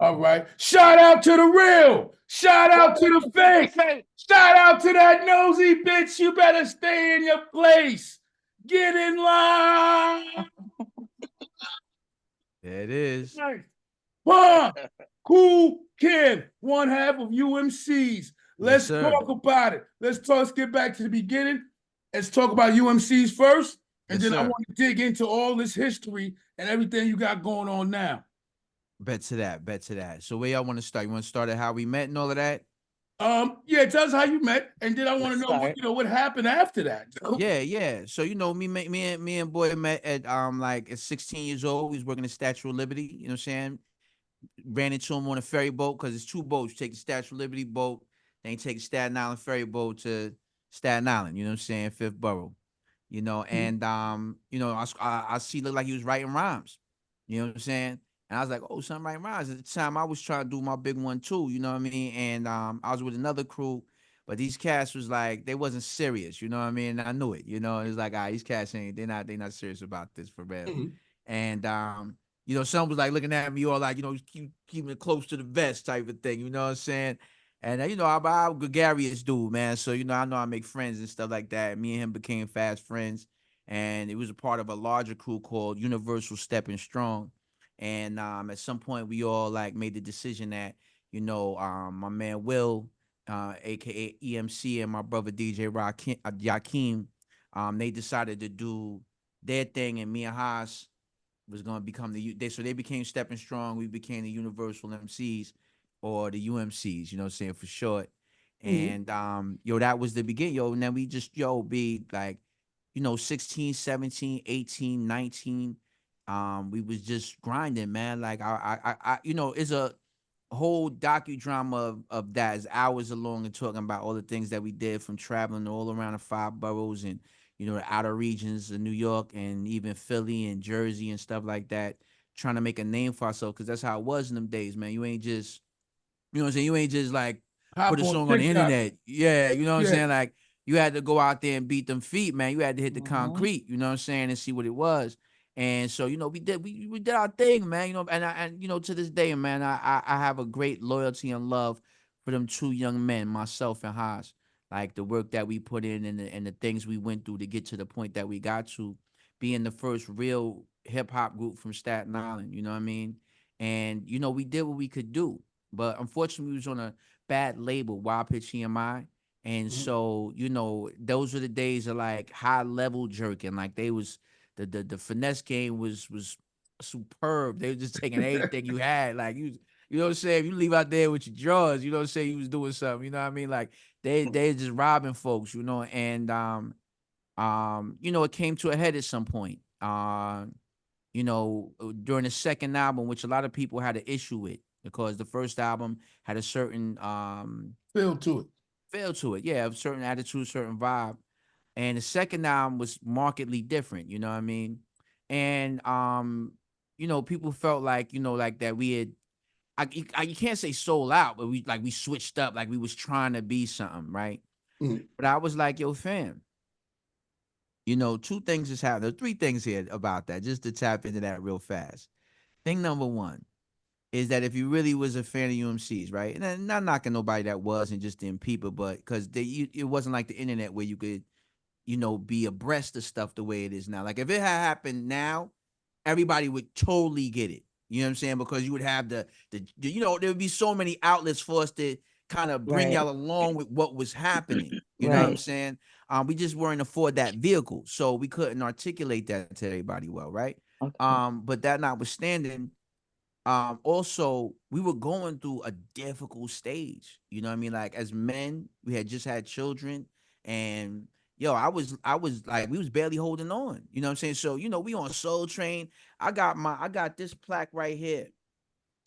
All right. Shout out to the real. Shout out to the fake. Shout out to that nosy bitch. You better stay in your place. Get in line. There it is. Huh. Cool Kid, one half of UMCs. Let's talk about it. Let's get back to the beginning. Let's talk about UMCs first. And then I want to dig into all this history and everything you got going on now. Bet to that. So where y'all want to start? You want to start at how we met and all of that? Yeah, tell us how you met, and then I want to know what happened after that. Yeah. So me and boy met at like at 16 years old. He was working at Statue of Liberty. You know what I'm saying? Ran into him on a ferry boat because it's two boats. You take the Statue of Liberty boat, then you take the Staten Island ferry boat to Staten Island. You know what I'm saying? Fifth Borough. And I see looked like he was writing rhymes. You know what I'm saying? And I was like, oh, something writing rhymes. At the time, I was trying to do my big one too. You know what I mean? And I was with another crew, but these cats was like they wasn't serious. You know what I mean? And I knew it. You know, it was like, these cats ain't they not serious about this for real. Mm-hmm. And some was like looking at me all like, keeping it close to the vest type of thing. You know what I'm saying? And I'm a gregarious dude, man. So I know I make friends and stuff like that. Me and him became fast friends, and it was a part of a larger crew called Universal Stepping Strong. And at some point, we all like made the decision that my man Will, aka EMC, and my brother DJ Yakeem, they decided to do their thing, and me and Haas was gonna become so they became Stepping Strong. We became the Universal MCs, or the UMCs, you know what I'm saying, for short. And that was the beginning, and then we just be like, 16, 17, 18, 19. We was just grinding, man. Like it's a whole docudrama of that. Is hours along and talking about all the things that we did, from traveling all around the 5 boroughs and the outer regions of New York and even Philly and Jersey and stuff like that, trying to make a name for ourselves, because that's how it was in them days, man. You ain't just, what I'm saying? You ain't just like put a song on the internet. Yeah, you know what I'm saying? Like, you had to go out there and beat them feet, man. You had to hit the concrete, you know what I'm saying, and see what it was. And so, we did our thing, man. And to this day, man, I have a great loyalty and love for them two young men, myself and Haas. Like, the work that we put in, and the things we went through to get to the point that we got to, being the first real hip hop group from Staten Island. You know what I mean? And we did what we could do, but unfortunately, we was on a bad label, Wild Pitch EMI. And so, those were the days of like high level jerking. Like, they was the finesse game was superb. They were just taking anything you had. Like, you know what I'm saying? If you leave out there with your drawers, you know what I'm saying, you was doing something. You know what I mean? Like, they just robbing folks, and it came to a head at some point. During the second album, which a lot of people had an issue with, because the first album had a certain feel to it. Yeah, a certain attitude, certain vibe. And the second album was markedly different, you know what I mean? And people felt like, like that we had, you can't say sold out, but we switched up, like we was trying to be something, right? But I was like, yo, fam, two things just happened. There's three things here about that, just to tap into that real fast. Thing number one is that if you really was a fan of UMCs, right? And I'm not knocking nobody that wasn't, just them people, but because it wasn't like the internet where you could, be abreast of stuff the way it is now. Like, if it had happened now, everybody would totally get it. You know what I'm saying? Because you would have there would be so many outlets for us to kind of bring y'all along with what was happening. You know what I'm saying? We just weren't afford that vehicle, so we couldn't articulate that to everybody well, right? Okay. But that notwithstanding, also we were going through a difficult stage. You know what I mean? Like, as men, we had just had children, and I was like, we was barely holding on. You know what I'm saying? So, we on Soul Train. I got this plaque right here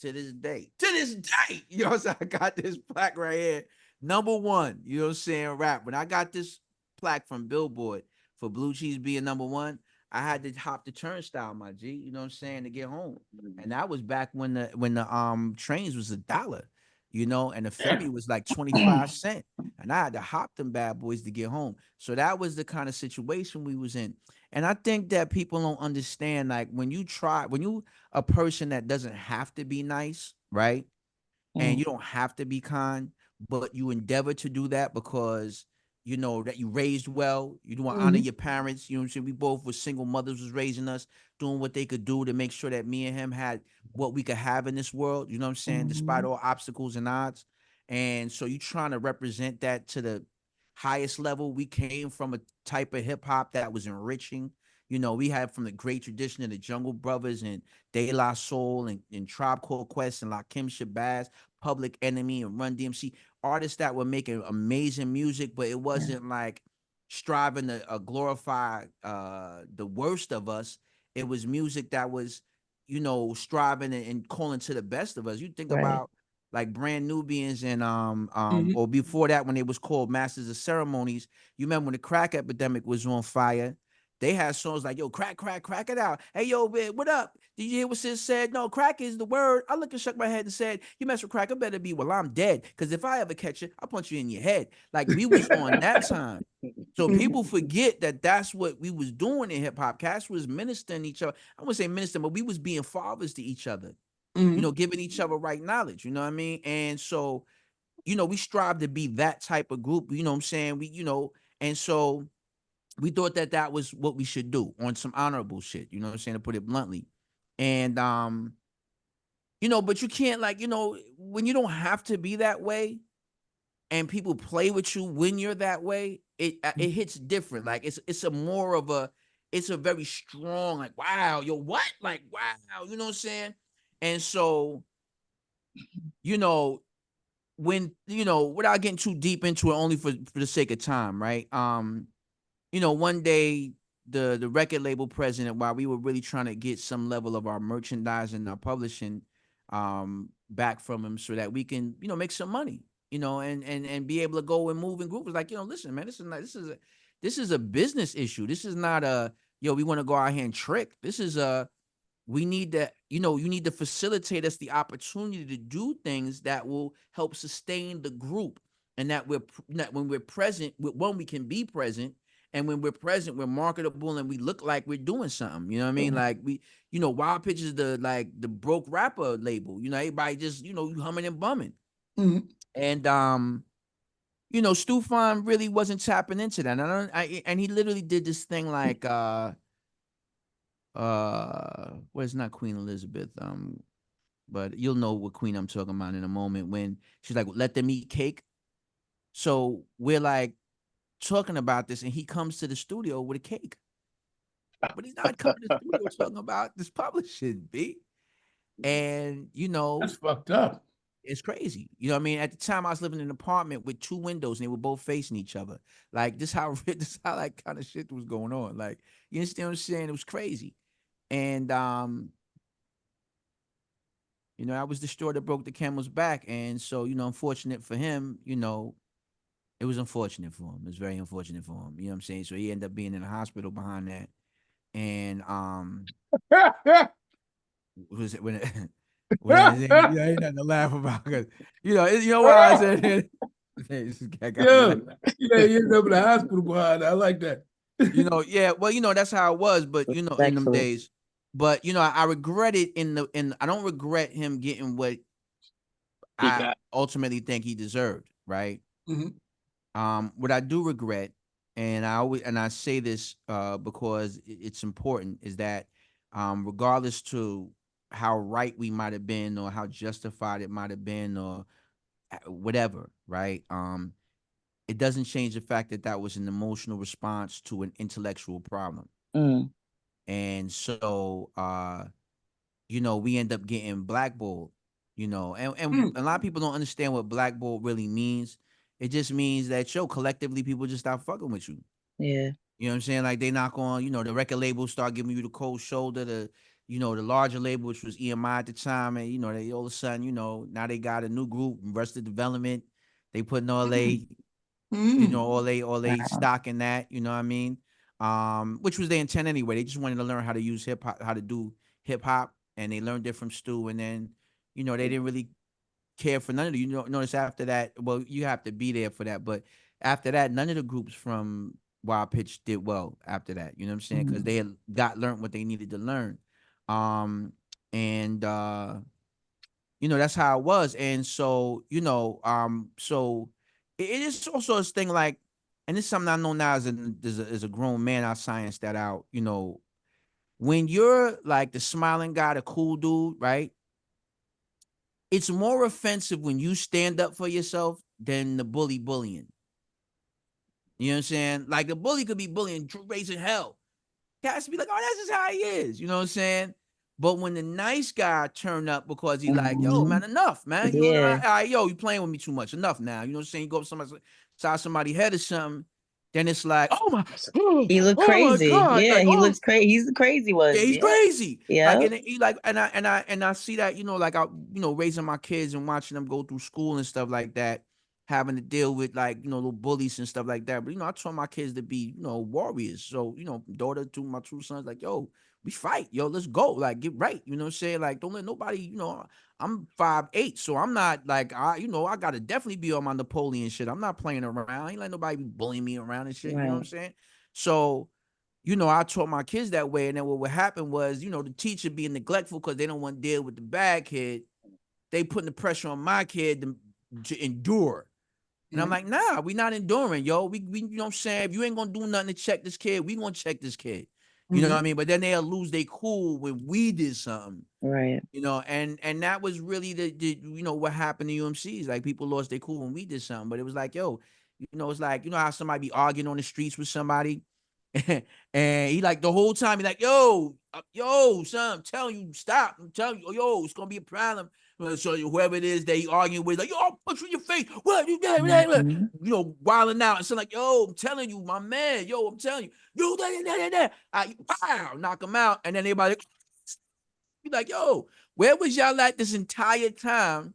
to this day. To this day, you know what I'm saying? I got this plaque right here. Number one, you know what I'm saying, rap. When I got this plaque from Billboard for Blue Cheese being number one, I had to hop the turnstile, my G, you know what I'm saying, to get home. And that was back when the trains was $1. you know, and the ferry was like 25 cents. And I had to hop them bad boys to get home. So that was the kind of situation we was in. And I think that people don't understand, like when you a person that doesn't have to be nice, right? And you don't have to be kind, but you endeavor to do that because you know that you raised well. You want to honor your parents. You know what I'm saying? We both were single mothers was raising us, doing what they could do to make sure that me and him had what we could have in this world. You know what I'm saying? Despite all obstacles and odds. And so you trying to represent that to the highest level. We came from a type of hip hop that was enriching. You know, we had from the great tradition of the Jungle Brothers and De La Soul and Tribe Called Quest and Lakim Shabazz, Public Enemy and Run DMC, artists that were making amazing music, but it wasn't like striving to glorify the worst of us. It was music that was, you know, striving and calling to the best of us. You think about like Brand Nubians and or before that when they was called Masters of Ceremonies. You remember when the crack epidemic was on fire? They had songs like, yo, crack, crack, crack it out. Hey, yo, man, what up? Did you hear what sis said? No, crack is the word. I looked and shook my head and said, you mess with crack, it better be while I'm dead. Because if I ever catch you, I'll punch you in your head. Like, we was on that time. So people forget that that's what we was doing in hip-hop. Cass was ministering each other. I wouldn't say ministering, but we was being fathers to each other. You know, giving each other right knowledge. You know what I mean? And so, you know, we strive to be that type of group. You know what I'm saying? We, you know, and so we thought that that was what we should do on some honorable shit, you know what I'm saying, to put it bluntly. And you know, but you can't, like, you know, when you don't have to be that way and people play with you when you're that way, it hits different. Like it's a more of a, it's a very strong, like, wow, yo, what? Like, wow, you know what I'm saying? And so, you know, when, you know, without getting too deep into it, only for the sake of time, right? You know, one day the record label president, while we were really trying to get some level of our merchandise and our publishing back from him so that we can, you know, make some money, you know, and be able to go and move in groups. Like, you know, listen, man, this is a business issue. This is not a, yo, we want to go out here and trick. This is a, we need to, you know, you need to facilitate us the opportunity to do things that will help sustain the group, and that when we're present, when we can be present, and when we're present, we're marketable and we look like we're doing something. You know what I mean? Like we, you know, Wild Pitch is the broke rapper label. You know, everybody just, you know, humming and bumming. And you know, Stufan really wasn't tapping into that. And he literally did this thing like well, it's not Queen Elizabeth, but you'll know what queen I'm talking about in a moment, when she's like, let them eat cake. So we're like talking about this, and he comes to the studio with a cake, but he's not coming to the studio talking about this publishing, B. And you know, that's fucked up. it's crazy. You know what I mean? At the time I was living in an apartment with two windows and they were both facing each other. Like this how like kind of shit was going on. Like, you understand what I'm saying? It was crazy. And you know, that was the straw that broke the camel's back. And so, you know, unfortunate for him, you know, it was unfortunate for him. It was very unfortunate for him. You know what I'm saying? So he ended up being in the hospital behind that. And was it when yeah, ain't nothing to laugh about, because you know why I said it. Yeah, you end up in the hospital behind that. I like that. You know, yeah, well, you know, that's how it was, but you know, in them days. But you know, I regret it I don't regret him getting what I ultimately think he deserved, right? What I do regret, and I say this because it's important, is that regardless to how right we might have been or how justified it might have been or whatever, right? It doesn't change the fact that that was an emotional response to an intellectual problem. And so you know, we end up getting blackballed, you know, and a lot of people don't understand what blackball really means. It just means that, yo, collectively people just stop fucking with you. Yeah. You know what I'm saying? Like they knock on, you know, the record labels start giving you the cold shoulder, you know, the larger label, which was EMI at the time, and you know, they all of a sudden, you know, now they got a new group, Arrested Development. They putting all they, you know, all they stock in that, you know what I mean? Which was their intent anyway. They just wanted to learn how to use hip hop, how to do hip hop, and they learned it from Stu. And then, you know, they didn't really care for none of the, you know, notice after that, well, you have to be there for that, but after that, none of the groups from Wild Pitch did well after that. You know what I'm saying? Because they had learned what they needed to learn. And you know, that's how it was. And so, you know, so it is also this thing like, and it's something I know now as a grown man, I science that out, you know, when you're like the smiling guy, the cool dude, right? It's more offensive when you stand up for yourself than the bullying. You know what I'm saying? Like the bully could be bullying, raising hell. Cats be like, oh, that's just how he is. You know what I'm saying? But when the nice guy turn up because he like, yo, man, enough, man. You know, all right, yo, you playing with me too much. Enough now. You know what I'm saying? You go up somebody's head or something, then it's like, oh my, he looked crazy. My God. Yeah, like, he looks crazy. He's the crazy one. Yeah, he's crazy. Yeah. Like, and he like, and I see that, you know, like I, you know, raising my kids and watching them go through school and stuff like that, having to deal with like, you know, little bullies and stuff like that. But you know, I taught my kids to be, you know, warriors. So, you know, my two sons, like, yo, we fight, yo, let's go, like, get right. You know what I'm saying? Like, don't let nobody, you know, I'm 5'8", so I'm not like, you know, I gotta definitely be on my Napoleon shit. I'm not playing around. I ain't let nobody be bullying me around and shit. You know what I'm saying? So, you know, I taught my kids that way. And then what would happen was, you know, the teacher being neglectful because they don't want to deal with the bad kid. They putting the pressure on my kid to endure. And I'm like, nah, we not enduring, yo. We you know what I'm saying? If you ain't gonna do nothing to check this kid, we gonna check this kid. You know what I mean? But then they'll lose their cool when we did something. Right. You know, and that was really the you know what happened to UMCs. Like people lost their cool when we did something. But it was like, yo, you know, it's like, you know how somebody be arguing on the streets with somebody. And he like the whole time, he like, yo, son, I'm telling you, stop. I'm telling you, yo, it's gonna be a problem. So whoever it is that he arguing with, like, yo, I'll punch you in your face. What you you know, wilding out. And so like, yo, I'm telling you, my man, yo, I'm telling you, yo, I pow, knock him out. And then everybody be like, yo, where was y'all at this entire time?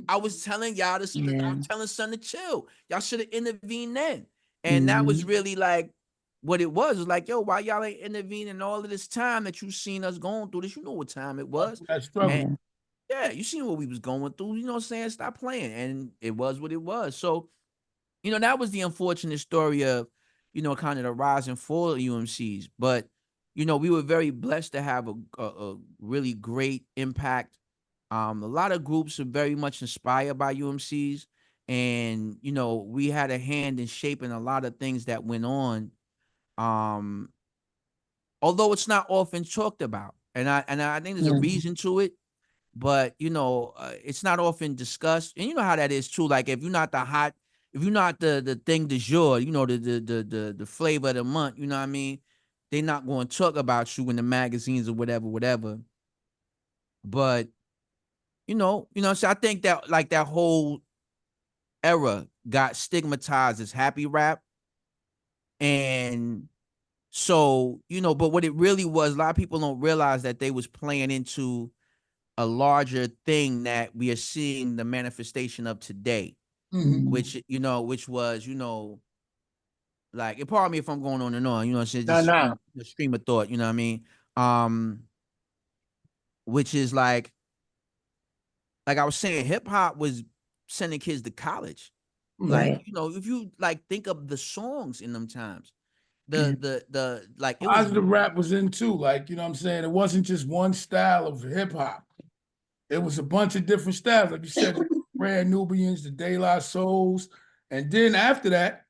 I was telling y'all to, I was telling son to chill. Y'all should have intervened then. And that was really like what it was. It was like, yo, why y'all ain't intervening all of this time that you seen us going through this? You know what time it was. And yeah, you seen what we was going through. You know what I'm saying? Stop playing. And it was what it was. So, you know, that was the unfortunate story of, you know, kind of the rise and fall of UMCs. But, you know, we were very blessed to have a really great impact. A lot of groups are very much inspired by UMCs. And, you know, we had a hand in shaping a lot of things that went on. Although it's not often talked about. And I think there's a reason to it. But, you know, it's not often discussed. And you know how that is too. Like if you're not the thing du jour, you know, the flavor of the month, you know what I mean? They're not going to talk about you in the magazines or whatever. But, so I think that like that whole era got stigmatized as happy rap. And so, you know, but what it really was, a lot of people don't realize that they was playing into a larger thing that we are seeing the manifestation of today, which was, like, pardon me if I'm going on and on, it's just the stream of thought, you know what I mean? Which is like I was saying, hip hop was sending kids to college. Like, if you like think of the songs in them times, the like it was the rap was in too. Like, you know what I'm saying? It wasn't just one style of hip hop. It was a bunch of different styles. Like you said, the Brand Nubians, the De La Souls. And then after that,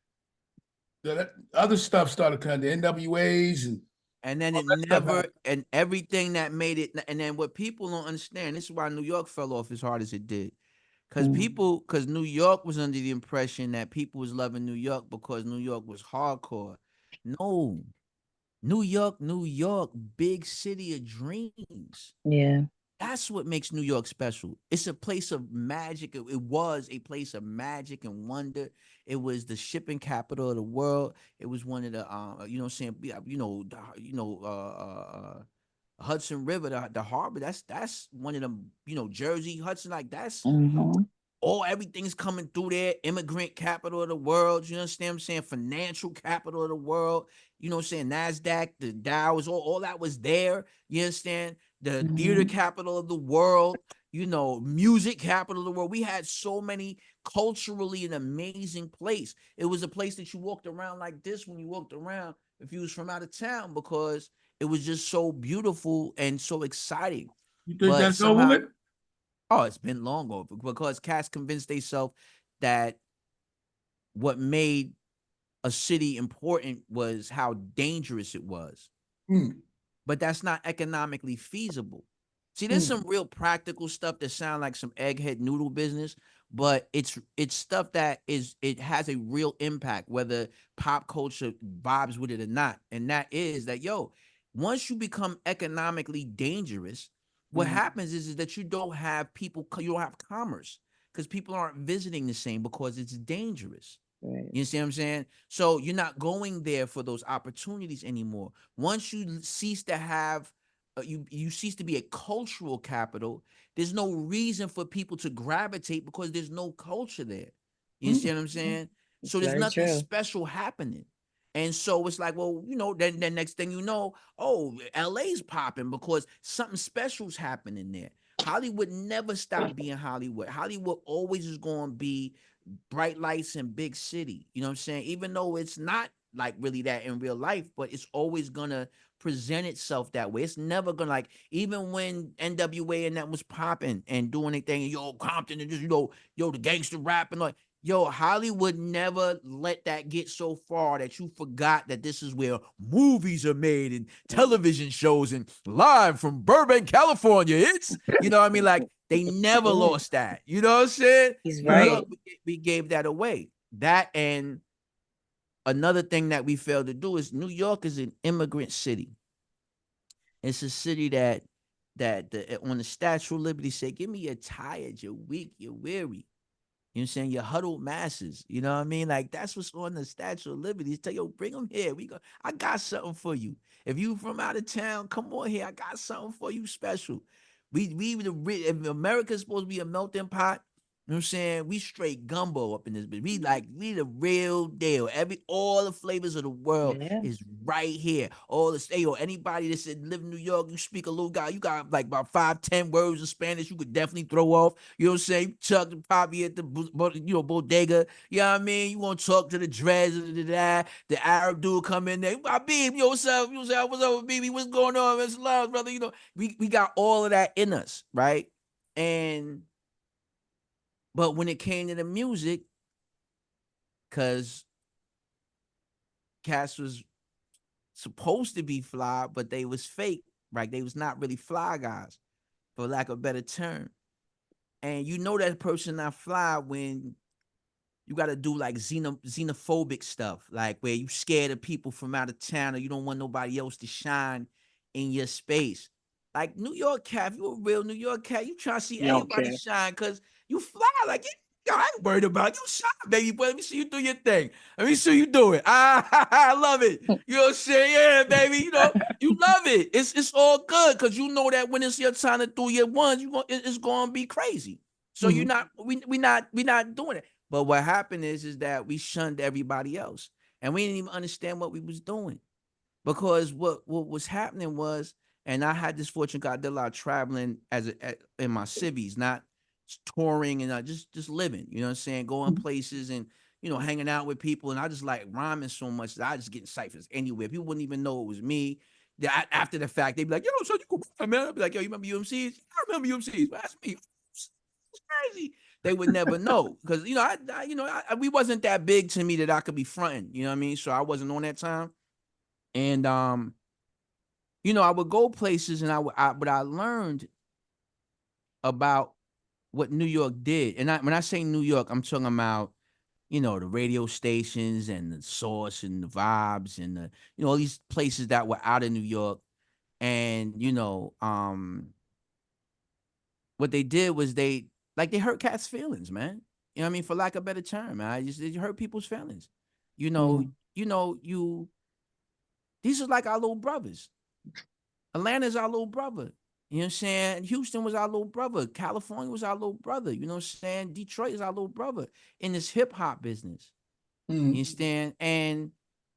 the other stuff started coming, the NWAs and then it never, and everything that made it, and then what people don't understand, this is why New York fell off as hard as it did. Because New York was under the impression that people was loving New York because New York was hardcore. No, New York, big city of dreams. Yeah. That's what makes New York special. It's a place of magic. It was a place of magic and wonder. It was the shipping capital of the world. It was one of the, Hudson River, the harbor. That's one of them. Jersey, Hudson, like that's everything's coming through there. Immigrant capital of the world. You understand what I'm saying? Financial capital of the world. You know what I'm saying? NASDAQ, the Dow, all that was there. You understand? The theater capital of the world. music capital of the world. We had so many culturally an amazing place. It was a place that you walked around like this when you walked around if you was from out of town, because it was just so beautiful and so exciting. You think But that's over with? Oh, it's been long over, because cats convinced themselves that what made a city important was how dangerous it was. But that's not economically feasible. See, there's some real practical stuff that sound like some egghead noodle business, but it's stuff that it has a real impact, whether pop culture vibes with it or not. And that is that, once you become economically dangerous, what happens is that you don't have commerce, because people aren't visiting the same because it's dangerous. Right. You see what I'm saying? So you're not going there for those opportunities anymore. Once you cease to have, you cease to be a cultural capital, there's no reason for people to gravitate because there's no culture there. You see what I'm saying? So there's Very nothing true. special happening. And so it's like, well, then next thing you know, oh, LA's popping because something special's happening there. Hollywood never stopped being Hollywood. Hollywood always is going to be bright lights and big city. You know what I'm saying? Even though it's not like really that in real life, but it's always gonna present itself that way. It's never gonna, like, even when NWA and that was popping and doing anything, Compton and just, the gangster rap and like, Hollywood never let that get so far that you forgot that this is where movies are made and television shows and live from Burbank, California. It's, you know what I mean? Like, they never lost that. You know what I'm saying? He's New right. York, we gave that away. That, and another thing that we failed to do is New York is an immigrant city. It's a city that on the Statue of Liberty say, give me you're tired, you're weak, you're weary. You know what I'm saying? Your huddled masses. You know what I mean? Like, that's what's on the Statue of Liberty. Tell bring them here. I got something for you. If you from out of town, come on here. I got something for you special. If America's supposed to be a melting pot, you know what I'm saying? We straight gumbo up in this bitch. We the real deal. All the flavors of the world is right here. All the anybody that said live in New York, you speak a little guy, you got like about 5-10 words of Spanish you could definitely throw off. You know what I'm saying? Chuck the poppy at the bodega. You know what I mean? You want to talk to the dreads, the Arab dude come in there. My beam, what's up? What's up with BB? What's going on? It's love, brother. We got all of that in us, right? But when it came to the music, because Cass was supposed to be fly, but they was fake, right? They was not really fly guys, for lack of a better term. And that person not fly when you got to do like xenophobic stuff, like where you scared of people from out of town or you don't want nobody else to shine in your space. Like New York cat, if you a real New York cat, you trying to see everybody shine because you fly. Like, I ain't worried about you. Shine, baby boy. Let me see you do your thing. Let me see you do it. I love it. You know what I'm saying? Yeah, baby. You love it. It's all good because you know that when it's your time to do your ones, it's gonna be crazy. So we not doing it. But what happened is that we shunned everybody else, and we didn't even understand what we was doing, because what was happening was, and I had this fortune, I did a lot of traveling in my civvies, not touring and just living. You know what I'm saying? Going places and hanging out with people, and I just like rhyming so much that I just get ciphers anywhere. People wouldn't even know it was me. After the fact, they'd be like, so you cool, man. I'd be like, yo, you remember UMCs? I remember UMCs. That's me. It's crazy. They would never know because we wasn't that big to me that I could be fronting. You know what I mean? So I wasn't on that time, and I would go places, and but I learned about what New York did, and when I say New York, I'm talking about the radio stations and the source and the vibes and the all these places that were out of New York, and what they did was they hurt cats' feelings, man. You know what I mean? For lack of a better term, man. They hurt people's feelings. These are like our little brothers. Atlanta's our little brother. You know what I'm saying? Houston was our little brother. California was our little brother. You know what I'm saying? Detroit is our little brother in this hip hop business. You understand? And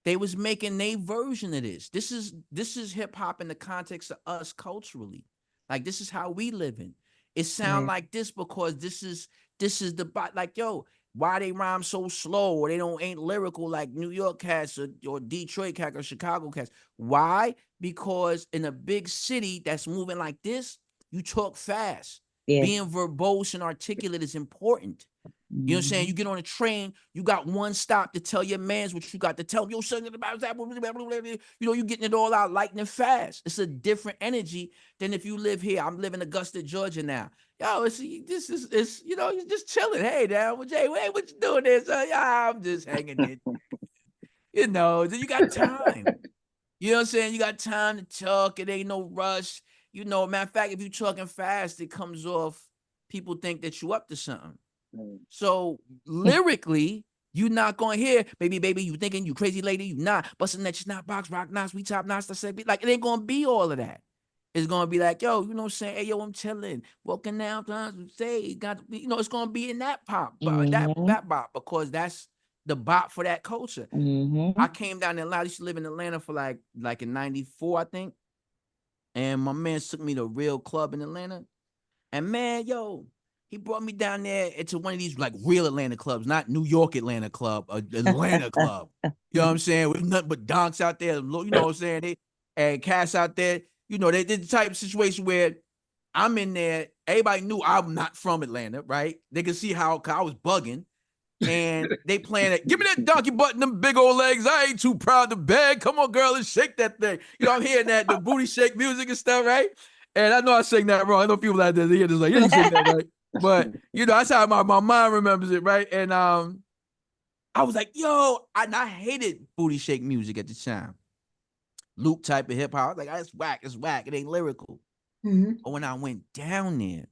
they was making their version of this. This is hip hop in the context of us culturally. Like, this is how we living. It sound like this because this is the like, yo, why they rhyme so slow, or they ain't lyrical like New York cats or Detroit cats or Chicago cats. Why? Because in a big city that's moving like this, you talk fast. Yeah. Being verbose and articulate is important. You know what I'm saying? You get on a train, you got one stop to tell your mans what you got to tell them. Yo, son, about that, you know, you getting it all out lightning fast. It's a different energy than if you live here. I'm living in Augusta, Georgia now. Yo, it's you know, you're just chilling. Hey, down with Jay, hey, what you doing there, son? Yeah, I'm just hanging in. You know, you got time. You know what I'm saying? You got time to talk. It ain't no rush. You know, matter of fact, if you talking fast, it comes off. People think that you up to something. So lyrically, you're not gonna hear, baby, you thinking you crazy lady, you not busting that snap box, rock knots, we top knots, like it ain't gonna be all of that. It's gonna be like, yo, you know what I'm saying? Hey, yo, I'm chilling, walking down, say, got to be, you know, it's gonna be in that pop, that bop, because that's the bop for that culture. I came down to Atlanta. I used to live in Atlanta for like in '94, I think. And my man took me to a real club in Atlanta. And man, yo, he brought me down there into one of these like real Atlanta clubs, not New York Atlanta club, Atlanta club. You know what I'm saying? With nothing but donks out there, you know what I'm saying? And cats out there. You know, they did the type of situation where I'm in there. Everybody knew I'm not from Atlanta, right? They could see how I was bugging. And they playing it. Give me that donkey butt and them big old legs. I ain't too proud to beg. Come on, girl, let's shake that thing. You know, I'm hearing that, the booty shake music and stuff, right? And I know I sing that wrong. I know people out there, they hear this like, yeah, you sing that right. But, you know, that's how my mind remembers it, right? And I was like, yo, I hated booty shake music at the time. Loop type of hip hop. Like, it's whack. It ain't lyrical. But when I went down there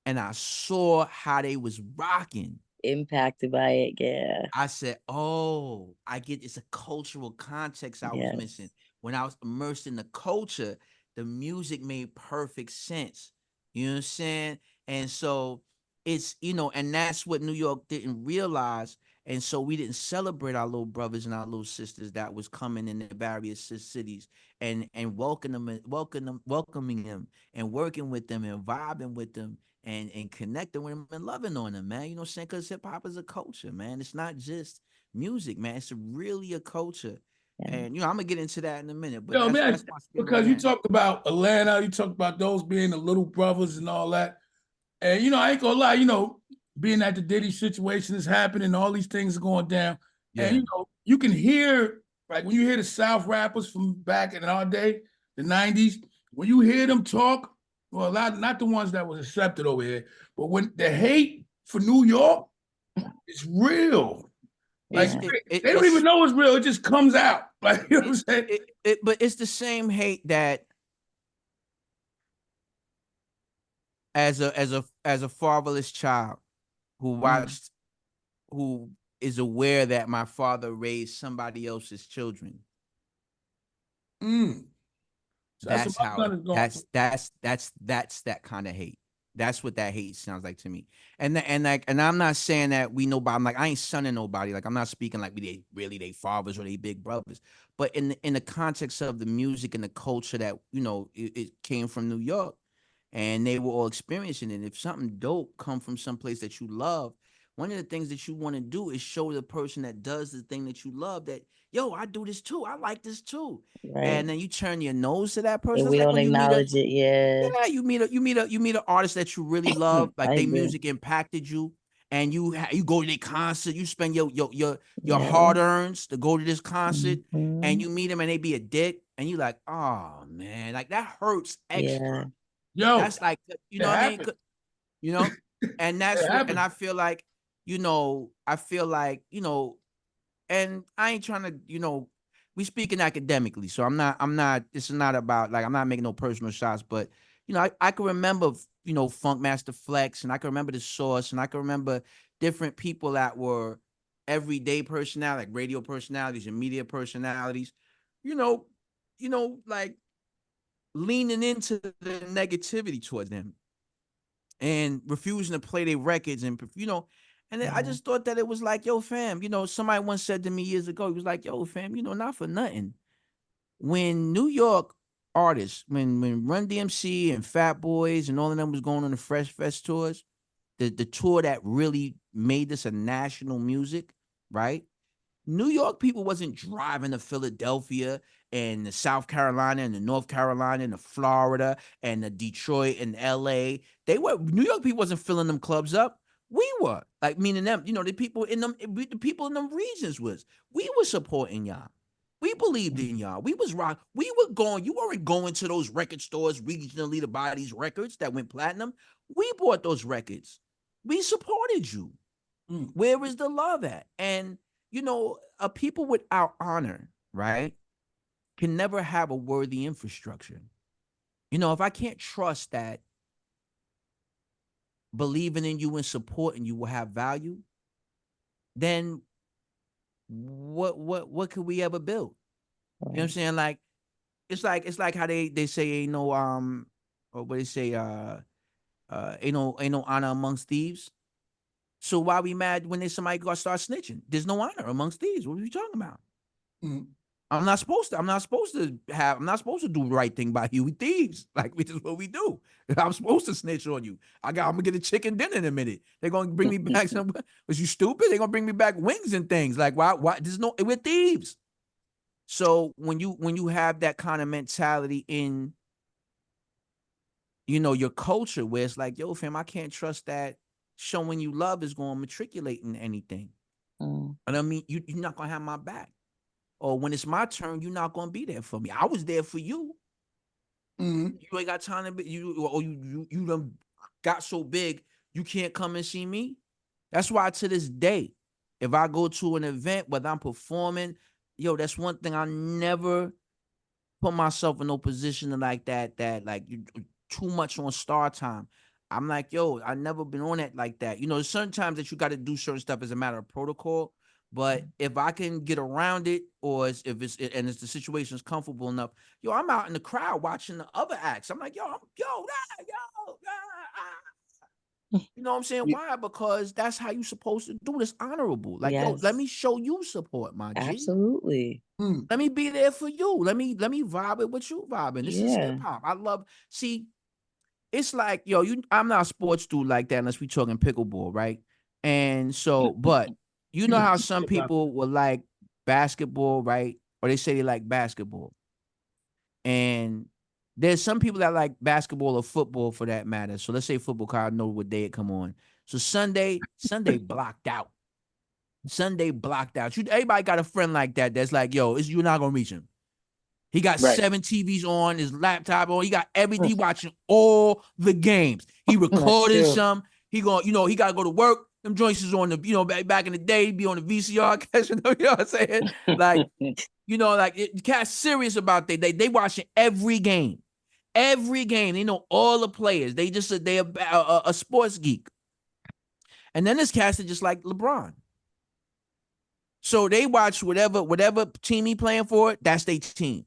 and I saw how they was rocking, impacted by it, yeah. I said, oh, I get it's a cultural context I was missing. When I was immersed in the culture, the music made perfect sense. You know what I'm saying? And so it's, you know, and that's what New York didn't realize. And so we didn't celebrate our little brothers and our little sisters that was coming in the various cities and welcoming them and working with them and vibing with them and connecting with them and loving on them, man. You know what I'm saying? Because hip-hop is a culture, man. It's not just music, man. It's really a culture. And, you know, I'm going to get into that in a minute. But that's because you talked about Atlanta, you talked about those being the little brothers and all that. And, you know, I ain't going to lie, you know, being that the Diddy situation is happening, all these things are going down. Yeah. And, you know, you can hear, like when you hear the South rappers from back in our day, the 90s, when you hear them talk, well, not the ones that was accepted over here, but when the hate for New York is real. Like they don't even know it's real. It just comes out. Like, you know what I'm saying? But it's the same hate that as a fatherless child who watched, who is aware that my father raised somebody else's children. So that's how that's that kind of hate. That's what that hate sounds like to me. And I'm not saying that we nobody. I'm like, I ain't sonning nobody. Like, I'm not speaking like they really they fathers or they big brothers. But in the context of the music and the culture that, you know, it came from New York, and they were all experiencing it. If something dope come from someplace that you love, one of the things that you want to do is show the person that does the thing that you love that, yo, I do this too. I like this too. Right. And then you turn your nose to that person. And we don't acknowledge it. Yeah. Yeah. You meet an artist that you really love, like their music impacted you, and you go to their concert. You spend your hard earns to go to this concert, and you meet them and they be a dick, and you like, oh man, like that hurts extra. Yo, that's like, you know what I mean? You know, and that's what, and I feel like, you know, and I ain't trying to, you know, we speaking academically, so I'm not, this is not about, like, I'm not making no personal shots, but, you know, I can remember, you know, Funk Master Flex, and I can remember The Source, and I can remember different people that were everyday personalities, like radio personalities and media personalities, you know, like leaning into the negativity towards them and refusing to play their records, and, you know, and I just thought that it was like, yo, fam, you know, somebody once said to me years ago, he was like, yo, fam, you know, not for nothing, when New York artists, when Run DMC and Fat Boys and all of them was going on the Fresh Fest tours, the tour that really made this a national music, right? New York people wasn't driving to Philadelphia and the South Carolina and the North Carolina and the Florida and the Detroit and LA. New York people wasn't filling them clubs up. We were, like, meaning them, the people in them regions we were supporting y'all. We believed in y'all. We was rock. We were going. You weren't going to those record stores regionally to buy these records that went platinum. We bought those records. We supported you. Where is the love at? And a people without honor, right, can never have a worthy infrastructure. If I can't trust that believing in you and supporting you will have value, then what could we ever build? You know what I'm saying? Like, it's like how they say ain't no or what they say ain't no honor amongst thieves. So why we mad when somebody gonna start snitching? There's no honor amongst thieves. What are you talking about? I'm not supposed to do the right thing by you. We thieves. Like, which is what we do. I'm supposed to snitch on you. I'm gonna get a chicken dinner in a minute. They're gonna bring me back some. Was you stupid? They're gonna bring me back wings and things. Like, why? We're thieves. So when you have that kind of mentality in your culture, where it's like, yo, fam, I can't trust that showing you love is going to matriculate in anything. And I mean, you're not going to have my back. Or when it's my turn, you're not going to be there for me. I was there for you. You ain't got time to be, you done got so big, you can't come and see me. That's why to this day, if I go to an event, whether I'm performing, that's one thing. I never put myself in no position like that like you too much on star time. I'm like, yo, I never been on that like that. There's certain times that you got to do certain stuff as a matter of protocol. But if I can get around it, or if the situation is comfortable enough, I'm out in the crowd watching the other acts. I'm like, You know what I'm saying? Why? Because that's how you supposed to do it. It's honorable. Like, yo, let me show you support, my G. Absolutely. Let me be there for you. Let me vibe it with you vibing. This is hip hop. It's like, I'm not a sports dude like that unless we talking pickleball, right? And so, but you know how some people will like basketball, right? Or they say they like basketball. And there's some people that like basketball or football for that matter. So let's say football, cause I know what day it come on. So Sunday blocked out. Sunday blocked out. Everybody got a friend like that that's like, yo, you're not gonna reach him. He got 7 TVs on, his laptop on. He got everything. He watching all the games. He recorded some. He going, he gotta go to work. Them joints is on the, back in the day, he'd be on the VCR catching them, you know what I'm saying? Like, like cat's serious about they watching every game. Every game. They know all the players. They're a sports geek. And then this cast is just like LeBron. So they watch whatever team he playing for, that's their team.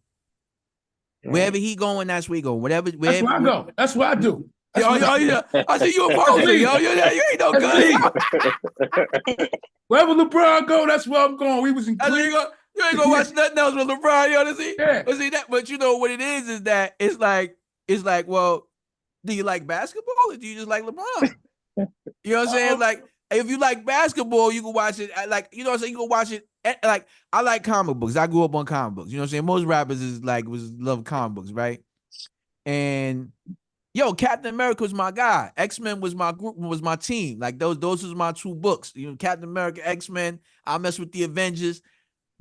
Right. Wherever he going, that's where he going. That's where I go. That's what I do. Yeah. I see you a poser, yo. You ain't no good. Wherever LeBron go, that's where I'm going. We was in Cleveland. You ain't gonna watch nothing else with LeBron, you see? Yeah. But see that, but you know what it is that it's like, well, do you like basketball or do you just like LeBron? You know what I'm saying? Like, if you like basketball, you can watch it. Like, you know what I'm saying? You can watch it. Like, I like comic books. I grew up on comic books. You know what I'm saying? Most rappers love comic books, right? And Captain America was my guy. X-Men was my group, was my team. Like those was my 2 books. Captain America, X-Men. I mess with the Avengers.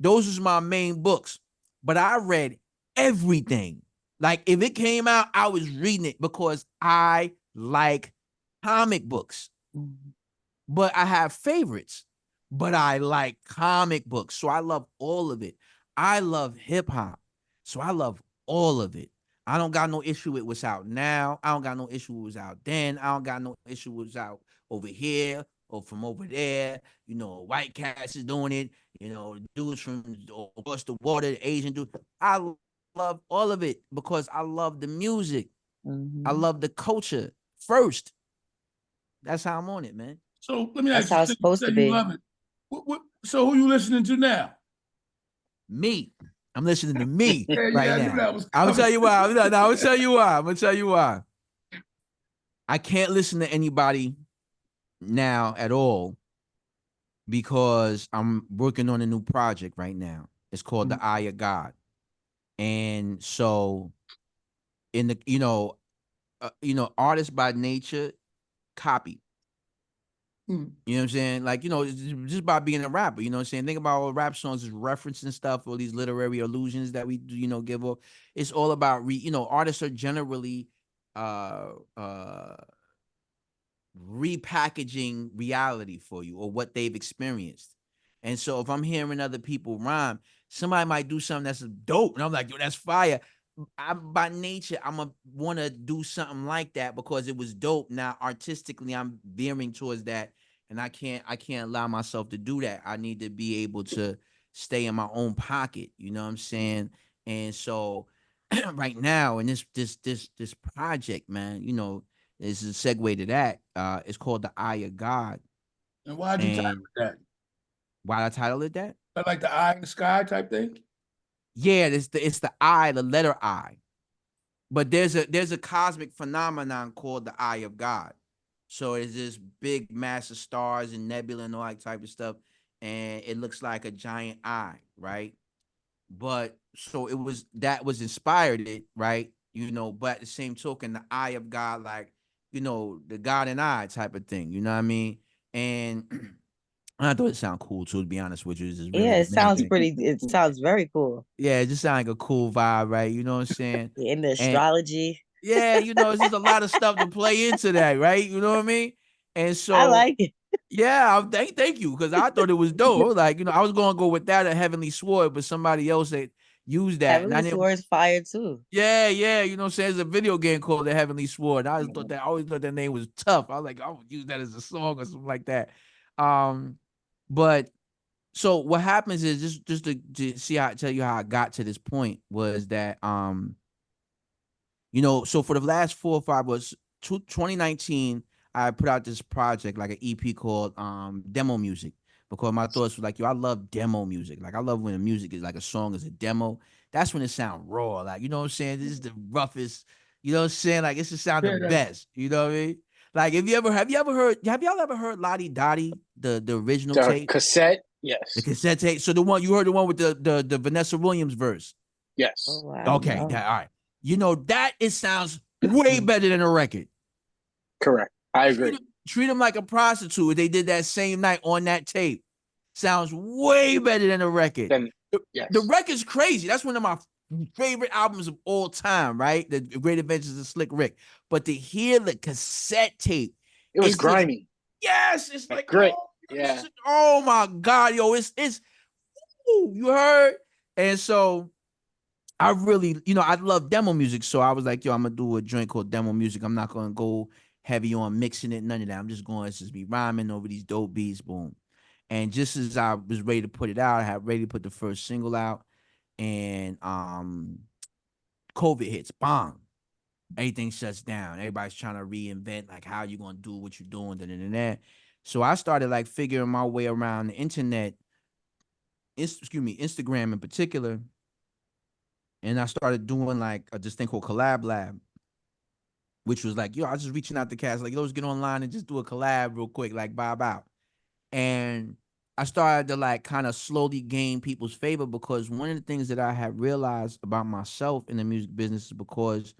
Those was my main books. But I read everything. Like, if it came out, I was reading it because I like comic books. But I have favorites. But I like comic books. So I love all of it. I love hip hop. So I love all of it. I don't got no issue with what's out now. I don't got no issue with what's out then. I don't got no issue with what's out over here or from over there. White cats is doing it. Dudes from across the water, the Asian dude. I love all of it because I love the music. I love the culture first. That's how I'm on it, man. So let me ask you. That's how it's supposed to be. Love it. So who you listening to now? Me. I'm listening to me Yeah, right I knew now. that was I'm gonna coming. tell you why. I'm gonna tell you why. I'm gonna tell you why. I can't listen to anybody now at all because I'm working on a new project right now. It's called The Eye of God. And so in the artists by nature copy. Mm. You know what I'm saying? Like, just by being a rapper, you know what I'm saying? Think about all rap songs is referencing stuff, all these literary allusions that we, give off. It's all about, artists are generally uh repackaging reality for you or what they've experienced. And so if I'm hearing other people rhyme, somebody might do something that's dope. And I'm like, yo, that's fire. By nature, I'm gonna want to do something like that because it was dope. Now, artistically, I'm veering towards that, and I can't allow myself to do that. I need to be able to stay in my own pocket. You know what I'm saying? And so, right now, in this project, man, is a segue to that. It's called The Eye of God. And why'd you title And it that? why I title it that? Like the eye in the sky type thing? Yeah, it's the eye, the letter I. But there's a cosmic phenomenon called the eye of God. So it's this big mass of stars and nebula and all that type of stuff, and it looks like a giant eye, right? But so that was inspired it, right? But at the same token, the eye of God, like, the God and I type of thing, you know what I mean? And I thought it sounded cool too, to be honest with you. This is really Yeah, the it main sounds thing. pretty. It sounds very cool. Yeah, it just sounds like a cool vibe, right? You know what I'm saying? In the And astrology, yeah, it's just a lot of stuff to play into that, right? You know what I mean? And I so, like it. yeah, thank you, because I thought it was dope. I was like, I was gonna go with that or Heavenly Sword, but somebody else had used that, and I Heavenly didn't. Sword's fire too. Yeah, you know what I'm saying? There's a video game called The Heavenly Sword. I always thought that name was tough. I was like, I would use that as a song or something like that. But so what happens is just to see how tell you how I got to this point was that so for the last 4 or 5 was 2019, I put out this project like an EP called Demo Music, because my thoughts were like, yo, I love demo music. Like, I love when the music is like a song is a demo. That's when it sounds raw. Like, you know what I'm saying? This is the roughest, you know what I'm saying? Like, it's just sound the best. You know what I mean? Like, have y'all ever heard Lottie Dottie, the original The tape? cassette, yes. The cassette tape. So you heard the one with the Vanessa Williams verse. Yes. Oh wow. Okay, all right. That it sounds way better than a record. Correct. I agree. Treat them like a prostitute. They did that same night on that tape. Sounds way better than a record. Yes. The record's crazy. That's one of my favorite albums of all time, right? The Great Adventures of Slick Rick. But to hear the cassette tape, it was grimy. Yes, it's like grit. Yeah. Oh my God, yo, it's you heard? And so I really, I love demo music. So I was like, yo, I'm gonna do a joint called Demo Music. I'm not gonna go heavy on mixing it, none of that. I'm just going to just be rhyming over these dope beats, boom. And just as I was ready to put it out, I had ready to put the first single out, and COVID hits, bomb. Everything shuts down. Everybody's trying to reinvent, like, how you gonna do what you're doing, that. So I started like figuring my way around the internet, Instagram in particular. And I started doing like this thing called Collab Lab, which was like, yo, I was just reaching out to cats, like, yo, let's get online and just do a collab real quick, like, bob out. And I started to like kind of slowly gain people's favor, because one of the things that I had realized about myself in the music business is because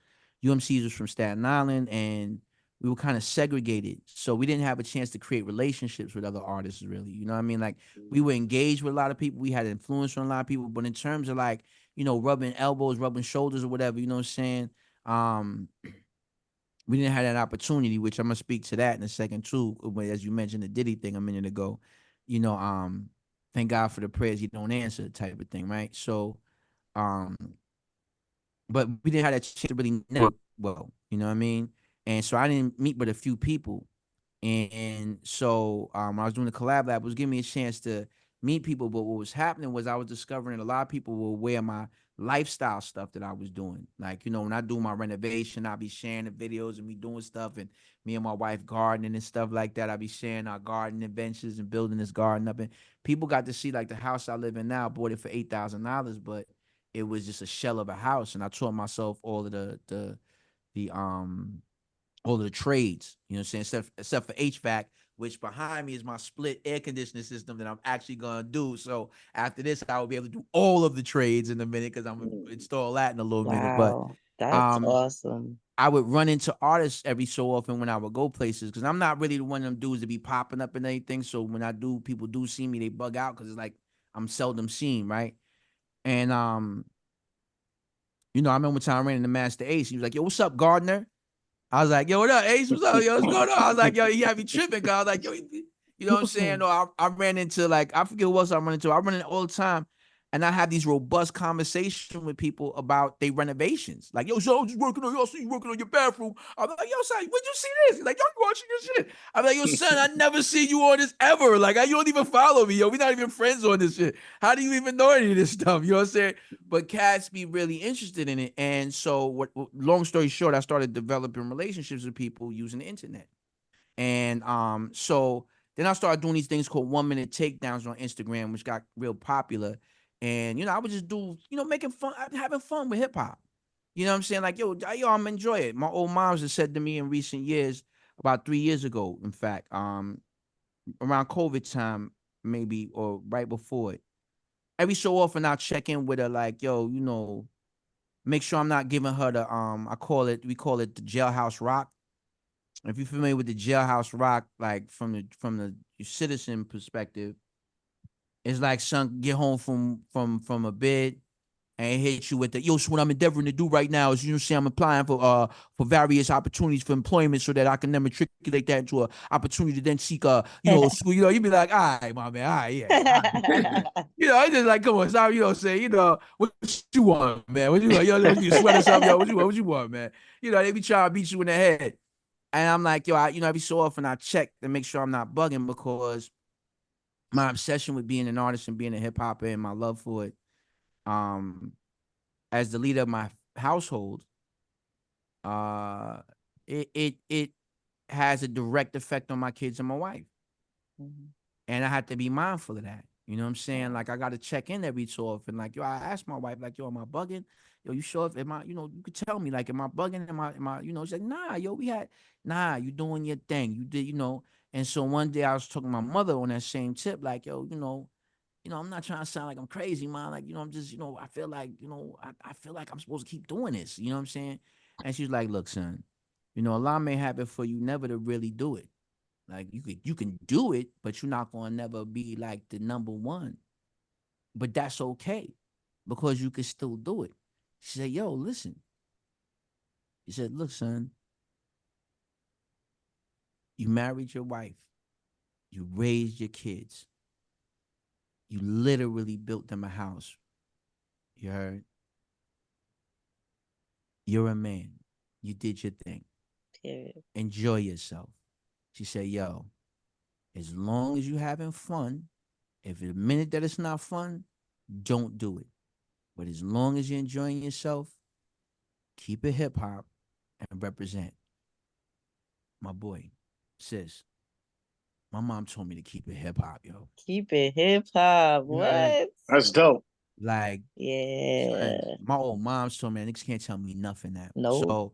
UMCs was from Staten Island and we were kind of segregated. So we didn't have a chance to create relationships with other artists, really. You know what I mean? Like, we were engaged with a lot of people. We had influence on a lot of people. But in terms of like, rubbing elbows, rubbing shoulders or whatever, you know what I'm saying? We didn't have that opportunity, which I'm gonna speak to that in a second too. As you mentioned the Diddy thing a minute ago, thank God for the prayers you don't answer type of thing, right? So, but we didn't have that chance to really network well, you know what I mean? And so I didn't meet but a few people. And so I was doing the collab lab, it was giving me a chance to meet people. But what was happening was I was discovering a lot of people were aware of my lifestyle stuff that I was doing. Like, when I do my renovation, I'll be sharing the videos and me doing stuff, and me and my wife gardening and stuff like that. I'll be sharing our garden adventures and building this garden up. And people got to see like the house I live in now. I bought it for $8,000, but it was just a shell of a house, and I taught myself all of the all of the trades. You know what I'm saying? Except for HVAC, which behind me is my split air conditioning system that I'm actually gonna do. So after this, I will be able to do all of the trades in a minute because I'm gonna install that in a little minute. But Wow, that's um, awesome. I would run into artists every so often when I would go places because I'm not really the one of them dudes to be popping up and anything. So when I do, people do see me, they bug out because it's like I'm seldom seen, right? And you know, I remember one time I ran into Master Ace. He was like, "Yo, what's up, Gardner?" I was like, "Yo, what up, Ace? What's up? Yo, what's going on?" I was like, "Yo, he had me tripping." Cause I was like, "Yo, you know what I'm saying?" Or I ran into like I forget what else I run into. I run into all the time, and I have these robust conversations with people about their renovations. Like, "Yo, so I'm just working on yo, see you working on your bathroom." I'm like, "Yo, son, when'd you see this?" He's like, "Yo, you watching this shit?" I'm like, "Yo, son, I never see you on this ever. Like, you don't even follow me. Yo, we're not even friends on this shit. How do you even know any of this stuff?" You know what I'm saying? But cats be really interested in it. And so long story short, I started developing relationships with people using the internet. And so then I started doing these things called 1 minute takedowns on Instagram, which got real popular. And I would just do, making fun, having fun with hip hop. You know what I'm saying? Like, yo, I'm enjoy it. My old moms have said to me in recent years, about 3 years ago, in fact, around COVID time, maybe, or right before it. Every so often I'll check in with her, like, yo, make sure I'm not giving her the we call it the jailhouse rock. If you're familiar with the jailhouse rock, like from the citizen perspective, it's like son get home from a bed and hit you with the so what I'm endeavoring to do right now is say I'm applying for various opportunities for employment so that I can then matriculate that into an opportunity to then seek school. You be like, all right, my man, all right, yeah. All right. I just like, come on, stop, say, what you want, man? What you want? You sweat or something, yo, what you want, man? They be trying to beat you in the head. And I'm like, yo, every so often I check to make sure I'm not bugging because my obsession with being an artist and being a hip hopper and my love for it, as the leader of my household, it has a direct effect on my kids and my wife. Mm-hmm. And I have to be mindful of that. You know what I'm saying? Like I got to check in every so often. Like, yo, I asked my wife, like, yo, am I bugging? Yo, you sure if am I, you could tell me, like, am I bugging? Am I, she's like, nah, yo, you doing your thing. You did, And so one day I was talking to my mother on that same tip, like, yo, I'm not trying to sound like I'm crazy, man. Like, I'm just, I feel like, I feel like I'm supposed to keep doing this. You know what I'm saying? And she's like, look, son, a lot may happen for you never to really do it. Like you can do it, but you're not gonna never be like the number one. But that's okay because you can still do it. She said, yo, listen. She said, look, son, you married your wife, you raised your kids, you literally built them a house. You heard? You're a man. You did your thing. Period. Enjoy yourself. She said, yo, as long as you're having fun, if the minute that it's not fun, don't do it. But as long as you're enjoying yourself, keep it hip hop and represent. My boy, sis, my mom told me to keep it hip hop, yo. Keep it hip hop. What? That's dope. Like, yeah. my old mom told me, niggas can't tell me nothing that. Nope. So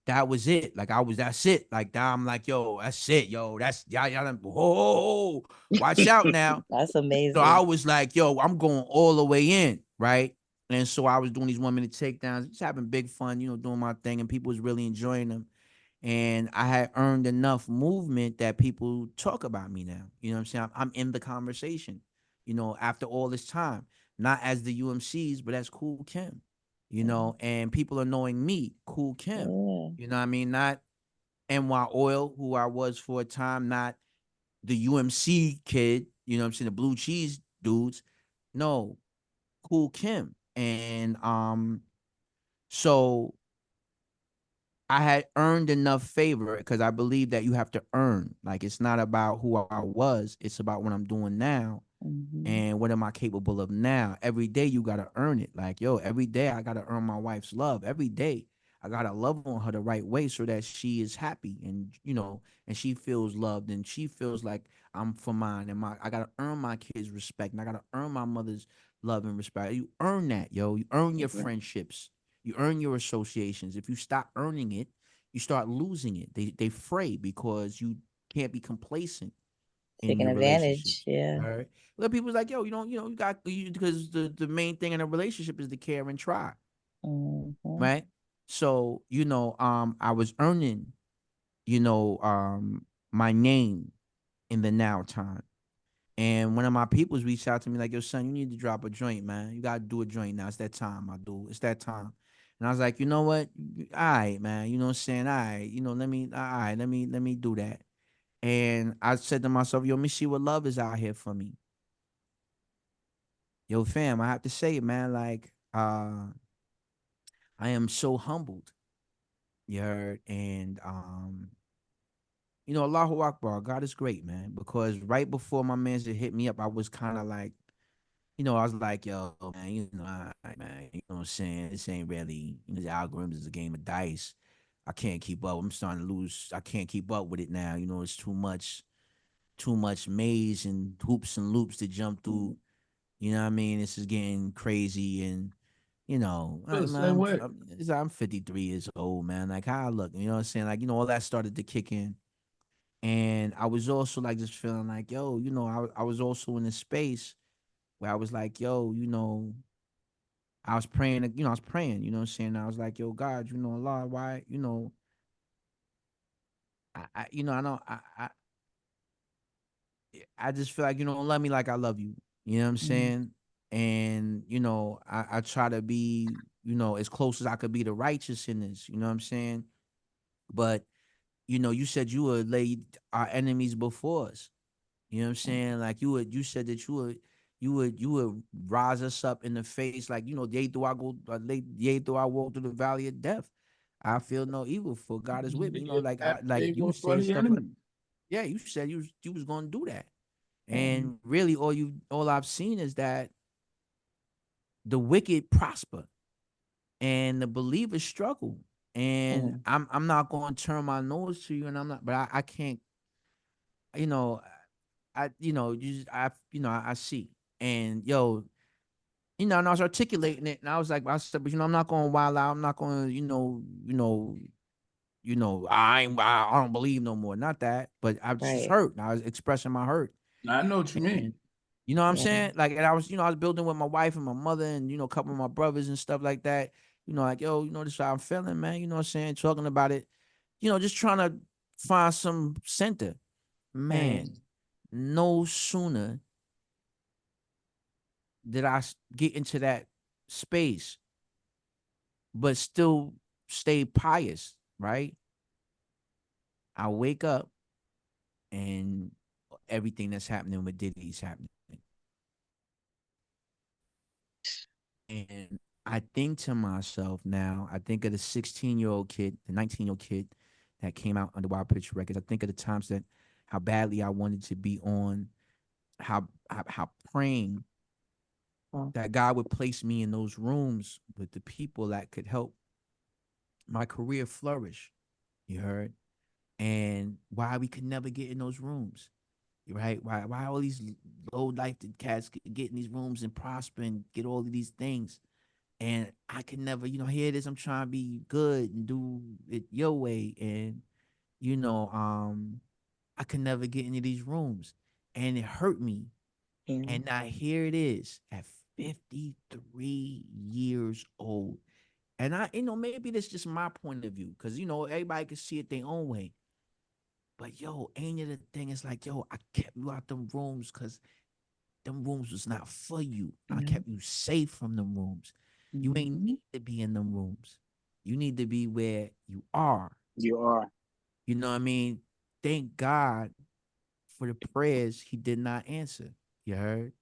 that was it. Like that's it. Like now I'm like, yo, that's it, yo. That's y'all. Whoa, watch out now. That's amazing. So I was like, yo, I'm going all the way in, right? And so I was doing these 1 minute takedowns, just having big fun, doing my thing, and people was really enjoying them. And I had earned enough movement that people talk about me now. You know what I'm saying? I'm in the conversation, after all this time, not as the UMCs, but as Kool Kim, and people are knowing me, Kool Kim. Yeah. You know what I mean? Not NY Oil, who I was for a time, not the UMC kid, you know what I'm saying, the blue cheese dudes. No, Kool Kim. And so I had earned enough favor because I believe that you have to earn. Like it's not about who I was, it's about what I'm doing now. Mm-hmm. And what am I capable of now? Every day you gotta earn it. Like, yo, every day I gotta earn my wife's love. Every day I gotta love on her the right way so that she is happy and and she feels loved and she feels like I'm for mine. And I gotta earn my kids' respect and I gotta earn my mother's love and respect. You earn that, yo. You earn your Mhm. friendships. You earn your associations. If you stop earning it, you start losing it. They fray because you can't be complacent in Taking your advantage. relationships. Yeah. All right. Well, people's like, yo, you got because the main thing in a relationship is the care and try, Mm-hmm. right? So, I was earning, you know, my name in the now time. And one of my peoples reached out to me like, yo, son, you need to drop a joint, man. You gotta do a joint now. It's that time, my dude. It's that time. And I was like, you know what? All right, man. You know what I'm saying? All right, let me do that. And I said to myself, yo, let me see what love is out here for me. Yo, fam, I have to say it, man. Like, I am so humbled. You heard? And Allahu Akbar, God is great, man. Because right before my man had hit me up, I was kind of like, I was like, yo, man, all right, man, you know what I'm saying? This ain't really, the algorithm is a game of dice. I can't keep up. I'm starting to lose. I can't keep up with it now. It's too much maze and hoops and loops to jump through. You know what I mean? This is getting crazy. And, Feel the same way. I'm 53 years old, man. Like, how I look, you know what I'm saying? Like, all that started to kick in. And I was also like just feeling like, yo, I was also in a space where I was like, yo, I was praying, you know what I'm saying? I was like, yo, God, Allah, why, I know, I just feel like, love me like I love you. You know what I'm Mm-hmm. saying? And, I try to be, as close as I could be to righteous in this, you know what I'm saying? But, you said you would lay our enemies before us. You know what I'm saying? Like you said that you would rise us up in the face, like yea, though I go, yea, though I walk through the valley of death, I feel no evil, for God is with me. Like like you In front say of your stuff like, enemy. yeah, you said you was gonna do that, Mm-hmm. and really all I've seen is that the wicked prosper and the believers struggle, and I'm not gonna turn my nose to you, and I'm not, but I can't, you know. I see. And yo, and I was articulating it, and I said, but I'm not going to wild out. I'm not going to, I don't believe no more. Not that, but I was just Right. hurt. I was expressing my hurt, I know what you mean. and you know what I'm Yeah. saying? Like, and I was building with my wife and my mother, and a couple of my brothers and stuff like that. Like, yo, this is how I'm feeling, man. You know what I'm saying? Talking about it, just trying to find some center, Right. man. No sooner did I get into that space, but still stay pious, right? I wake up and everything that's happening with Diddy's happening. And I think to myself now, I think of the 16-year-old kid, the 19-year-old kid that came out under Wild Picture Records. I think of the times that how badly I wanted to be on, how praying Oh, that God would place me in those rooms with the people that could help my career flourish. You heard? And why we could never get in those rooms, right? Why all these low life cats get in these rooms and prosper and get all of these things, and I can never, here it is. I'm trying to be good and do it your way, and I can never get into these rooms, and it hurt me. yeah. And now here it is at 53 years old. And maybe that's just my point of view, because everybody can see it their own way. But yo, ain't it a thing? It's like, yo, I kept you out them rooms because them rooms was not for you. I Yeah. kept you safe from them rooms. You ain't Mm-hmm. need to be in them rooms. You need to be where you are. You are. You know what I mean? Thank God for the prayers he did not answer. You heard?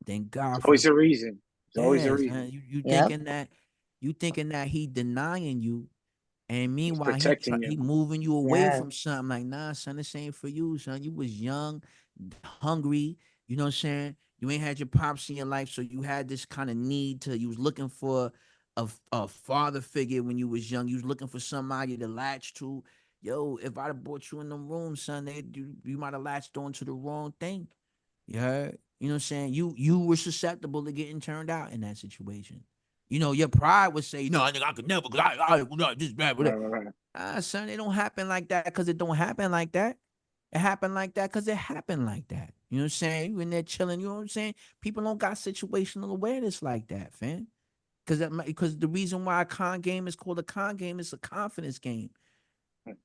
Thank God for the Always a reason. There's always a yes. reason. Yep. You thinking that he denying you. And He's meanwhile, protecting he you. moving you away Yes. from something like, nah, son, this ain't for you, son. You was young, hungry. You know what I'm saying? You ain't had your pops in your life, so you had this kind of need to. You was looking for a father figure when you was young. You was looking for somebody to latch to. Yo, if I'd have brought you in the room, son, you might have latched on to the wrong thing. You heard? You know what I'm saying? You were susceptible to getting turned out in that situation. You know, your pride would say, no, nigga, I could never, this bad, Right, right, right. son, it don't happen like that because it don't happen like that. It happened like that because it happened like that. You know what I'm saying? You in there chilling, you know what I'm saying? People don't got situational awareness like that, fam. Because the reason why a con game is called a con game is a confidence game.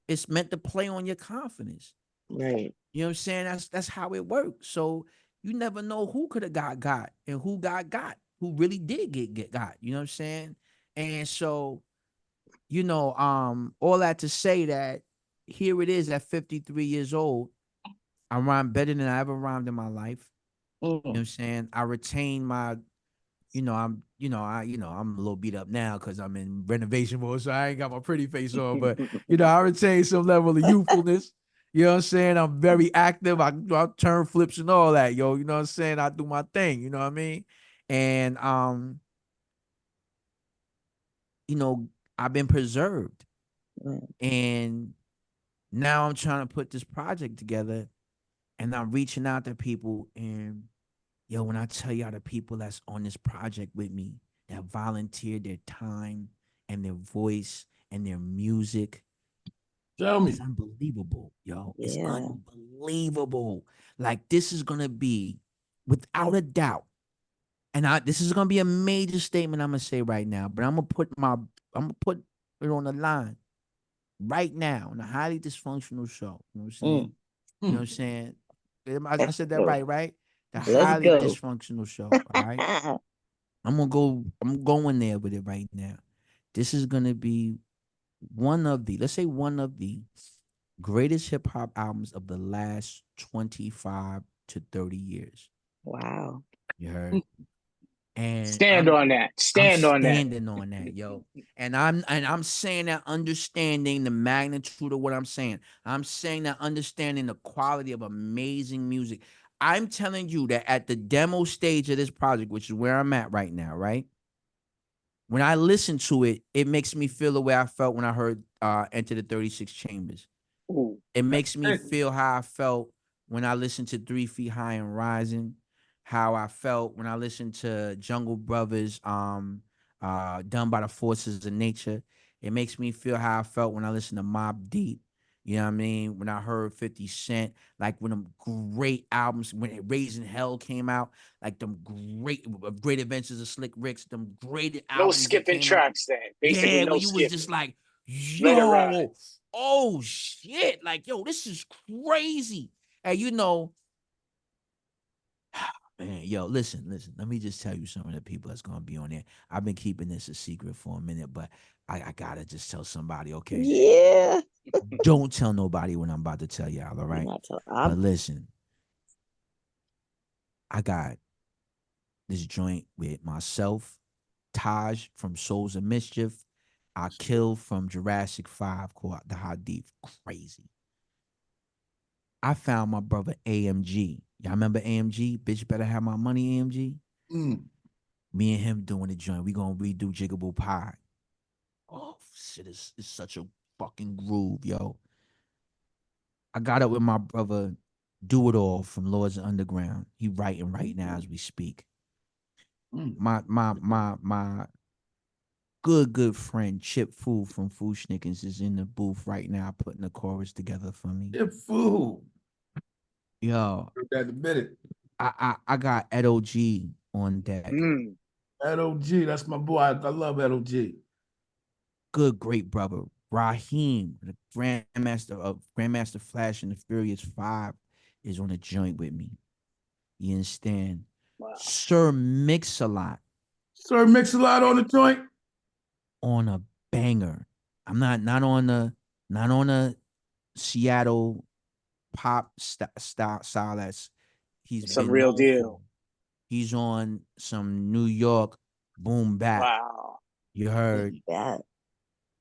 It's meant to play on your confidence. Right. You know what I'm saying? That's how it works. So you never know who could have got and who got, who really did get got. You know what I'm saying? And so, you know, all that to say that here it is at 53 years old. I rhyme better than I ever rhymed in my life. You know what I'm saying? I retain my, I'm a little beat up now because I'm in renovation mode, so I ain't got my pretty face on, but I retain some level of youthfulness. You know what I'm saying? I'm very active. I turn flips and all that, yo. You know what I'm saying? I do my thing, you know what I mean? And I've been preserved. And now I'm trying to put this project together, and I'm reaching out to people. And yo, when I tell y'all the people that's on this project with me, that volunteered their time and their voice and their music, Tell me. it's unbelievable, yo. It's Yeah. unbelievable. Like, this is gonna be, without a doubt, and this is gonna be a major statement I'm gonna say right now, but I'm gonna put it on the line right now on the Highly Dysfunctional Show. You know what I'm saying? You know what I'm saying? I said that right? The Highly go. Dysfunctional Show. All right. I'm going there with it right now. This is gonna be one of the greatest hip hop albums of the last 25 to 30 years. Wow. You heard? And Stand on that. Stand on that. standing on that, yo. And I'm saying that understanding the magnitude of what I'm saying. I'm saying that understanding the quality of amazing music. I'm telling you that at the demo stage of this project, which is where I'm at right now, right? When I listen to it, it makes me feel the way I felt when I heard Enter the 36 Chambers. Ooh. It makes me feel how I felt when I listened to 3 Feet High and Rising, how I felt when I listened to Jungle Brothers, done by the Forces of Nature. It makes me feel how I felt when I listened to Mobb Deep. You know what I mean? When I heard 50 Cent, like when them great albums, when Raising Hell came out, like them great Adventures of Slick Ricks, them great No albums that skipping came out. tracks then. Basically, Yeah, no when you was skipping. just like, Let it ride. yo, oh shit, like, yo, this is crazy. And man, yo, listen. Let me just tell you some of the people that's gonna be on there. I've been keeping this a secret for a minute, but I gotta just tell somebody, okay? Yeah. Don't tell nobody what I'm about to tell y'all, all right? But listen, I got this joint with myself, Taj from Souls of Mischief, I Kill from Jurassic 5 called The Hadith. Crazy. I found my brother AMG. Y'all remember AMG? Bitch better have my money, AMG. Me and him doing the joint. We gonna redo Jiggable Pie. Oh shit, it's such a fucking groove, yo. I got up with my brother Do It All from Lords of Underground. He writing right now as we speak. My good friend Chip Fu from Foo Schnickens is in the booth right now putting the chorus together for me. Chip Fu. Yo, That the minute. I got Edo G on deck. Edo G, that's my boy. I love Edo G. Good, great brother. Raheem, the Grandmaster Flash and the Furious 5 is on the joint with me. You understand? Wow. Sir Mix-a-Lot. Sir Mix-a-Lot on the joint? On a banger. I'm not on the Seattle pop style that's he's Some been real known deal. for. He's on some New York boom bap. Wow. You heard? That.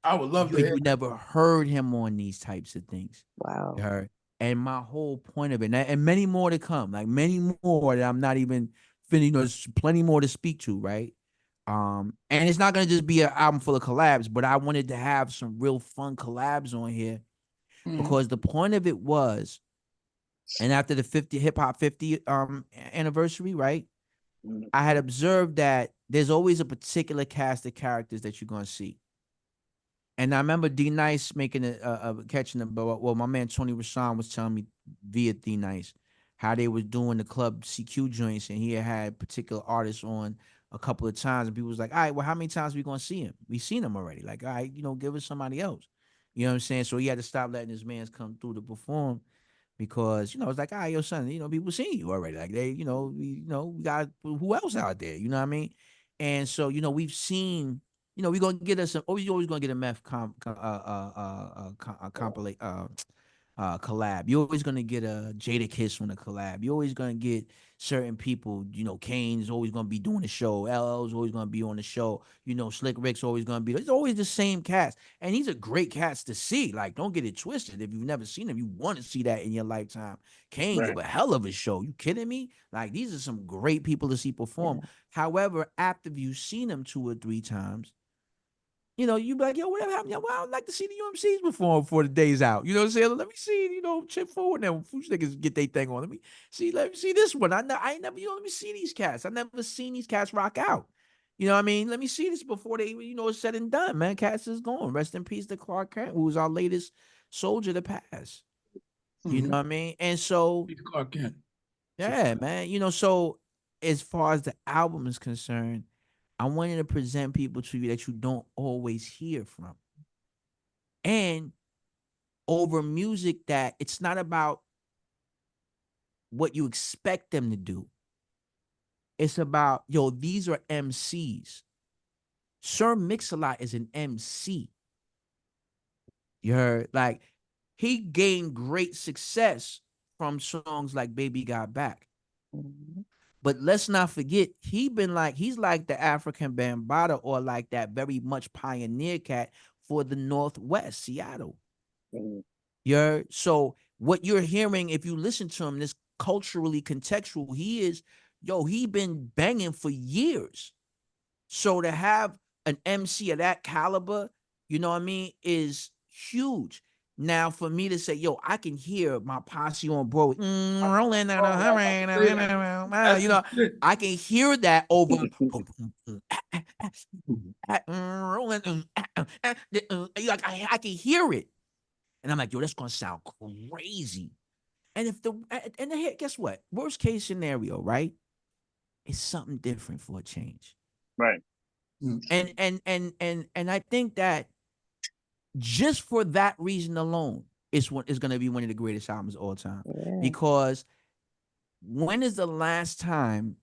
I would love to hear You never heard him on these types of things. Wow. You heard? And my whole point of it, and many more to come, like many more that I'm not even finished. There's plenty more to speak to, right? And it's not gonna just be an album full of collabs, but I wanted to have some real fun collabs on here because the point of it was And after the 50 hip hop 50 anniversary, right? Mhm. I had observed that there's always a particular cast of characters that you're gonna see. And I remember D Nice making catching the well, my man Tony Rashawn was telling me via D Nice how they was doing the club CQ joints, and he had particular artists on a couple of times, and people was like, all right, well, how many times we gonna see him? We seen him already. Like, all right, give us somebody else. You know what I'm saying? So he had to stop letting his mans come through to perform because it's like, all right, yo, son, people seen you already. Like we got who else out there? You know what I mean? And so we've seen. We're gonna get us. Always gonna get a meth compilate collab. You're always gonna get a Jada Kiss on a collab. You're always gonna get certain people. Kane's always gonna be doing the show. LL's always gonna be on the show. Slick Rick's always gonna be. It's always the same cast, and these are great cats to see. Like, don't get it twisted. If you've never seen them, you want to see that in your lifetime. Kane Right. give a hell of a show. You kidding me? Like, these are some great people to see perform. Yeah. However, after you've seen them 2 or 3 times, you be like, yo, whatever happened? Well, I'd like to see the UMCs perform before the day's out. You know what I'm saying? Let me see, Chip Forward and them Foosh niggas get their thing on. Let me see this one. I ain't never, let me see these cats. I never seen these cats rock out. You know what I mean? Let me see this before they, it's said and done, man. Cats is gone. Rest in peace to Clark Kent, who was our latest soldier to pass. You know what I mean? And so, Clark Kent. yeah, man. So as far as the album is concerned, I wanted to present people to you that you don't always hear from. And over music that it's not about what you expect them to do. It's about, these are MCs. Sir Mix-a-Lot is an MC. You heard? Like, he gained great success from songs like Baby Got Back. Mhm. But let's not forget, he's like the African Bambaataa, or like that very much pioneer cat for the Northwest, Seattle. Mhm. So what you're hearing, if you listen to him, this culturally contextual, he been banging for years. So to have an MC of that caliber, is huge. Now, for me to say, I can hear my posse on board, rolling down the highway, I can hear that over rolling, I can hear it. And I'm like, that's gonna sound crazy. And guess what? Worst case scenario, right? It's something different for a change. Right. And I think that just for that reason alone, it's gonna be one of the greatest albums of all time. Yeah. Because when is the last time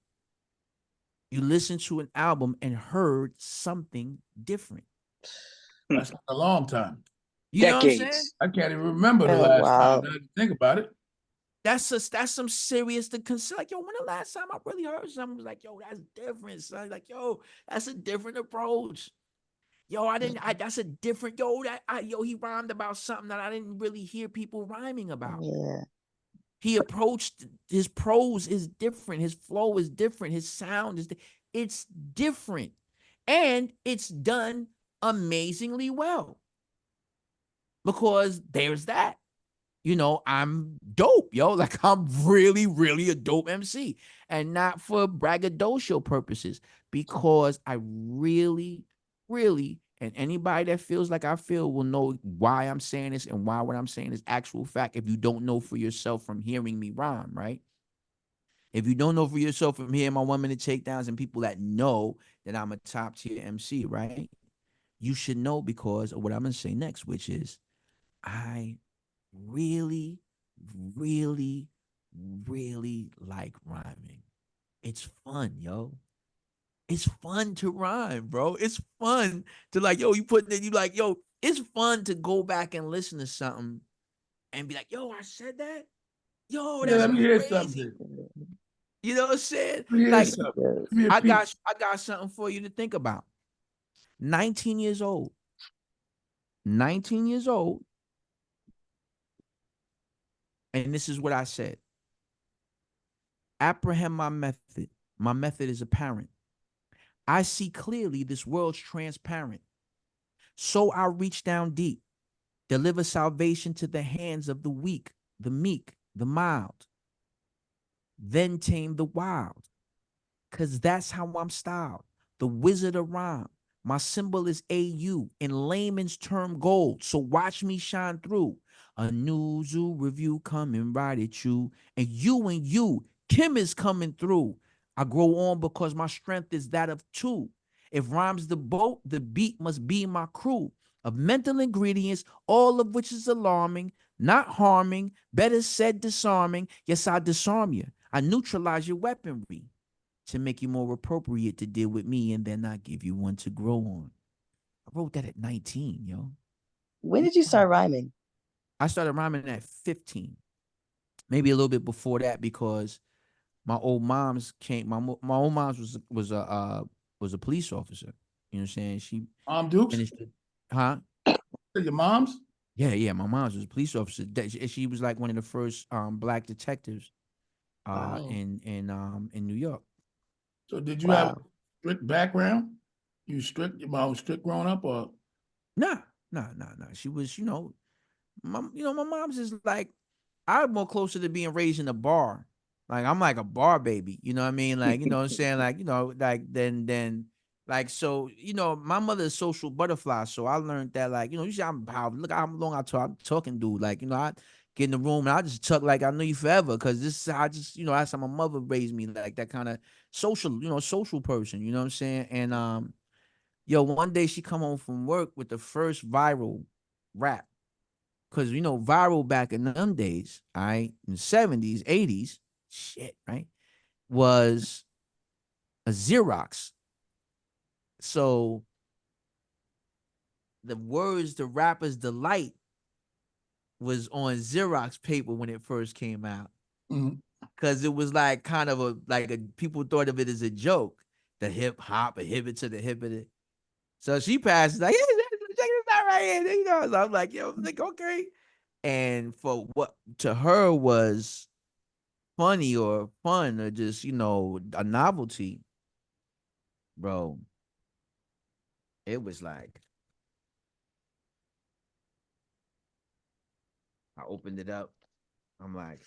you listened to an album and heard something different? That's a long time. You know what I'm saying? Decades. I can't even remember the Oh, last wow. time. Now that I think about it. That's some serious to consider. Like, when the last time I really heard something was like, that's different, son. Like, that's a different approach. That's a different, he rhymed about something that I didn't really hear people rhyming about. Yeah. He approached, his prose is different. His flow is different. His sound it's different. And it's done amazingly well. Because there's that. I'm dope, like, I'm really, really a dope MC, and not for braggadocio purposes, because I really, really, and anybody that feels like I feel will know why I'm saying this and why what I'm saying is actual fact. If you don't know for yourself from hearing me rhyme, right? If you don't know for yourself from hearing my 1 minute takedowns and people that know that I'm a top tier MC, right? You should know because of what I'm gonna say next, which is I really, really, really like rhyming. It's fun, yo. It's fun to rhyme, bro. It's fun to it's fun to go back and listen to something and be like, I said that? Yeah, That's let me hear crazy. something. You know what I'm saying? Let me hear Like, something. Yes. Give me a I piece. got something for you to think about. 19 years old. 19 years old. And this is what I said. Apprehend my method. My method is apparent. I see clearly this world's transparent. So I reach down deep, deliver salvation to the hands of the weak, the meek, the mild, then tame the wild. Cause that's how I'm styled. The wizard of rhyme. My symbol is AU, in layman's term gold. So watch me shine through. A new zoo review coming right at you. And you, Kim is coming through. I grow on because my strength is that of two. If rhymes the boat, the beat must be my crew. Of mental ingredients, all of which is alarming, not harming, better said disarming. Yes, I disarm you. I neutralize your weaponry to make you more appropriate to deal with me and then not give you one to grow on. I wrote that at 19, yo. When did you start rhyming? I started rhyming at 15. Maybe a little bit before that because my old mom's came. My old mom's was a police officer. You know what I'm saying? She Dukes? finished it. Huh? Your mom's? Yeah. My mom's was a police officer. She was like one of the first black detectives in New York. So did you have a strict background? Your mom was strict growing up, or? Nah. She was, my mom's is like, I'm more closer to being raised in a bar. Like I'm like a bar baby, you know what I mean? Like, you know what I'm saying? Like, like then like so, my mother is social butterfly. So I learned that, like, you see look how long I'm talking, dude. Like, I get in the room and I just talk like I know you forever. Cause this is how I just, that's how my mother raised me, like that kind of social, social person, you know what I'm saying? And yo, one day she come home from work with the first viral rap. Cause viral back in them days, all right, in the 70s, 80s, shit, right, was a Xerox. So the words the rapper's delight was on Xerox paper when it first came out. Mhm. Cause it was like kind of people thought of it as a joke. The hip hop, a hip it to the hip of it. So she passes like, yeah, check this out right here. So I'm like, yo, like, okay. And for what to her was funny or fun or just, a novelty, bro, it was like, I opened it up. I'm like,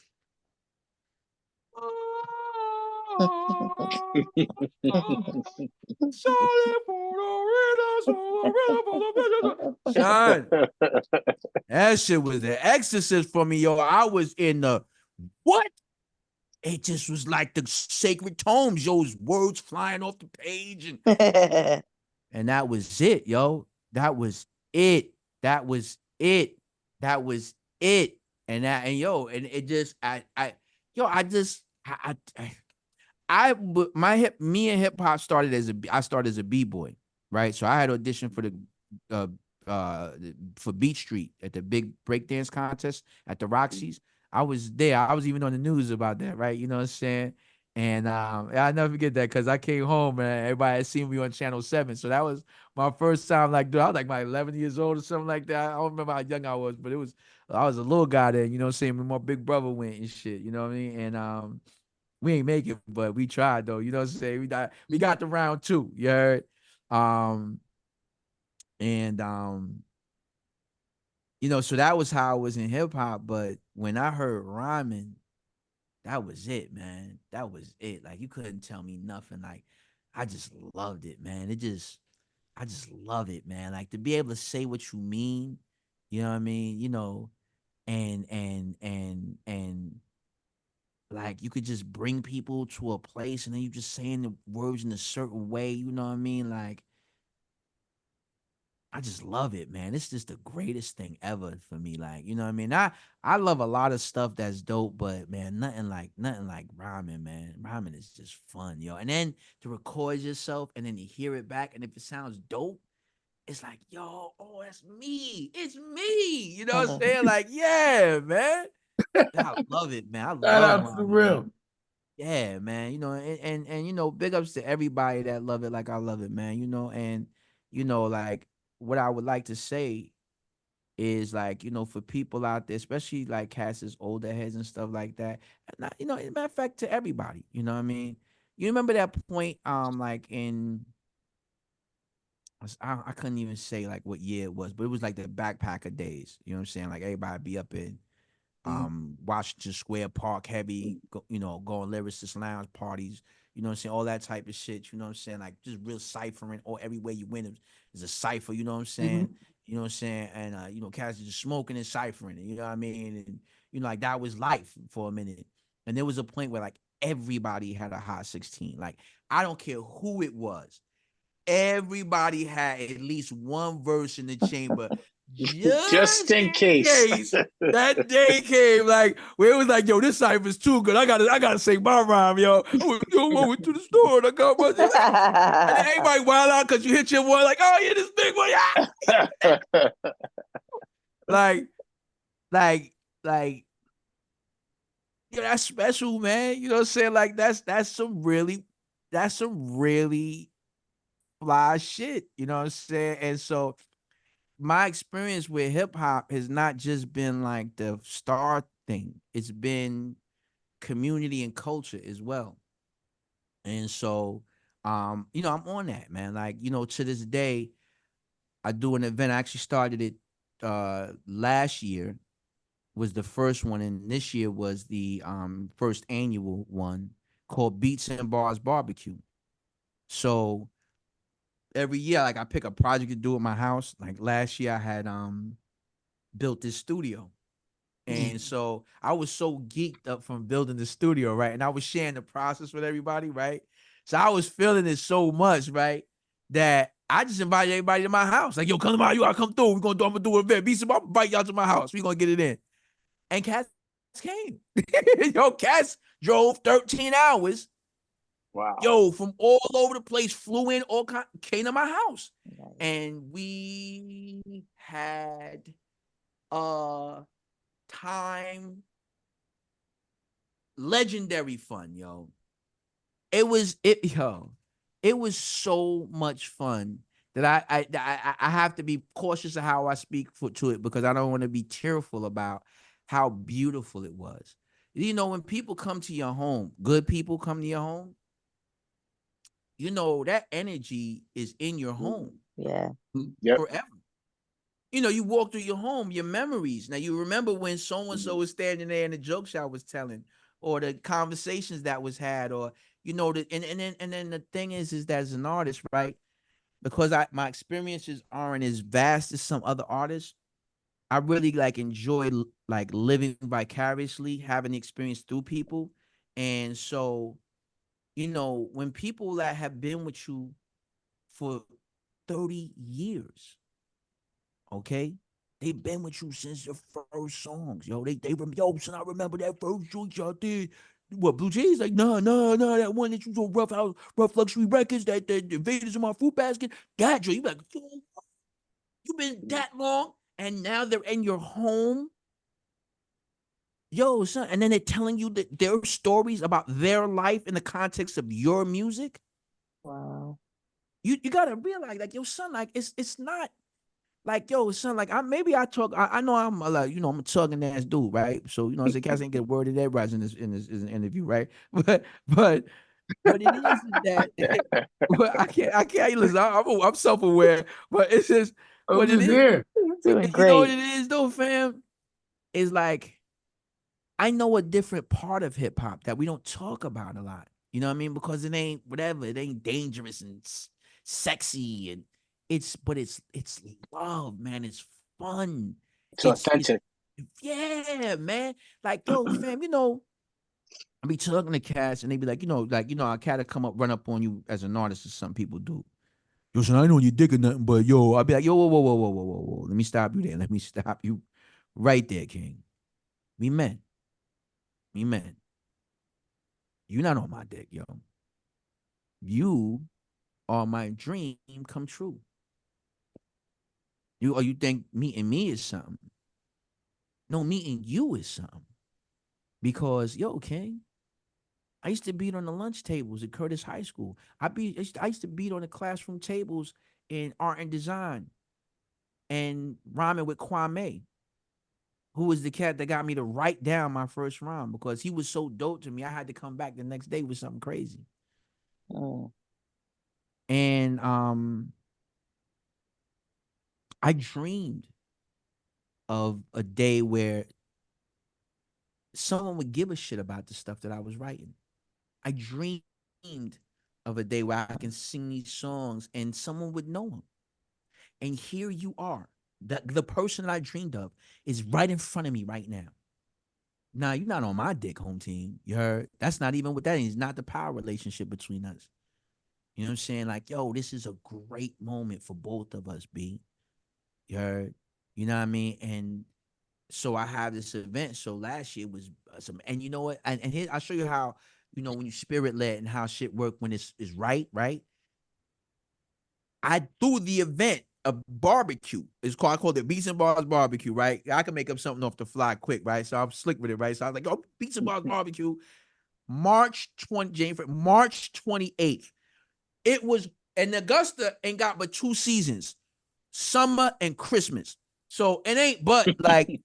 Sean, that shit was the exorcist for me, yo. I was in the what? It just was like the sacred tomes, yo's words flying off the page, and that was it, yo. That was it. That was it. That was it. And it just I just me and hip hop started I started as a b-boy, right? So I had auditioned for the uh for Beat Street at the big breakdance contest at the Roxy's. I was there. I was even on the news about that, right? You know what I'm saying? And I'll never forget that because I came home and everybody had seen me on Channel 7. So that was my first time, like, dude, I was like my 11 years old or something like that. I don't remember how young I was, but I was a little guy then, you know what I'm saying? When my big brother went and shit, you know what I mean? And we ain't make it, but we tried though, you know what I'm saying? We got the round two, you heard? Um, and so that was how I was in hip hop. But when I heard rhyming, that was it, man. That was it. Like you couldn't tell me nothing. Like I just loved it, man. I just love it, man. Like to be able to say what you mean, you know what I mean? And like you could just bring people to a place and then you just saying the words in a certain way, you know what I mean? Like I just love it, man. It's just the greatest thing ever for me. Like, you know what I mean? I love a lot of stuff that's dope, but man, nothing like rhyming, man. Rhyming is just fun, yo. And then to record yourself and then you hear it back, and if it sounds dope, it's like, yo, oh, that's me. It's me. You know what I'm saying? Like, yeah, man. I love it, man. I Shout love out to the rhyming, real. man. Yeah, man. And big ups to everybody that love it like I love it, man. And like what I would like to say is like, for people out there, especially like cats as older heads and stuff like that. And as a matter of fact, to everybody, you know what I mean? You remember that point, like in I couldn't even say like what year it was, but it was like the backpacker days. You know what I'm saying? Like everybody be up in Washington Square Park heavy, you know, going lyricist lounge parties, you know what I'm saying, all that type of shit, you know what I'm saying, like just real ciphering, or everywhere you went is a cipher, you know what I'm saying, you know what I'm saying, and you know, cats just smoking and ciphering, you know what I mean, and you know, like that was life for a minute, and there was a point where like everybody had a hot 16, like I don't care who it was, everybody had at least one verse in the chamber Just just in in case. case that day came, like where it was like, yo, this cipher's too good. I gotta say my rhyme, yo. I went to the store and I got my, and then everybody wild out because you hit your boy like, oh yeah, this big one, yeah. like, like, like, yo, that's special, man. You know what I'm saying? Like that's some really fly shit. You know what I'm saying? And so my experience with hip hop has not just been like the star thing. It's been community and culture as well. And so, you know, I'm on that, man. Like, you know, to this day, I do an event. I actually started it last year was the first one, and this year was the first annual one called Beats and Bars Barbecue. So every year, like I pick a project to do at my house. Like last year I had built this studio. And so I was so geeked up from building the studio, right? And I was sharing the process with everybody, right? So I was feeling it so much, right? That I just invited everybody to my house. Like, yo, come to my, you gotta come through. I'm gonna do an event. Beats and Bars, invite y'all to my house. We gonna get it in. And cats came. Yo, cats drove 13 hours. Wow. Yo, from all over the place, flew in, came to my house. Nice. And we had time legendary fun, yo. It was so much fun that I have to be cautious of how I speak to it, because I don't want to be tearful about how beautiful it was. You know, when people come to your home, good people come to your home, you know, that energy is in your home Yeah. Yep. forever. You know, you walk through your home, your memories. Now you remember when so-and-so was standing there and the jokes I was telling, or the conversations that was had, or you know, and then the thing is that as an artist, right? Because my experiences aren't as vast as some other artists, I really like enjoy like living vicariously, having the experience through people. And so, you know, when people that have been with you for 30 years, okay, they've been with you since your first songs, yo. Yo, son, I remember that first joint y'all did. What, Blue Jays? Like, no, that one that you so rough luxury records, that the invaders in my fruit basket. That joint, you like, yo, you been that long, and now they're in your home, yo, son. And then they're telling you that their stories about their life in the context of your music. Wow. You gotta realize, like, yo, son, like it's not. Like, yo, son, like I talk. I know I'm like, you know, I'm a tugging ass dude, right? So, you know, I say cats ain't get a word of that rise in this interview, right? But what it is that well, I can't listen. I'm self aware, but it's just I'm what it just is. here. You're doing You know what great. it is, though, fam. Is like I know a different part of hip hop that we don't talk about a lot. You know what I mean? Because it ain't whatever. It ain't dangerous and sexy, and but it's love, man. It's fun. It's It's authentic. yeah, man. Like, yo, fam, you know, I be talking to cats and they be like, a cat will come up, run up on you as an artist, as some people do. Yo, son, I know you digging nothing, but yo, I'll be like, yo, whoa. Let me stop you there. Let me stop you right there, King. We men. We men. You're not on my dick, yo. You are my dream come true. You think meeting me is something. No, meeting you is something. Because, yo, King, I used to beat on the lunch tables at Curtis High School. I used to beat on the classroom tables in art and design and rhyming with Kwame, who was the cat that got me to write down my first rhyme, because he was so dope to me. I had to come back the next day with something crazy. Mm. And I dreamed of a day where someone would give a shit about the stuff that I was writing. I dreamed of a day where I can sing these songs and someone would know them. And here you are. The person that I dreamed of is right in front of me right now. Now, you're not on my dick, home team. You heard? That's not even what that is. It's not the power relationship between us. You know what I'm saying? Like, yo, this is a great moment for both of us, B. You heard? You know what I mean? And so I have this event. So last year was some, and you know what? And here, I'll show you how, you know, when you spirit led and how shit work when it's right, right? I threw the event a barbecue. I called it Beats and Bars Barbecue, right? I can make up something off the fly quick, right? So I'm slick with it, right? So I was like, oh, Beats and Bars Barbecue, March 28th. It was, and Augusta ain't got but 2 seasons, summer and Christmas. So it ain't but like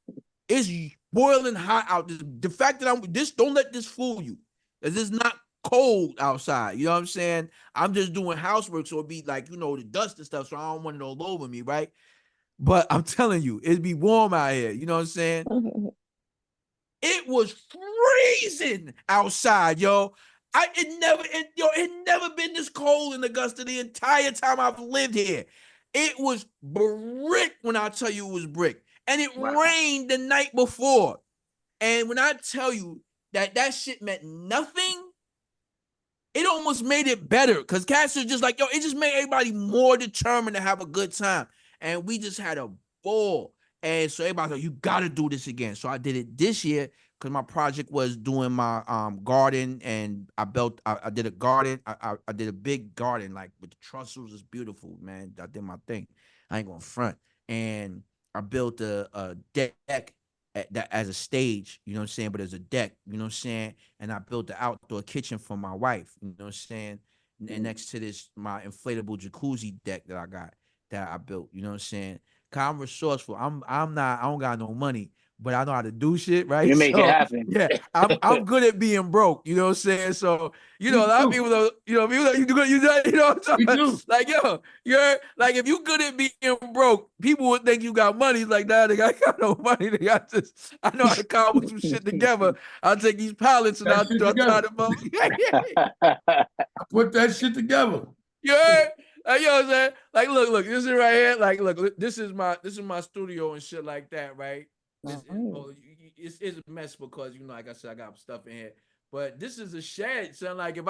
it's boiling hot out. The fact that don't let this fool you. It's not cold outside. You know what I'm saying? I'm just doing housework, so it'd be like, you know, the dust and stuff. So I don't want it all over me, right? But I'm telling you, it'd be warm out here. You know what I'm saying? It was freezing outside, yo. It never been this cold in Augusta the entire time I've lived here. It was brick when I tell you it was brick. And it rained the night before. And when I tell you that shit meant nothing, it almost made it better. Because cats are just like, yo, it just made everybody more determined to have a good time. And we just had a ball. And so everybody like, you got to do this again. So I did it this year because my project was doing my garden. And I did a garden. I did a big garden, like with the trussels. It's beautiful, man. I did my thing. I ain't going to front. And I built a deck as a stage, you know what I'm saying? But as a deck, you know what I'm saying? And I built the outdoor kitchen for my wife, you know what I'm saying? And next to this, my inflatable jacuzzi deck that I built, you know what I'm saying? Cause I'm resourceful. I don't got no money, but I know how to do shit, right? You make it happen. Yeah, I'm good at being broke, you know what I'm saying? So, you know, a lot of people though, you know, people you do good, you know what I'm talking about? Like, yo, you're like, if you good at being broke, people would think you got money. Like, nah, nigga, I got no money. Nigga, I know how to cobble some shit together. I'll take these pallets and I'll tie them up. I put that shit together. You heard? Like, you know what I'm saying? Like, look, this is right here. Like, look, this is my studio and shit like that, right? It's a mess because, you know, like I said, I got stuff in here. But this is a shed, son. Like, if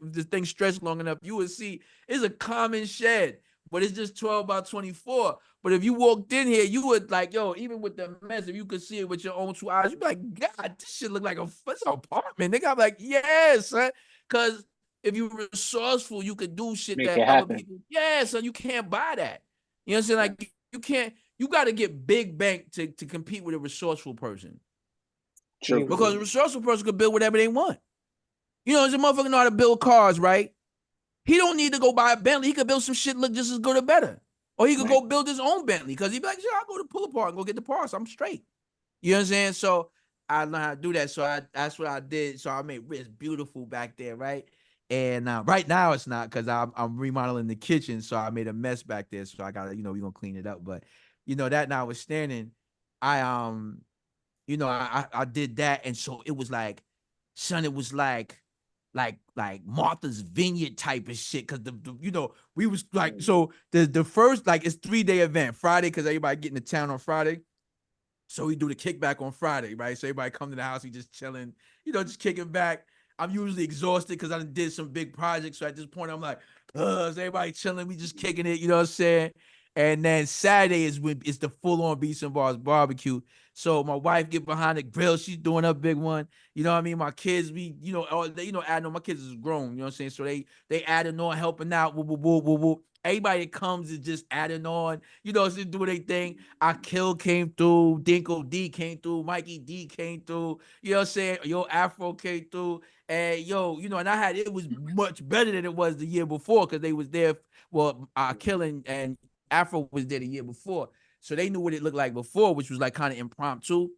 this thing stretched long enough, you would see it's a common shed, but it's just 12 by 24. But if you walked in here, you would like, yo, even with the mess, if you could see it with your own 2 eyes, you'd be like, God, this shit look like it's an apartment. Nigga, I'm like, yes, son. Because if you're resourceful, you could do shit that other people, son, you can't buy that. You know what I'm saying? Like, you got to get big bank to compete with a resourceful person. True. Because a resourceful person could build whatever they want. You know, as a motherfucker know how to build cars, right? He don't need to go buy a Bentley. He could build some shit look just as good or better. Or he could go build his own Bentley because he'd be like, yeah, I'll go to pull apart and go get the parts. I'm straight. You know what I'm saying? So I learned how to do that. So that's what I did. So I made it's beautiful back there, right? And right now it's not because I'm remodeling the kitchen. So I made a mess back there. So I gotta, you know, we're gonna clean it up. But you know, that notwithstanding, I you know, I did that. And so it was like, son, it was like Martha's Vineyard type of shit. Cause the you know, we was like, so the first, like, it's 3-day event. Friday, because everybody get in the town on Friday. So we do the kickback on Friday, right? So everybody come to the house, we just chilling, you know, just kicking back. I'm usually exhausted because I did some big projects. So at this point, I'm like, so everybody chilling, we just kicking it, you know what I'm saying? And then Saturday is when it's the full-on Beats and Bars barbecue. So my wife get behind the grill, she's doing her big one. You know what I mean? My kids, you know, adding on. My kids is grown, you know what I'm saying? So they adding on, helping out, whoop, whoop, whoop, whoop, whoop. Everybody that comes is just adding on, you know, just doing their thing. Akil came through, Dinko D came through, Mikey D came through, you know what I'm saying? Yo, Afro came through, and yo, you know, and it was much better than it was the year before because they was there. Well, Akil and Afro was there the year before. So they knew what it looked like before, which was like kind of impromptu.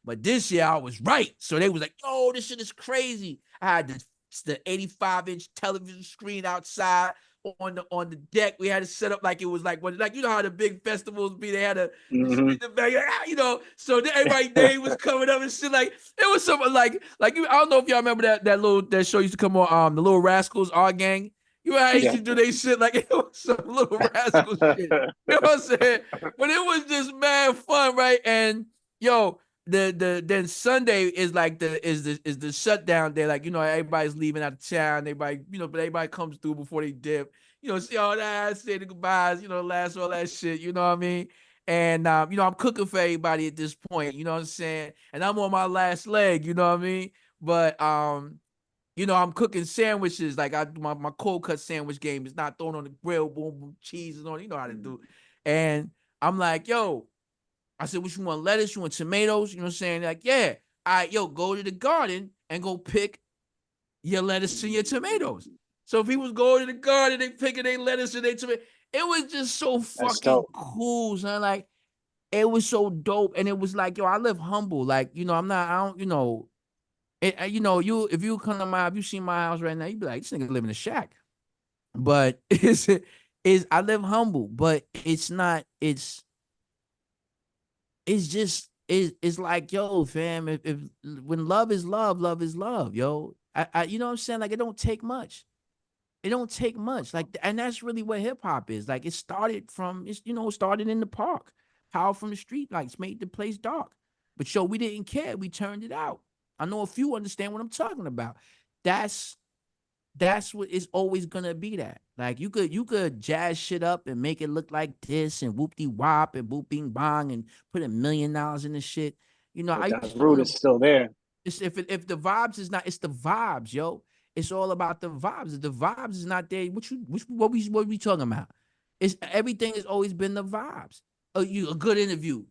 But this year I was right. So they was like, yo, this shit is crazy. I had the 85-inch television screen outside. on the deck. We had it set up like it was like you know how the big festivals be. They had a Mhm. the back, you know. So then everybody's name was coming up and shit. Like it was something like you. I don't know if y'all remember that show used to come on. The Little Rascals, Our Gang. You know how they used to do they shit like it was some Little Rascal shit. You know what I'm saying? But it was just mad fun, right? And yo, then Sunday is like the shutdown day. Like, you know, everybody's leaving out of town. Everybody, you know, but everybody comes through before they dip. You know, see all that, say the goodbyes, you know, last all that shit. You know what I mean? And you know, I'm cooking for everybody at this point. You know what I'm saying? And I'm on my last leg. You know what I mean? But you know, I'm cooking sandwiches. Like my cold cut sandwich game is not thrown on the grill, boom, boom, cheese is on. You know how to do. And I'm like, yo, I said, what you want, lettuce? You want tomatoes? You know what I'm saying? Like, yeah. All right, yo, go to the garden and go pick your lettuce and your tomatoes. So people go to the garden, they picking their lettuce and their tomatoes. It was just so fucking dope. cool, son. Like, it was so dope. And it was like, yo, I live humble. Like, you know, I don't, you know, you know, if you come to if you see my house right now, you'd be like, this nigga live in a shack. But I live humble, but it's not, it's just it's like, yo, fam, if when love is love, yo. I you know what I'm saying? Like, it don't take much. It don't take much. Like, and that's really what hip hop is. Like, it started started in the park. Power from the street lights made the place dark. But yo, we didn't care. We turned it out. I know a few understand what I'm talking about. That's what it's always gonna be. That, like, you could jazz shit up and make it look like this and whoop de wop and boop bing bong and put $1,000,000 in the shit. You know, But I that used to root own is still there. if the vibes is not, it's the vibes, yo. It's all about the vibes. If the vibes is not there, what we talking about? It's everything has always been the vibes. A good interview.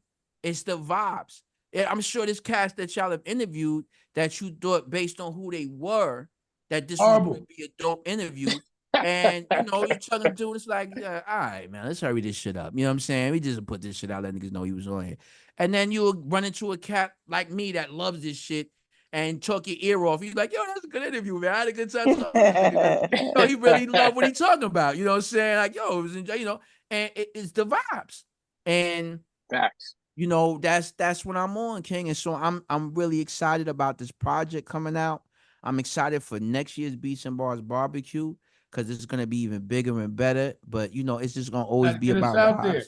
It's the vibes. Yeah, I'm sure this cast that y'all have interviewed that you thought based on who they were that this was going to be a dope interview. And you know, you talking to it's like, yeah, all right, man, let's hurry this shit up. You know what I'm saying? We just put this shit out, let niggas know he was on here. And then you'll run into a cat like me that loves this shit and talk your ear off. He's like, yo, that's a good interview, man. I had a good time talking to this nigga. You know, he really loved what he talking about. You know what I'm saying? Like, yo, it was you know, and it's the vibes. And Facts. you know, that's what I'm on, King. And so I'm really excited about this project coming out. I'm excited for next year's Beats and Bars barbecue because it's gonna be even bigger and better. But you know, it's just gonna always be Get us about out vibes. there.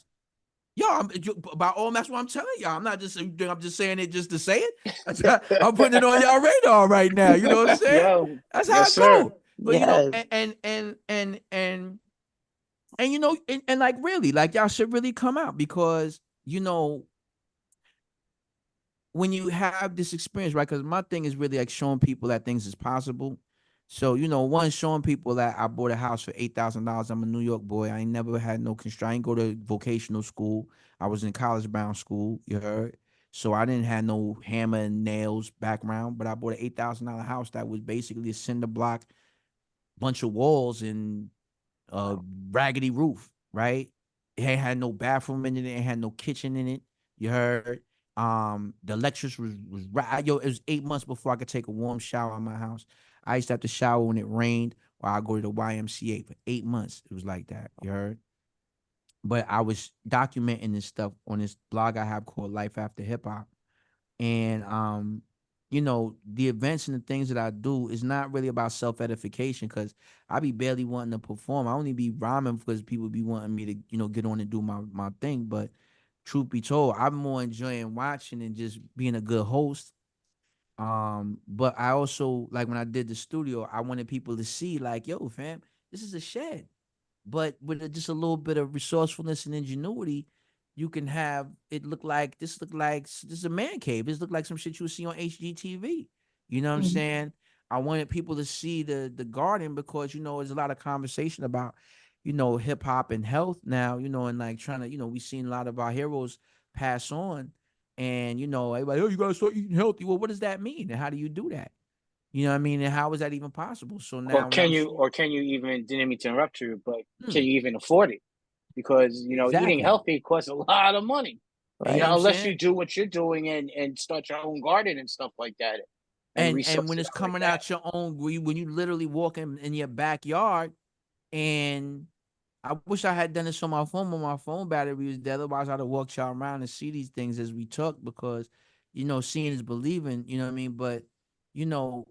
Yo, about all that's what I'm telling y'all. I'm just saying it just to say it. I'm putting it on y'all radar right now. You know what I'm saying? Yo, That's how yes, it sir. go. But you know, and you know, and like really, like y'all should really come out because you know, when you have this experience, right? Because my thing is really like showing people that things is possible. So, you know, one, showing people that I bought a house for $8,000. I'm a New York boy. I ain't never had no constraint. I ain't go to vocational school. I was in college bound school, you heard? So I didn't have no hammer and nails background, but I bought an $8,000 house that was basically a cinder block, bunch of walls and a raggedy roof, right? It ain't had no bathroom in it. It ain't had no kitchen in it. You heard? The electrics was right. Yo, it was 8 months before I could take a warm shower in my house. I used to have to shower when it rained, or I go to the YMCA for 8 months. It was like that. You heard? But I was documenting this stuff on this blog I have called Life After Hip Hop. And you know, the events and the things that I do is not really about self-edification because I be barely wanting to perform. I only be rhyming because people be wanting me to, you know, get on and do my thing. But truth be told, I'm more enjoying watching and just being a good host. But I also, like, when I did the studio, I wanted people to see, like, yo, fam, this is a shed. But with just a little bit of resourcefulness and ingenuity, you can have it look like this is a man cave. This look like some shit you would see on HGTV. You know what I'm saying? I wanted people to see the garden because, you know, there's a lot of conversation about, you know, hip hop and health now, you know, and like trying to, you know, we've seen a lot of our heroes pass on. And, you know, everybody, oh, you gotta start eating healthy. Well, what does that mean? And how do you do that? You know what I mean? And how is that even possible? So Or now when can I'm you, seeing, or can you even? Didn't mean to interrupt you, but can you even afford it? Because you know, eating exactly. healthy costs a lot of money. You You know what Right. know, I'm unless you saying? do what you're doing and start your own garden and stuff like that, and And resource when it it's out like coming that. out your own, when you literally walk in your backyard, And I wish I had done this on my phone, but my phone battery was dead. Otherwise, I'd have walked y'all around and see these things as we talk because, seeing is believing, you know what I mean? But, yo,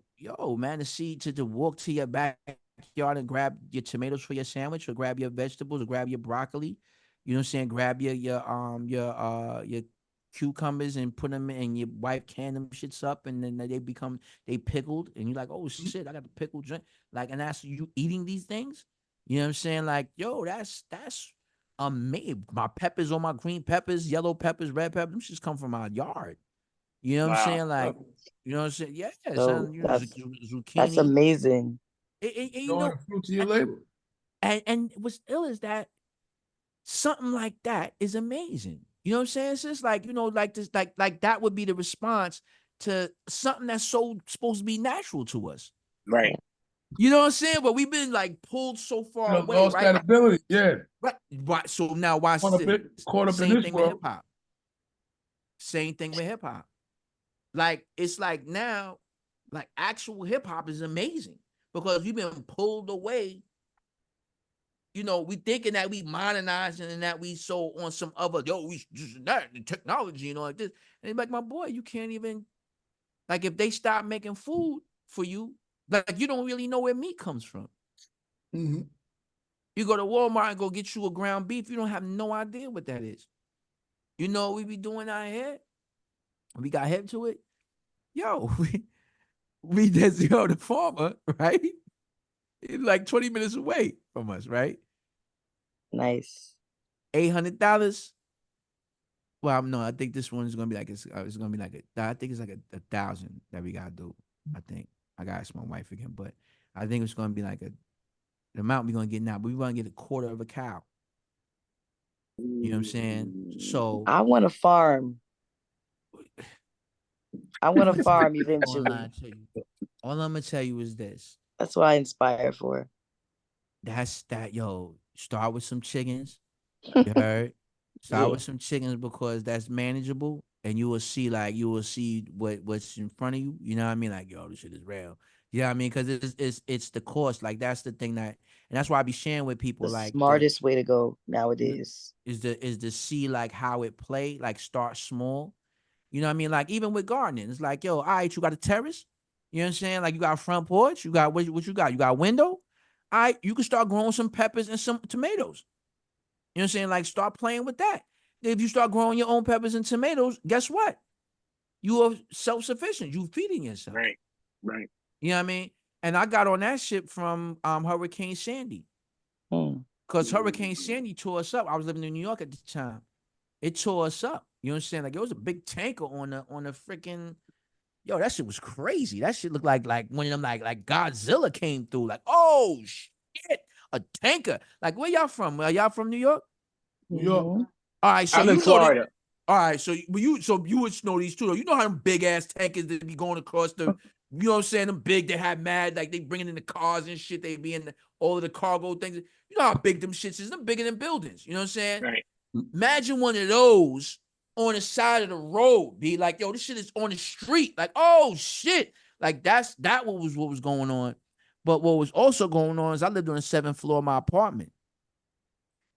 man, to walk to your backyard and grab your tomatoes for your sandwich or grab your vegetables or grab your broccoli, you know what I'm saying? Grab your cucumbers and put them in, and your wife can them shits up and then they pickled and you're like, oh shit, I got the pickled drink. Like, and that's you eating these things. You know what I'm saying? Like, yo, that's amazing. My peppers on my green peppers, yellow peppers, red peppers, them just come from my yard. You know what I'm Wow. saying? Like, you know what I'm saying? Yeah, So son, that's zucchini. amazing. You the fruit to your label. and what's ill is that something like that is amazing. You know what I'm saying? It's just like, like this, like that would be the response to something that's so supposed to be natural to us. Right. You know what I'm saying? But we've been like pulled so far away, Lost right? that ability. Yeah. Right. So now watch Caught this. up in Same this thing with hip world. hop. Same thing with hip hop. Like, it's like now, like actual hip hop is amazing because we've been pulled away. We thinking that we modernizing and that we so on some other, we just that the technology and all like this. And it's like, my boy, you can't even, like, if they stop making food for you, like, you don't really know where meat comes from. Mm-hmm. You go to Walmart and go get you a ground beef, you don't have no idea what that is. You know what we be doing out here? We got hip to it. Yo, we just, the farmer, right? It's like 20 minutes away from us, right? Nice. $800. Well, no, I think this one is gonna be like it's gonna be like I think it's like a 1,000 that we gotta do. I think I gotta ask my wife again, but I think it's gonna be like the amount we're gonna get now, but we want to get a quarter of a cow. You know what I'm saying? So I want to farm. I want to farm all eventually. I'm gonna tell you is this. That's what I inspire for. Yo, start with some chickens. You heard? Start with some chickens because that's manageable, and you will see what's in front of you. You know what I mean? Like, yo, this shit is real. You know what I mean? Because it's the cost. Like, that's the thing and that's why I be sharing with people The like smartest way to go nowadays is to see like how it play. Like, start small. You know what I mean? Like, even with gardening, it's like, yo, all right, you got a terrace. You know what I'm saying? Like, you got a front porch. You got what you got? You got a window. All right, you can start growing some peppers and some tomatoes. You know what I'm saying? Like, start playing with that. If you start growing your own peppers and tomatoes, guess what? You are self-sufficient. You feeding yourself. Right. Right. You know what I mean? And I got on that shit from Hurricane Sandy. Because Hurricane Sandy tore us up. I was living in New York at the time. It tore us up. You know what I'm saying? Like, it was a big tanker on the freaking. Yo, that shit was crazy. That shit looked like one of them like Godzilla came through. Like, oh shit, a tanker. Like, where y'all from? Are y'all from New York? New York. All right, so I'm in Florida. All right, so you would know these too. Though. You know how them big ass tankers that be going across the, you know what I'm saying? Them big, they have mad, like they bringing in the cars and shit. They be in all of the cargo things. You know how big them shits is. Them bigger than buildings. You know what I'm saying? Right. Imagine one of those on the side of the road. Be like, yo, this shit is on the street. Like, oh shit. Like, that what was going on. But what was also going on is I lived on the 7th floor of my apartment.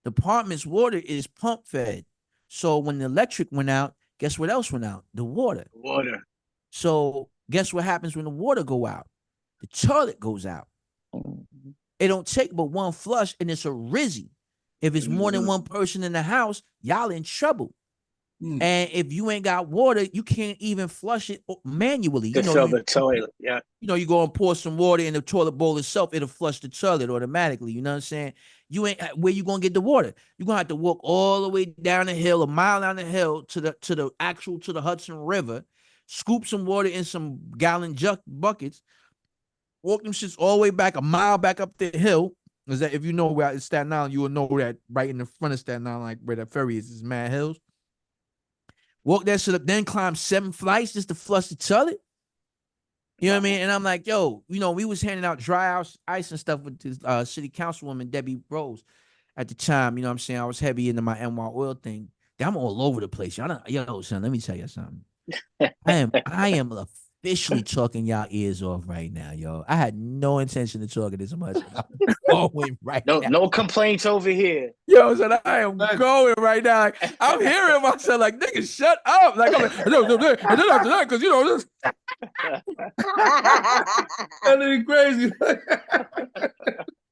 The apartment's water is pump fed. So when the electric went out, guess what else went out? The water. Water. So guess what happens when the water go out? The toilet goes out. It don't take but one flush and it's a rizzy. If it's more than one person in the house, y'all in trouble. And if you ain't got water, you can't even flush it manually. To fill the toilet, yeah. You go and pour some water in the toilet bowl itself, it'll flush the toilet automatically. You know what I'm saying? You ain't where you gonna get the water. You're gonna have to walk all the way down the hill, a mile down the hill to the Hudson River, scoop some water in some gallon buckets, walk them shits all the way back a mile back up the hill. Is that if you know where it's Staten Island, you will know that right in the front of Staten Island, like where the ferry is Mad Hills. Walk that shit up, then climb 7 flights just to flush the toilet. You know what I mean? And I'm like, yo, we was handing out dry ice and stuff with this city councilwoman, Debbie Rose, at the time. You know what I'm saying? I was heavy into my NY oil thing. I'm all over the place. Yo, son, let me tell you something. I am officially talking y'all ears off right now, yo. I had no intention of talking this much. I'm going right No, now. no complaints over here. Yo, so I am going right now. Like, I'm hearing myself like, nigga, shut up. Like, I'm like, no, and then after that, because, you know, this. That nigga crazy.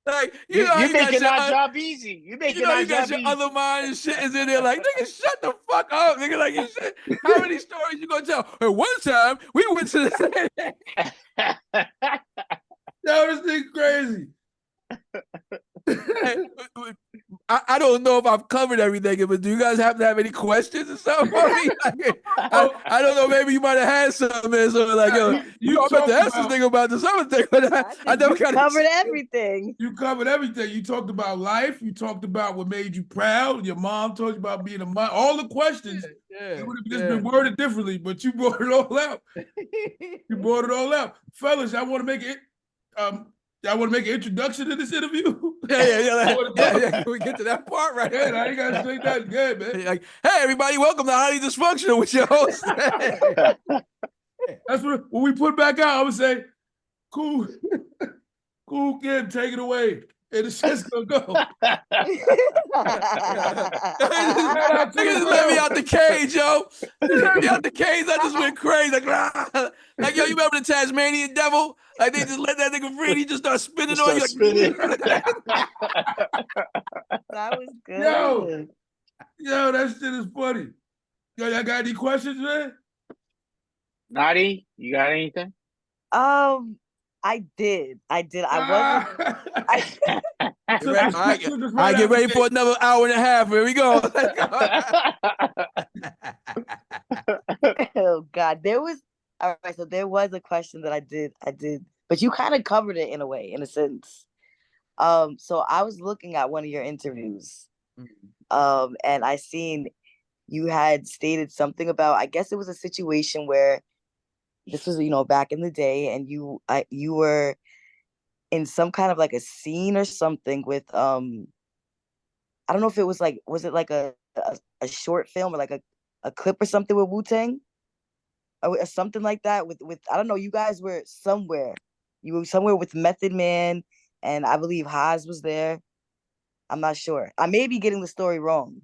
Like, You know, you making got our job easy. You making you know, our you got job your easy. other mind and shit is in there. Like, nigga, shut the fuck up, nigga. Like you said, how many stories you gonna tell? At one time, we went to the Yo, this nigga crazy. I don't know if I've covered everything, but do you guys happen to have any questions or something for me? Like, I don't know. Maybe you might have had something. So like, yo, you I meant to ask this nigga about this other thing, but I never covered everything. You covered everything. You talked about life. You talked about what made you proud. Your mom told you about being a mom. All the questions. It would have just been worded differently, but you brought it all out. You brought it all out, fellas. I want to make it. Y'all want to make an introduction to this interview? Yeah. Can we get to that part right? Yeah, I ain't got to say that. Good, man. Like, hey, everybody, welcome to Highly Dysfunctional with your host. That's what when we put back out, I would say, cool, kid, take it away. And it's just gonna go. Niggas let me out the cage, yo. Let me out the cage. I just went crazy. Like, yo, you remember the Tasmanian devil? Like, they just let that nigga free. He just started spinning on you. That was good. Yo, that shit is funny. Yo, y'all got any questions, man? Naughty, you got anything? I did. I wasn't. I get ready for another hour and a half. Here we go. Oh God, there was. All right, so there was a question that I did, but you kind of covered it in a way, in a sense. So I was looking at one of your interviews, and I seen you had stated something about. I guess it was a situation where this was, back in the day, and you were in some kind of like a scene or something with I don't know if it was like, was it like a short film or like a clip or something with Wu-Tang or something like that with I don't know, you guys were somewhere. You were somewhere with Method Man, and I believe Haas was there. I'm not sure. I may be getting the story wrong,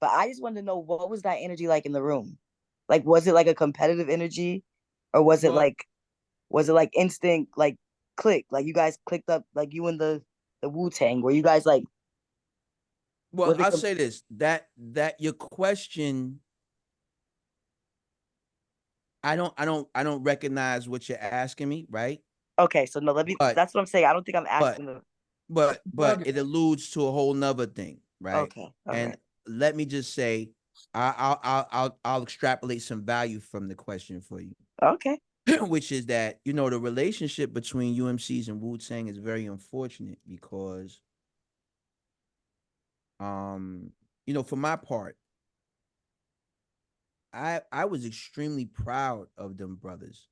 but I just wanted to know, what was that energy like in the room? Like, was it like a competitive energy, or was it like instant, like click, like you guys clicked up, like you and the Wu-Tang? Were you guys like? Well, I'll say this, that your question, I don't recognize what you're asking me, right? Okay, so no, that's what I'm saying. I don't think I'm asking but it alludes to a whole nother thing, right? Okay. And let me just say, I'll extrapolate some value from the question for you. Okay. Which is that, the relationship between UMCs and Wu-Tang is very unfortunate because, for my part, I was extremely proud of them brothers,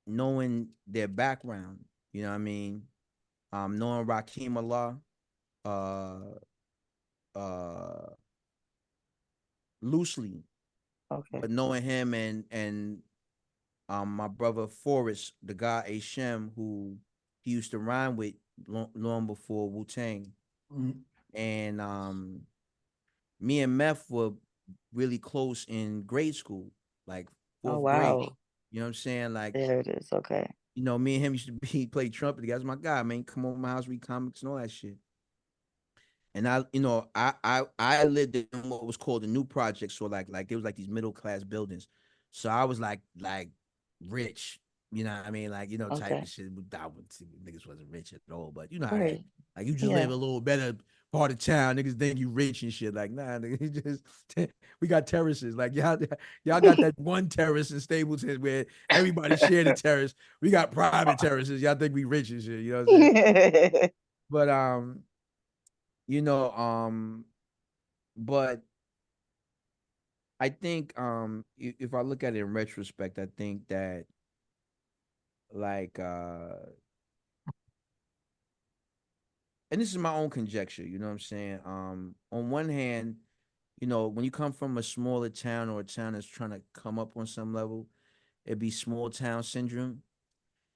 knowing their background, you know what I mean? Knowing Rakim Allah, loosely, okay, but knowing him and my brother Forrest, the guy Hashem, who he used to rhyme with long before Wu-Tang. And me and Meth were really close in grade school, like fourth grade. You know what I'm saying? Like, there it is. Okay. Me and him used to play trumpet. The guy's my guy, man. Come over my house, read comics and all that shit. And I lived in what was called the New Project. So like there was like these middle class buildings. So I was like rich, you know what I mean? Like, type of shit. Niggas wasn't rich at all, but how that, like you just live a little better part of town. Niggas think you rich and shit. Like, nah, nigga, just we got terraces. Like y'all got that one terrace in Stapleton where everybody share the terrace. We got private terraces. Y'all think we rich and shit, you know what I'm saying? But but I think if I look at it in retrospect, I think that like and this is my own conjecture, you know what I'm saying? On one hand, when you come from a smaller town or a town that's trying to come up on some level, it'd be small town syndrome.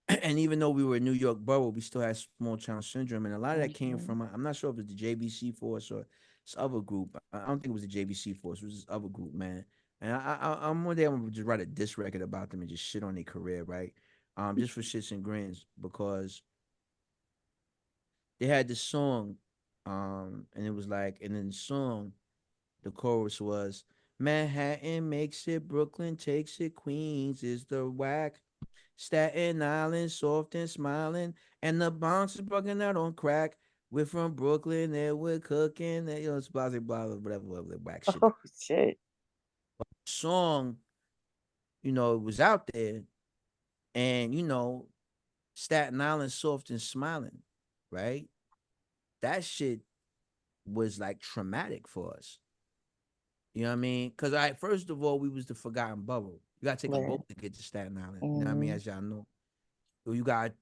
And even though we were in New York borough, we still had small town syndrome, and a lot of that came from, I'm not sure if it's the JBC Force or this other group. I don't think it was the JBC Force. It was this other group, man. And I'm one day I'm gonna just write a diss record about them and just shit on their career, right? Just for shits and grins, because they had this song, and it was like, and in the song, the chorus was, Manhattan makes it, Brooklyn takes it, Queens is the whack. Staten Island, soft and smiling, and the Bronx is bugging out on crack. We're from Brooklyn, and we're cooking, and it's blah blah blah, whatever whack shit. Oh shit. Song, it was out there, and Staten Island, soft and smiling, right? That shit was like traumatic for us. You know what I mean? Because first of all, we was the forgotten borough. You gotta take a boat to get to Staten Island. You know what I mean? As y'all know, or you gotta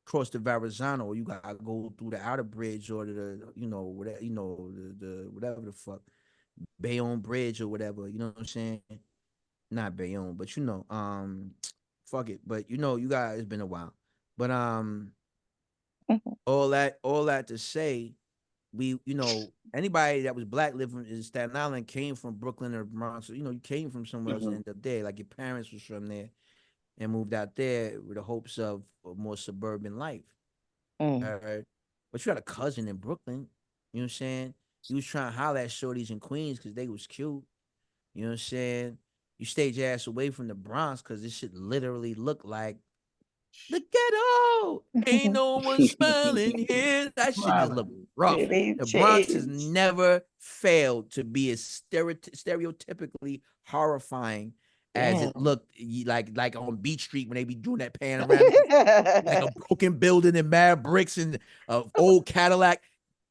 cross the Verrazano, or you gotta go through the outer bridge, or whatever, the whatever the fuck, Bayonne Bridge or whatever. You know what I'm saying? Not Bayonne, but fuck it. But you guys, it's been a while. But all that to say, we, anybody that was black living in Staten Island came from Brooklyn or Bronx. You came from somewhere else and ended up there. Like your parents was from there and moved out there with the hopes of a more suburban life. But you had a cousin in Brooklyn. You know what I'm saying? You was trying to holler at shorties in Queens because they was cute. You know what I'm saying? You stayed your ass away from the Bronx because this shit literally looked like the ghetto. Ain't no one smiling here. That shit just looked rough. The Bronx has never failed to be as stereotypically horrifying as it looked like on Beach Street when they be doing that panoramic, like a broken building and mad bricks and old Cadillac.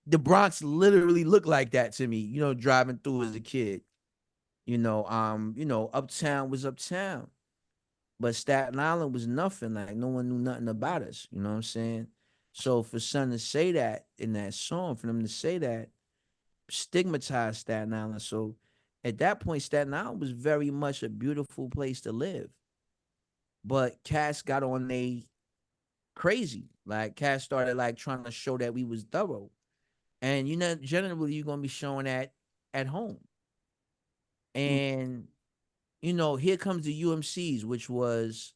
The Bronx literally looked like that to me, driving through as a kid. Uptown was uptown. But Staten Island was nothing. Like no one knew nothing about us. You know what I'm saying? So for Son to say that in that song, for them to say that, stigmatized Staten Island. So at that point, Staten Island was very much a beautiful place to live. But Cass got on they crazy. Like Cass started like trying to show that we was thorough. And generally you're gonna be showing that at home. And here comes the UMCs, which was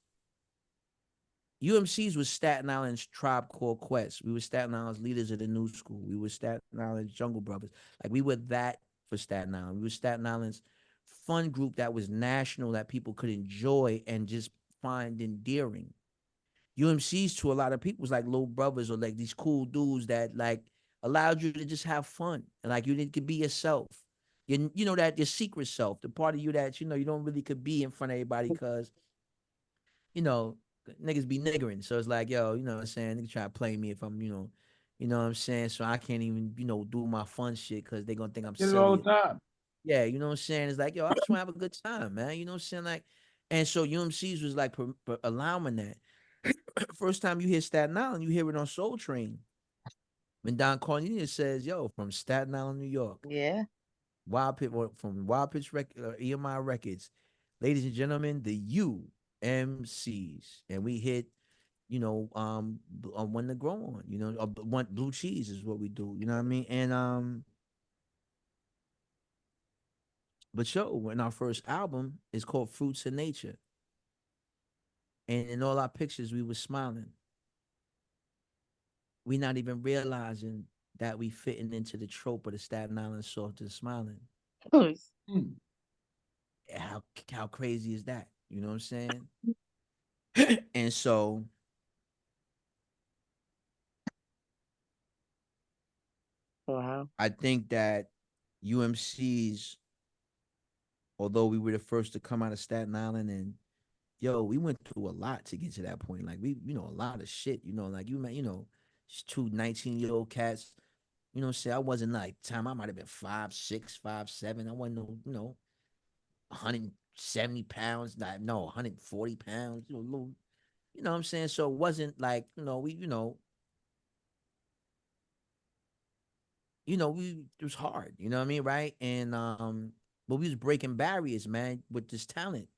UMCs was Staten Island's Tribe Called Quest. We were Staten Island's Leaders of the New School. We were Staten Island's Jungle Brothers. Like we were that for Staten Island. We were Staten Island's fun group that was national, that people could enjoy and just find endearing. UMCs to a lot of people was like little brothers or like these cool dudes that like allowed you to just have fun. And like you could be yourself. That your secret self, the part of you that you don't really could be in front of everybody because niggas be niggering. So it's like, yo, you know what I'm saying? Niggas try to play me if I'm, you know what I'm saying? So I can't even, do my fun shit because they're gonna think I'm silly. All the time. Yeah, you know what I'm saying? It's like, yo, I just want to have a good time, man. You know what I'm saying? Like, and so UMCs was like allowing that. First time you hear Staten Island, you hear it on Soul Train. When Don Cornelius says, yo, from Staten Island, New York. Yeah. From Wild Pitch EMI Records. Ladies and gentlemen, the UMCs. And we hit, one to grow on, one blue cheese is what we do. You know what I mean? And but when our first album is called Fruits of Nature. And in all our pictures, we were smiling. We not even realizing that we fitting into the trope of the Staten Island soft and smiling. How crazy is that? You know what I'm saying? And so wow. I think that UMCs, although we were the first to come out of Staten Island, and we went through a lot to get to that point. Like we, a lot of shit, like it's two 19-year-old cats. You know what I'm saying? I wasn't like time. I might have been 5'6", 5'7". I wasn't 170 pounds. No, 140 pounds. Little, you know what I'm saying? So it wasn't like, it was hard, you know what I mean, right? And but we was breaking barriers, man, with this talent.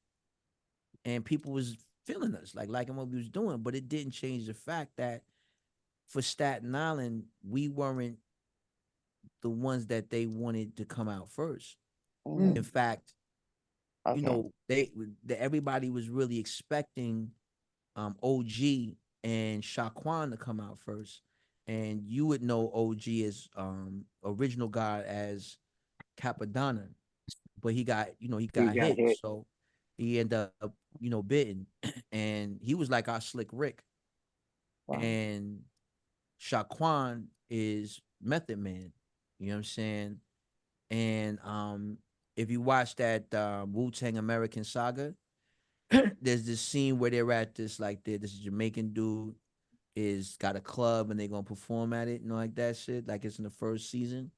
And people was feeling us, like liking what we was doing. But it didn't change the fact that for Staten Island, we weren't the ones that they wanted to come out first. Mhm. In fact, Okay. you know, everybody was really expecting OG and Shaquan to come out first. And you would know OG as original God as Capadonna, but he got, you know, he He got got hit. hit. So he ended up, you know, bitten. And he was like our Slick Rick. Wow. And Shaquan is Method Man. You know what I'm saying? And if you watch that Wu-Tang American Saga, there's this scene where they're at this like this Jamaican dude is got a club and they're gonna perform at it and all like that shit. Like it's in the first season.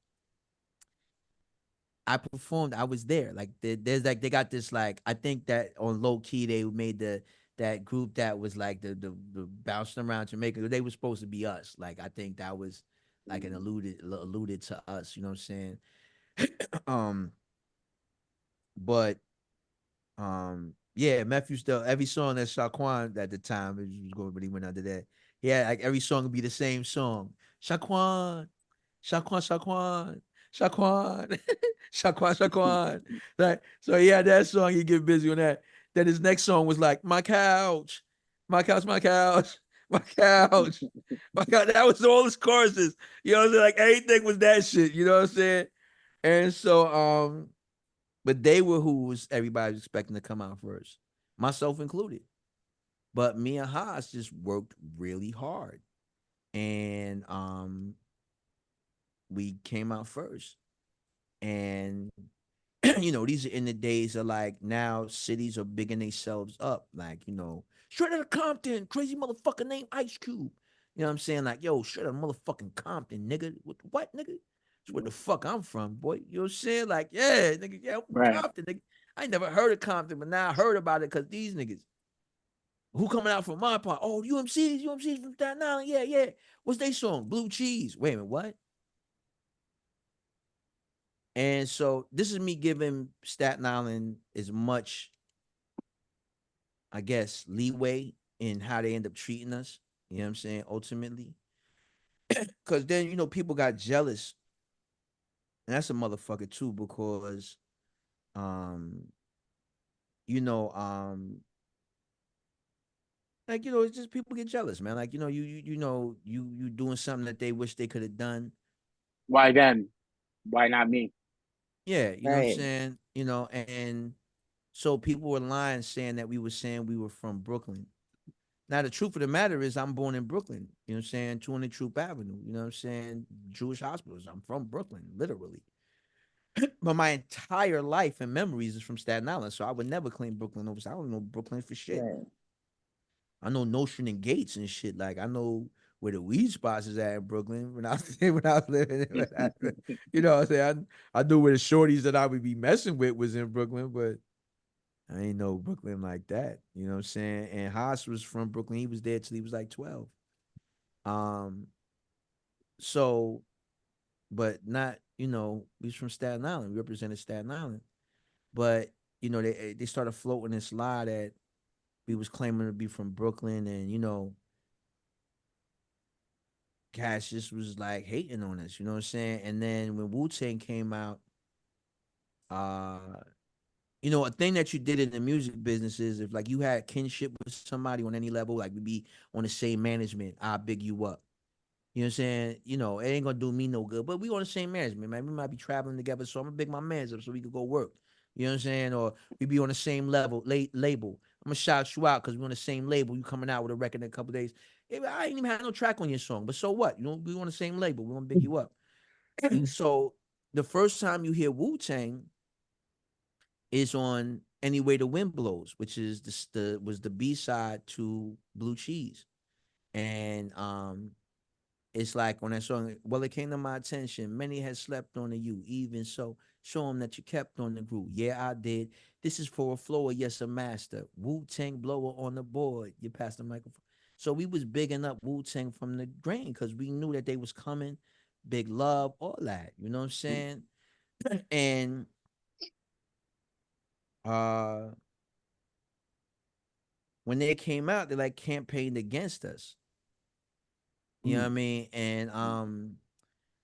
I performed. I was there. Like there's like they got this like I think that on low key they made that group that was like the bouncing around Jamaica. They were supposed to be us. Like I think that was like an alluded to us. You know what I'm saying? um, but yeah, Matthew still every song that Shaquan at the time it was going really went under that. Yeah, like every song would be the same song. Shaquan, Shaquan, Shaquan, Shaquan, Shaquan, Shaquan. Like, so yeah, that song he get busy on that. Then his next song was like my couch, my couch, my couch, my couch, my couch. That was all his choruses. You know what I'm saying? Like everything was that shit. You know what I'm saying? And so but they were who was everybody was expecting to come out first, myself included. But me and Haas just worked really hard, and we came out first. And you know, these are in the days of like now cities are bigging themselves up, like you know, straight out of Compton, crazy motherfucker named Ice Cube. You know what I'm saying? Like, yo, straight out of motherfucking Compton, nigga. What nigga? That's where the fuck I'm from, boy. You know what I'm saying? Like, yeah, nigga, yeah, I'm from Right. Compton, nigga. I ain't never heard of Compton, but now I heard about it because these niggas who coming out from my part. Oh, UMC's from Staten Island. Yeah, yeah. What's they song? Blue Cheese. Wait a minute, what? And so this is me giving Staten Island as much, I guess, leeway in how they end up treating us. You know what I'm saying? Ultimately. Because then, you know, people got jealous. And that's a motherfucker too, because um, you know, like, you know, it's just people get jealous, man. Like, you know, you know, you doing something that they wish they could have done. Why then? Why not me? Yeah, you know what I'm Right. saying? You know, and so people were lying saying that we were saying we were from Brooklyn. Now the truth of the matter is I'm born in Brooklyn, you know what I'm saying, 200 Troop Avenue, you know what I'm saying, Jewish hospitals. I'm from Brooklyn, literally. But my entire life and memories is from Staten Island, so I would never claim Brooklyn over. I don't know Brooklyn for shit. Right. I know Nostrand and Gates and shit. Like I know where the weed spots is at in Brooklyn when I was when I was living. You know what I'm saying? I knew where the shorties that I would be messing with was in Brooklyn, but I ain't know Brooklyn like that. You know what I'm saying? And Haas was from Brooklyn. He was there till he was like 12. Um, so, but not, you know, he's from Staten Island. We represented Staten Island. But, you know, they started floating this lie that we was claiming to be from Brooklyn, and, you know, Cash just was like hating on us, you know what I'm saying? And then when Wu-Tang came out, uh, you know, a thing that you did in the music business is if like you had kinship with somebody on any level, like we be on the same management, I big you up. You know what I'm saying? You know, it ain't gonna do me no good, but we on the same management, man. We might be traveling together, so I'm gonna big my mans up so we could go work. You know what I'm saying? Or we be on the same level, label. I'm gonna shout you out because we on the same label. You coming out with a record in a couple days. I ain't even had no track on your song, but so what? You know, we on the same label. We gonna big you up. So the first time you hear Wu Tang is on Any Way the Wind Blows, which is the B side to Blue Cheese, and it's like on that song, well, it came to my attention. Many had slept on the you, even so. Show them that you kept on the groove. Yeah, I did. This is for a floor, yes, a master. Wu Tang blower on the board. You passed the microphone. So we was bigging up Wu Tang from the grain because we knew that they was coming. Big love, all that. You know what I'm saying? And uh when they came out, they like campaigned against us. You know what I mean? And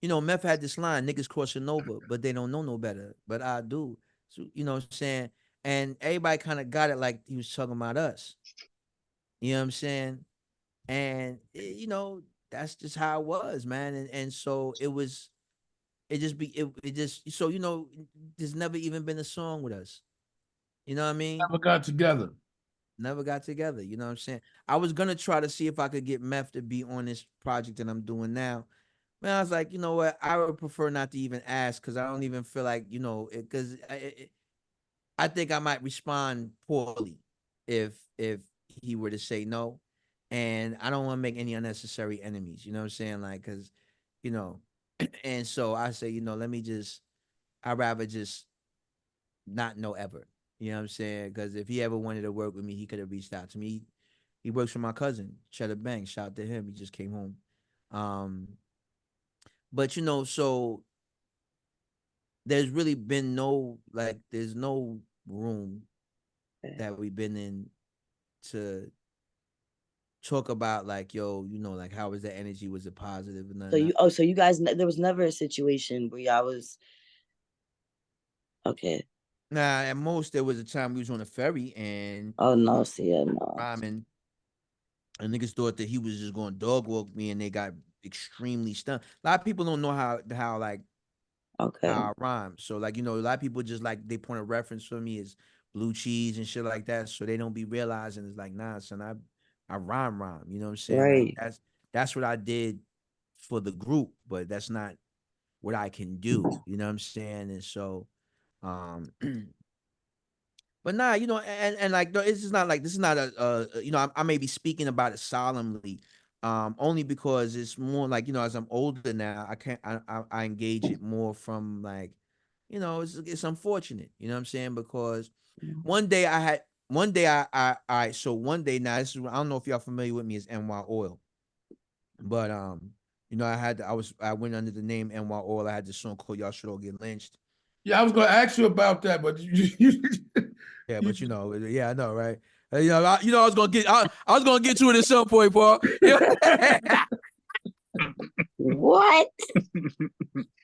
you know, Meth had this line, niggas crossing over, but they don't know no better. But I do. So, you know what I'm saying? And everybody kind of got it like he was talking about us. You know what I'm saying? And you know, that's just how it was, man. And so it just so you know, there's never even been a song with us. You know what I mean? Never got together. Never got together. You know what I'm saying? I was gonna try to see if I could get Meth to be on this project that I'm doing now. Man, I was like, you know what? I would prefer not to even ask because I don't even feel like, you know, because I think I might respond poorly if he were to say no, and I don't want to make any unnecessary enemies. You know what I'm saying? Like, because, you know, and so I say, you know, I'd rather just not know ever. You know what I'm saying? Because if he ever wanted to work with me, he could have reached out to me. He works for my cousin, Cheddar Banks. Shout out to him. He just came home. But you know, so there's really been there's no room that we've been in to talk about like, yo, you know, like how was the energy? Was it positive? And so you guys, there was never a situation where y'all was okay. Nah, at most there was a time we was on a ferry and Oh no, see, yeah, no. rhyming, and niggas thought that he was just going to dog walk me, and they got extremely stunned. A lot of people don't know how like Okay. how I rhyme. So like, you know, a lot of people just like they point a reference for me as blue cheese and shit like that. So they don't be realizing it's like, nah, son, I rhyme. You know what I'm saying? Right. Like that's what I did for the group, but that's not what I can do. You know what I'm saying? And so but nah, you know, and like it's just not like this is not you know, I may be speaking about it solemnly, only because it's more like, you know, as I'm older now, I can't I engage it more from like, you know, it's unfortunate, you know what I'm saying? Because one day so one day now this is I don't know if y'all familiar with me as NY Oil, but you know, I went under the name NY Oil. I had this song called Y'all Should All Get Lynched. Yeah, I was gonna ask you about that, but Yeah, but you know, yeah, I know, right? You know, I was gonna I was gonna get to it at some point, Paul. You know? What?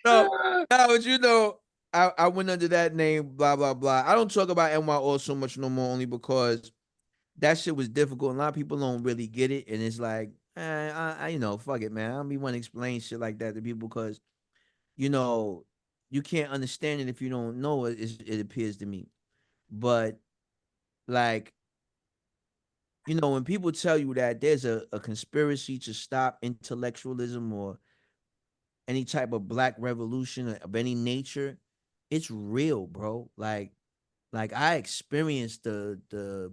No, but you know, I went under that name, blah blah blah. I don't talk about NYO so much no more, only because that shit was difficult. And a lot of people don't really get it, and it's like, you know, fuck it, man. I don't be want to explain shit like that to people because, you know, you can't understand it if you don't know it. It appears to me, but like, you know, when people tell you that there's a conspiracy to stop intellectualism or any type of black revolution of any nature, it's real, bro. Like I experienced the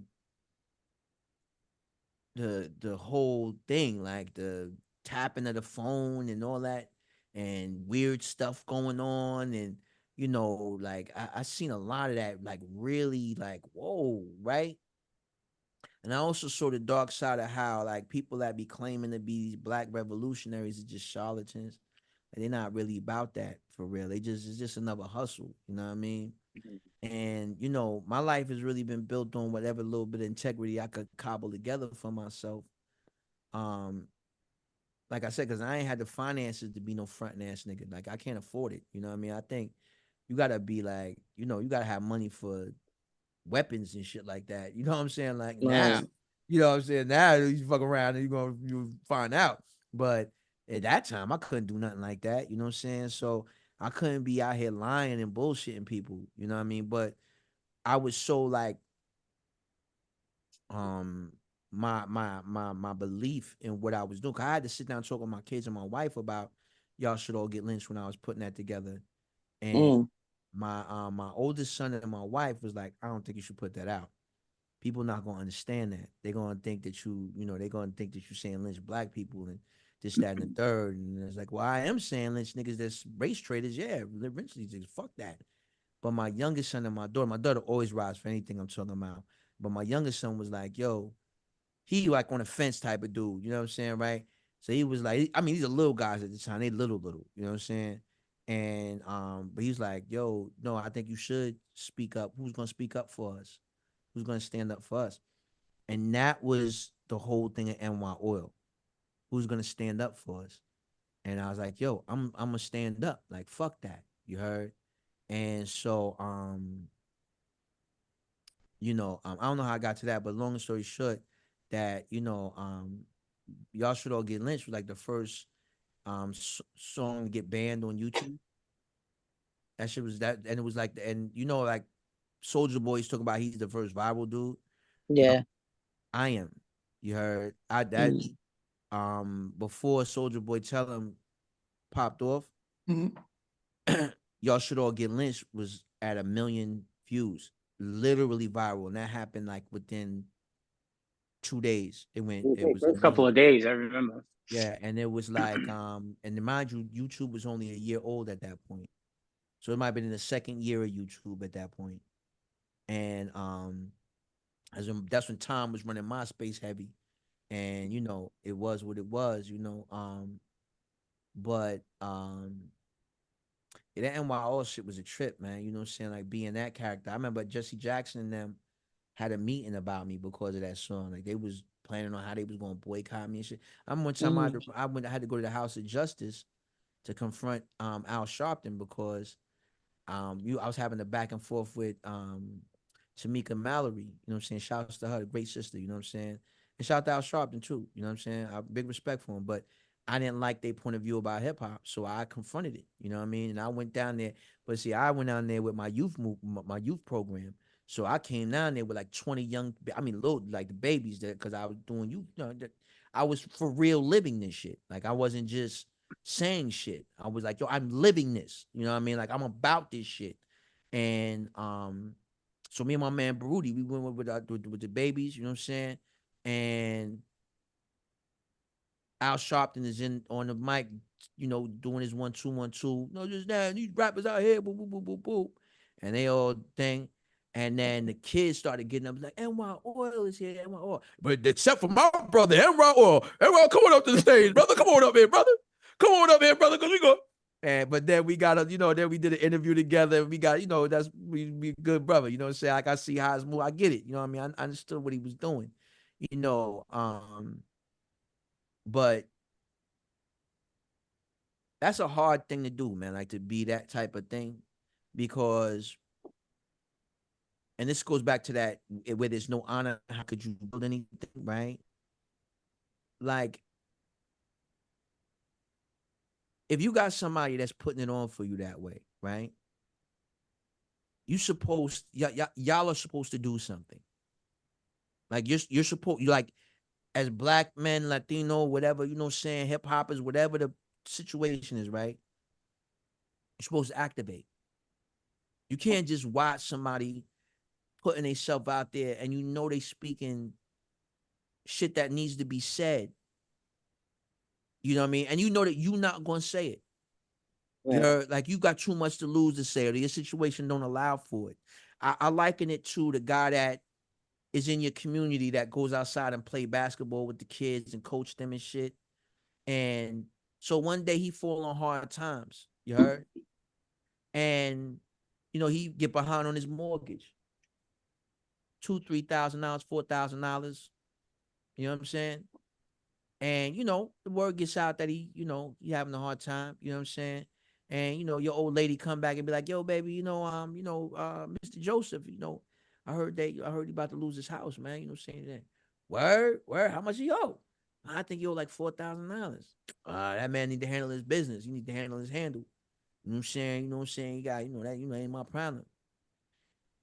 whole thing, like the tapping of the phone and all that, and weird stuff going on, and you know, like I seen a lot of that, like really, like whoa, right? And I also saw the dark side of how like people that be claiming to be these black revolutionaries are just charlatans. And they're not really about that for real. It's just another hustle. You know what I mean? And you know, my life has really been built on whatever little bit of integrity I could cobble together for myself. Um, like I said, because I ain't had the finances to be no front ass nigga. Like I can't afford it. You know what I mean? I think you gotta be like, you know, you gotta have money for weapons and shit like that. You know what I'm saying? Like now, Right. you know what I'm saying? Now you fuck around and you find out. But at that time, I couldn't do nothing like that. You know what I'm saying? So I couldn't be out here lying and bullshitting people. You know what I mean? But I was so like um my belief in what I was doing. 'Cause I had to sit down and talk with my kids and my wife about y'all should all get lynched when I was putting that together. And my oldest son and my wife was like, I don't think you should put that out. People not gonna understand that. They're gonna think that you know, they're gonna think that you're saying lynch black people and this, that, and the third. And it's like, well, I am saying lynch niggas that's race traders, yeah, eventually just fuck that. But my youngest son and my daughter always rides for anything I'm talking about. But my youngest son was like, yo, he like on a fence type of dude, you know what I'm saying, right? So he was like, I mean, these are little guys at the time, they little, you know what I'm saying? And but he's like, yo, no, I think you should speak up. Who's gonna speak up for us? Who's gonna stand up for us? And that was the whole thing of NY Oil. Who's gonna stand up for us? And I was like, yo, I'm gonna stand up. Like, fuck that. You heard? And so I don't know how I got to that, but long story short, that y'all should all get lynched was like the first song to get banned on YouTube. That shit was that, and it was like, and like Soldier Boy's talking about he's the first viral dude. Yeah. I am. You heard? Before Soldier Boy Tell Him popped off, y'all should all get lynched was at 1 million views, literally viral, and that happened like within 2 days. It was a couple of days, I remember. Yeah, and it was like and mind you, YouTube was only a year old at that point, so it might have been in the second year of YouTube at that point, and that's when Tom was running MySpace heavy, and it was what it was, but that NYO shit was a trip, man. You know what I'm saying? Like being that character. I remember Jesse Jackson and them had a meeting about me because of that song. Like they was planning on how they was gonna boycott me and shit. I remember one time I had to go to the House of Justice to confront Al Sharpton because I was having a back and forth with Tamika Mallory, you know what I'm saying? Shouts to her, a great sister, you know what I'm saying? And shout out to Al Sharpton too, you know what I'm saying? I have big respect for him, but I didn't like their point of view about hip hop, so I confronted it, you know what I mean? And I went down there, but see, I went down there with my youth program. So I came down there with like 20 little, like the babies there, because I was doing I was for real living this shit. Like I wasn't just saying shit. I was like, yo, I'm living this. You know what I mean? Like I'm about this shit. And so me and my man Baruti, we went with the babies, you know what I'm saying? And Al Sharpton is in on the mic, doing his 1 2 1 2. No, just that these rappers out here, boop, boop, boop, boop, boop. And they all thing. And then the kids started getting up like NY Oil is here, NY Oil. But except for my brother, NY Oil. NY, come on up to the stage, brother. Come on up here, brother. Come on up here, brother, because we go. But then we got then we did an interview together. We got, we good brother, you know what I'm saying? Like I see how it's moving. I get it. You know what I mean? I understood what he was doing. But that's a hard thing to do, man, like to be that type of thing, because, and this goes back to that where there's no honor, how could you build anything, right? Like, if you got somebody that's putting it on for you that way, right? Y'all are supposed to do something. Like you're supposed, like, as black men, Latino, whatever, saying, hip hoppers, whatever the situation is, right? You're supposed to activate. You can't just watch somebody putting themselves out there and they speaking shit that needs to be said. You know what I mean? And that you're not going to say it. Yeah. You're like, you got too much to lose to say it, or your situation don't allow for it. I liken it to the guy that is in your community that goes outside and play basketball with the kids and coach them and shit. And so one day he fall on hard times, you heard? And, he get behind on his mortgage. $2,000, $3,000, $4,000. You know what I'm saying? And, the word gets out that he having a hard time, you know what I'm saying? And, your old lady come back and be like, yo, baby, Mr. Joseph, I heard he about to lose his house, man. You know what I'm saying? Word, how much he owe? I think he owe like $4,000. That man need to handle his business. He need to handle his handle. You know what I'm saying? You know what I'm saying? You got, that, ain't my problem.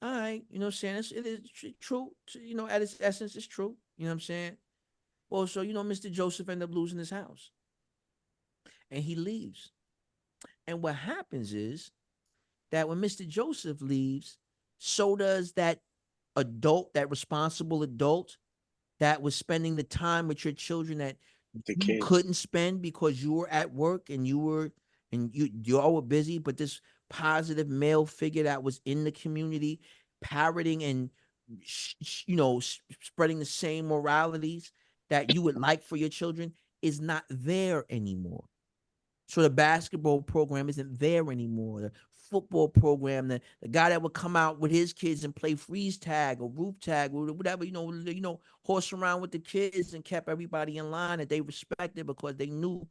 All right, you know what I'm saying? It is true. At its essence, it's true. You know what I'm saying? Well, so, Mr. Joseph ended up losing his house. And he leaves. And what happens is that when Mr. Joseph leaves, so does that adult, that responsible adult that was spending the time with your children that you couldn't spend because you were at work and you all were busy, but this positive male figure that was in the community parroting and spreading the same moralities that you would like for your children is not there anymore. So the basketball program isn't there anymore. The football program, the guy that would come out with his kids and play freeze tag or roof tag or whatever, horse around with the kids and kept everybody in line that they respected because they knew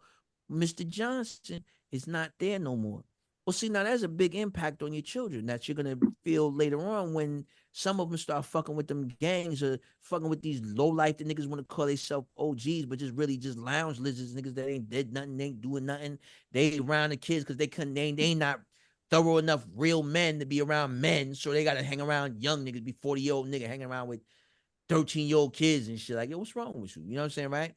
Mr. Johnson is not there no more. Well, see, now that's a big impact on your children that you're going to feel later on when some of them start fucking with them gangs or fucking with these low-life that niggas want to call themselves OGs, but just really just lounge lizards, niggas that ain't did nothing, they ain't doing nothing. They around the kids because they ain't not thorough enough real men to be around men, so they got to hang around young niggas, be 40-year-old nigga hanging around with 13-year-old kids and shit. Like, yo, what's wrong with you? You know what I'm saying, right?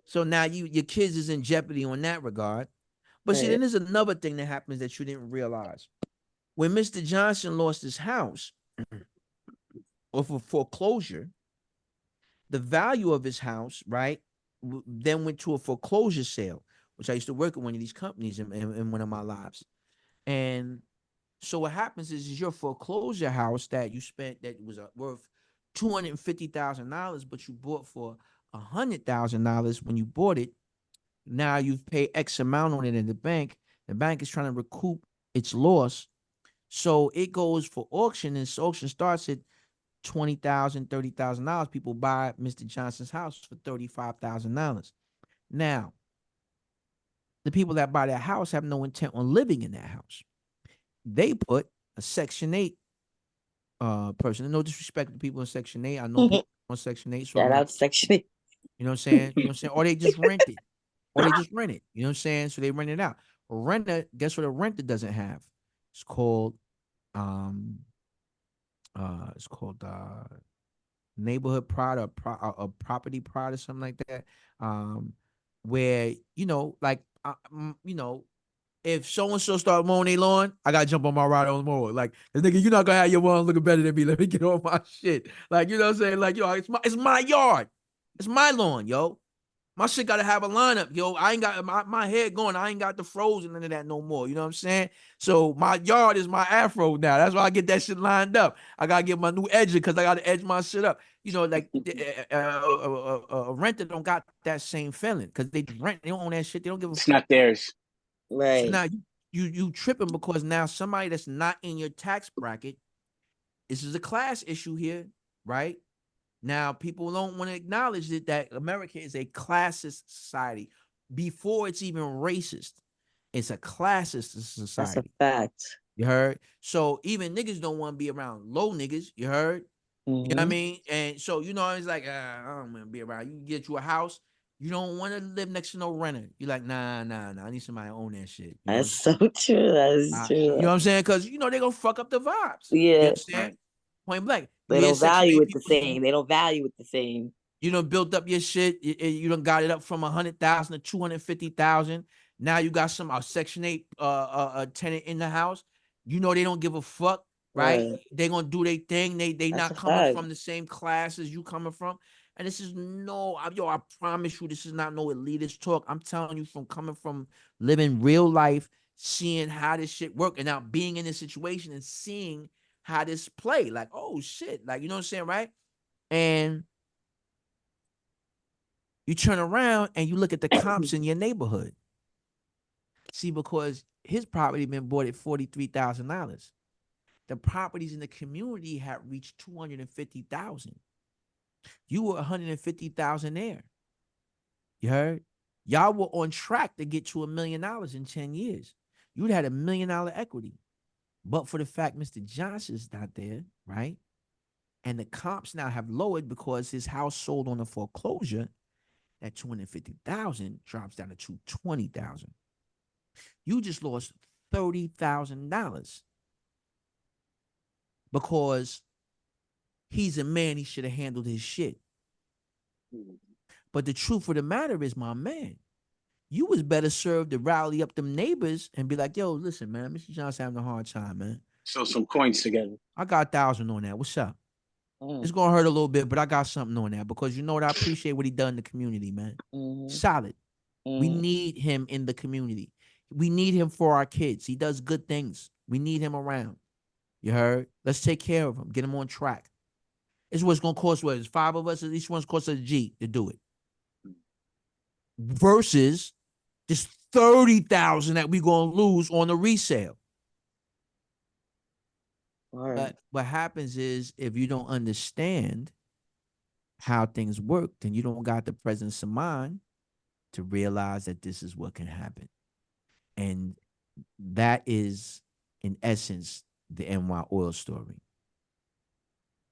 So now your kids is in jeopardy on that regard. But see, then there's another thing that happens that you didn't realize. When Mr. Johnson lost his house or for foreclosure, the value of his house, right, then went to a foreclosure sale, which I used to work at one of these companies in one of my lives. And so what happens is your foreclosure house that you spent that was worth $250,000, but you bought for $100,000 when you bought it. Now you've paid X amount on it in the bank. The bank is trying to recoup its loss. So it goes for auction, and this auction starts at $20,000, $30,000. People buy Mr. Johnson's house for $35,000. Now, the people that buy that house have no intent on living in that house. They put a Section 8 person. No disrespect to people in Section 8. I know people on Section 8. So shout out Section 8. You know what I'm saying? You know what I'm saying? Or they just rent it. Or they just rent it. You know what I'm saying? So they rent it out. A renter, guess what a renter doesn't have? It's called neighborhood pride or property pride or something like that. Where, if so-and-so start mowing their lawn, I gotta jump on my ride on the mower. Like, nigga, you're not gonna have your lawn looking better than me. Let me get on my shit. Like, you know what I'm saying? Like, yo, it's my yard. It's my lawn, yo. My shit gotta have a lineup, yo. I ain't got my head going. I ain't got the frozen none of that no more. You know what I'm saying? So my yard is my afro now. That's why I get that shit lined up. I gotta get my new edger because I gotta edge my shit up. You know, like a renter don't got that same feeling because they rent. They don't own that shit. They don't give a fuck. It's not theirs. Right. So now you tripping because now somebody that's not in your tax bracket. This is a class issue here, right? Now, people don't want to acknowledge that America is a classist society. Before it's even racist, it's a classist society. That's a fact. You heard? So even niggas don't want to be around low niggas. You heard? Mm-hmm. You know what I mean? And so, it's like, I don't want to be around. You get you a house. You don't want to live next to no renter. You're like, nah. I need somebody to own that shit. That's so true. That is true. You know what I'm saying? Because, they're going to fuck up the vibes. Yeah. You understand? Point blank. They don't value it the same. They don't value it the same. You done built up your shit. You done got it up from 100,000 to 250,000. Now you got some Section 8 tenant in the house. They don't give a fuck, right? They gonna do their thing. They not coming from the same class as you coming from. And this is I promise you, this is not no elitist talk. I'm telling you coming from living real life, seeing how this shit work, and now being in this situation and seeing how this play. Like, oh shit, like, you know what I'm saying, right? And you turn around and you look at the comps in your neighborhood. See, because his property been bought at $43,000. The properties in the community had reached $250,000. You were $150,000 there. You heard? Y'all were on track to get to $1 million in 10 years. You'd had $1 million equity. But for the fact Mr. Johnson's not there, right? And the comps now have lowered because his house sold on a foreclosure. That $250,000 drops down to $220,000. You just lost $30,000 because he's a man. He should have handled his shit. But the truth of the matter is, my man, you was better served to rally up them neighbors and be like, yo, listen, man, Mr. Johnson having a hard time, man. So some coins together. I got 1,000 on that. What's up? It's gonna hurt a little bit, but I got something on that because you know what? I appreciate what he done in the community, man. Solid. We need him in the community. We need him for our kids. He does good things. We need him around. You heard? Let's take care of him. Get him on track. It's what's gonna cost. What is 5 of us? At least one's cost us a G to do it. Versus this $30,000 that we gonna lose on the resale. But what happens is if you don't understand how things work, then you don't got the presence of mind to realize that this is what can happen. And that is, in essence, the NY oil story.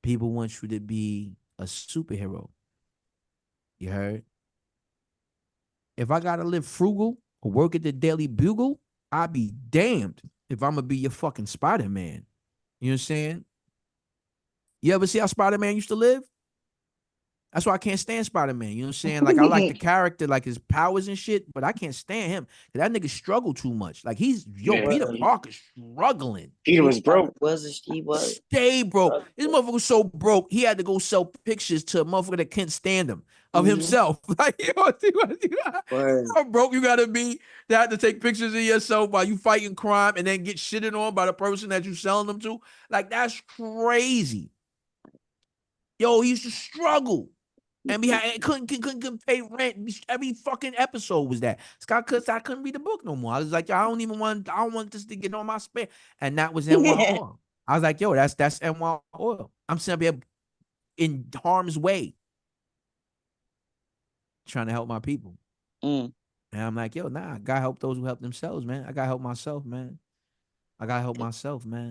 People want you to be a superhero. You heard? If I gotta live frugal or work at the Daily Bugle, I'll be damned if I'm gonna be your fucking Spider-Man. You know what I'm saying? You ever see how Spider-Man used to live? That's why I can't stand Spider-Man. You know what I'm saying? Like, I like the character, like his powers and shit, but I can't stand him. That nigga struggle too much. Like, Peter Parker's struggling. Peter was broke. He was. Stay broke. This motherfucker was so broke, he had to go sell pictures to a motherfucker that can't stand him of himself. Like, you know, how broke you gotta be to have to take pictures of yourself while you fighting crime and then get shitted on by the person that you selling them to. Like, that's crazy. Yo, he used to struggle. And we had couldn't pay rent. Every fucking episode was that. Scott, cause I couldn't read the book no more. I was like, yo, I don't want this to get on my spare. And that was NY oil. I was like, yo, that's NY oil. I'm sitting up here in harm's way, trying to help my people. And I'm like, yo, nah, I gotta help those who help themselves, man. I gotta help myself, man.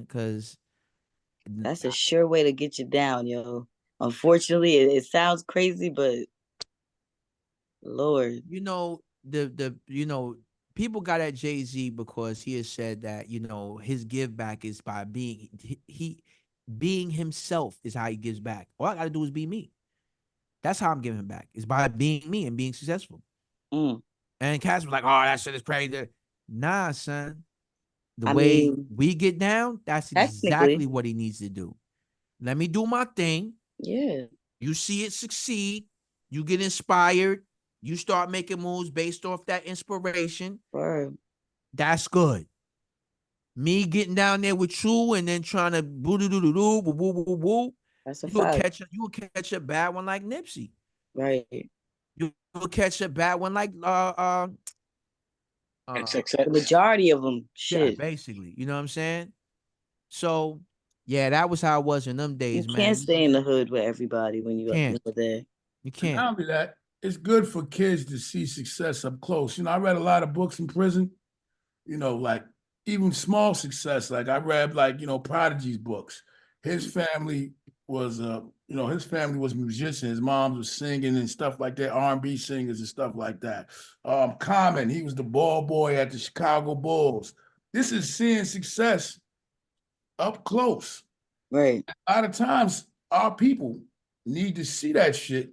Cause that's a sure way to get you down, yo. Unfortunately, it sounds crazy, but Lord, you know, people got at Jay-Z because he has said that, you know, his give back is by being himself is how he gives back. All I gotta do is be me. That's how I'm giving back. Is by being me and being successful. And Cass was like, oh, that shit is crazy. Nah, son. The way we get down, that's exactly what he needs to do. Let me do my thing. Yeah. You see it succeed. You get inspired. You start making moves based off that inspiration. Word. That's good. Me getting down there with you and then trying to boo. That's a fact. You'll catch a bad one like Nipsey. Right. You'll catch a bad one like the majority of them. Shit. Yeah, basically. You know what I'm saying? So yeah, that was how it was in them days, man. You can't stay in the hood with everybody when you're there. You can't. And not only that, it's good for kids to see success up close. You know, I read a lot of books in prison, you know, like even small success. Like I read Prodigy's books. His family was his family was musicians. His mom was singing and stuff like that, R&B singers and stuff like that. Common, he was the ball boy at the Chicago Bulls. This is seeing success up close. Right. A lot of times our people need to see that shit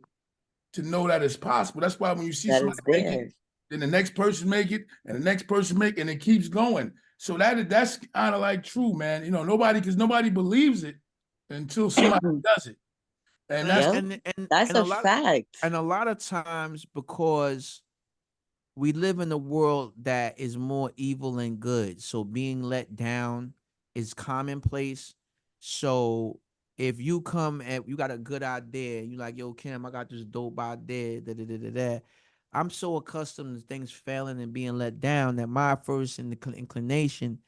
to know that it's possible. That's why when you see somebody make it, then the next person make it, and the next person make it, and it keeps going. So that's kind of like true, man. You know, because nobody believes it until somebody does it. And that's a fact. And a lot of times, because we live in a world that is more evil than good, so being let down is commonplace. So if you come and you got a good idea, you like, yo, Kim, I got this dope idea, I'm so accustomed to things failing and being let down that my first inclination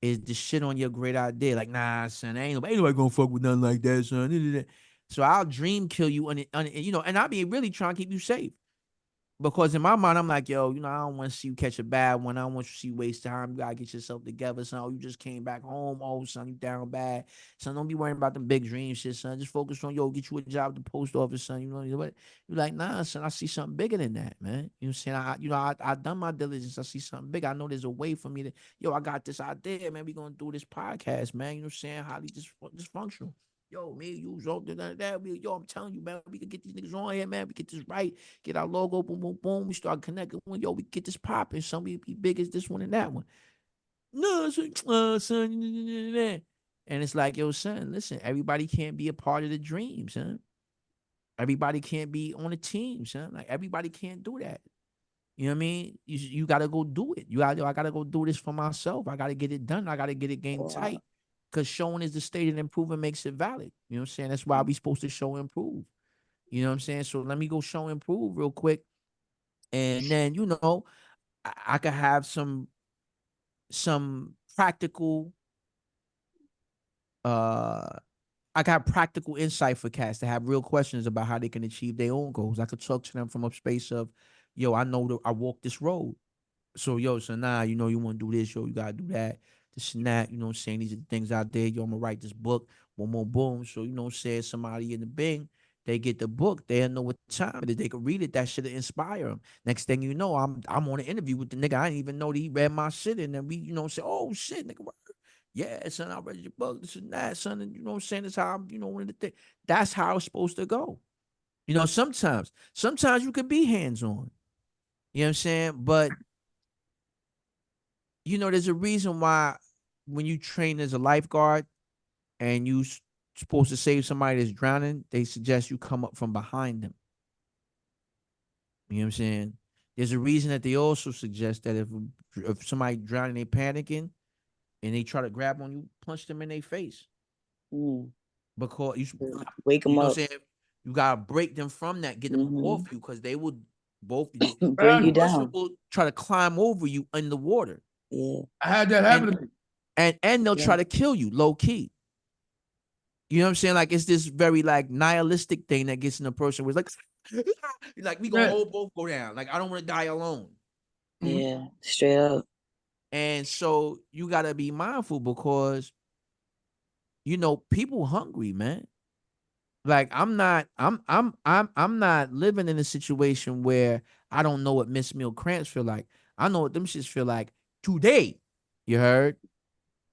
is to shit on your great idea. Like, nah, son, ain't nobody gonna fuck with nothing like that, son. So I'll dream kill you, and I'll be really trying to keep you safe. Because in my mind, I'm like, yo, you know, I don't want to see you catch a bad one. I don't want you to see you waste time. You gotta get yourself together, son. Oh, you just came back home. Oh, son, you down bad. Son, don't be worrying about them big dreams, shit, son. Just focus on, get you a job at the post office, son. You know what? You're like, nah, son, I see something bigger than that, man. You know what I'm saying? I done my diligence. I see something big. I know there's a way for me to, I got this idea, man. We gonna do this podcast, man. You know what I'm saying? Highly dysfunctional. Yo, me, you, that. Yo, I'm telling you, man, we can get these niggas on here, man. We get this right, get our logo, boom, boom, boom. We start connecting. Yo, we get this popping. Some be big as this one and that one. No, son, and it's like, yo, son, listen, everybody can't be a part of the dream, son. Everybody can't be on a team, son. Like, everybody can't do that. You know what I mean? You got to go do it. I got to go do this for myself. I got to get it done. I got to get it game tight. Because showing is the state and improving makes it valid. You know what I'm saying? That's why we supposed to show and improve. You know what I'm saying? So let me go show and improve real quick. And then, I could have some practical I got practical insight for cats that have real questions about how they can achieve their own goals. I could talk to them from a space of, yo, I know that I walk this road. So, yo, so now, you know, you want to do this, yo, you got to do that, this and that, you know what I'm saying? These are the things out there. Yo, I'm going to write this book, one more boom. So, you know what I'm saying? Somebody in the Bing, they get the book, they'll know what time it is. They could read it, that should inspire them. Next thing you know, I'm on an interview with the nigga. I didn't even know that he read my shit. And then we, you know, say, oh, shit, nigga, yeah, son, I read your book, this and that, son, and you know what I'm saying? That's how I'm, you know, one of the things. That's how it's supposed to go. You know, sometimes you could be hands-on. You know what I'm saying? But, you know, there's a reason why when you train as a lifeguard and you supposed to save somebody that's drowning, they suggest you come up from behind them. You know what I'm saying? There's a reason that they also suggest that if somebody drowning, they panicking, and they try to grab on you, punch them in their face. Because you wake them you know up. what I'm saying? You gotta break them from that, get them off you, because they will both bring you down. Will try to climb over you in the water. Yeah. I had that happen to me. And they'll try to kill you low key. You know what I'm saying? Like, it's this very like nihilistic thing that gets in a person where it's like we gonna all both go down. Like, I don't want to die alone. Yeah, straight up. And so you gotta be mindful because, you know, people hungry, man. Like, I'm not living in a situation where I don't know what Miss Meal cramps feel like. I know what them shits feel like today. You heard?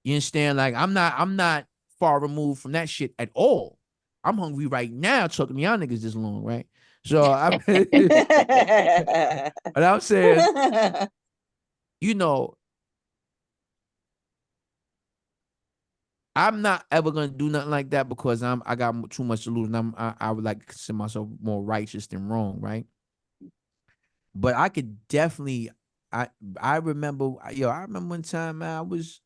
You understand? Like, I'm not far removed from that shit at all. I'm hungry right now talking to y'all niggas this long, right? So but I'm saying, you know, I'm not ever gonna do nothing like that because I got too much to lose, and I would like to consider myself more righteous than wrong, right? But I could definitely, I remember one time, man, I was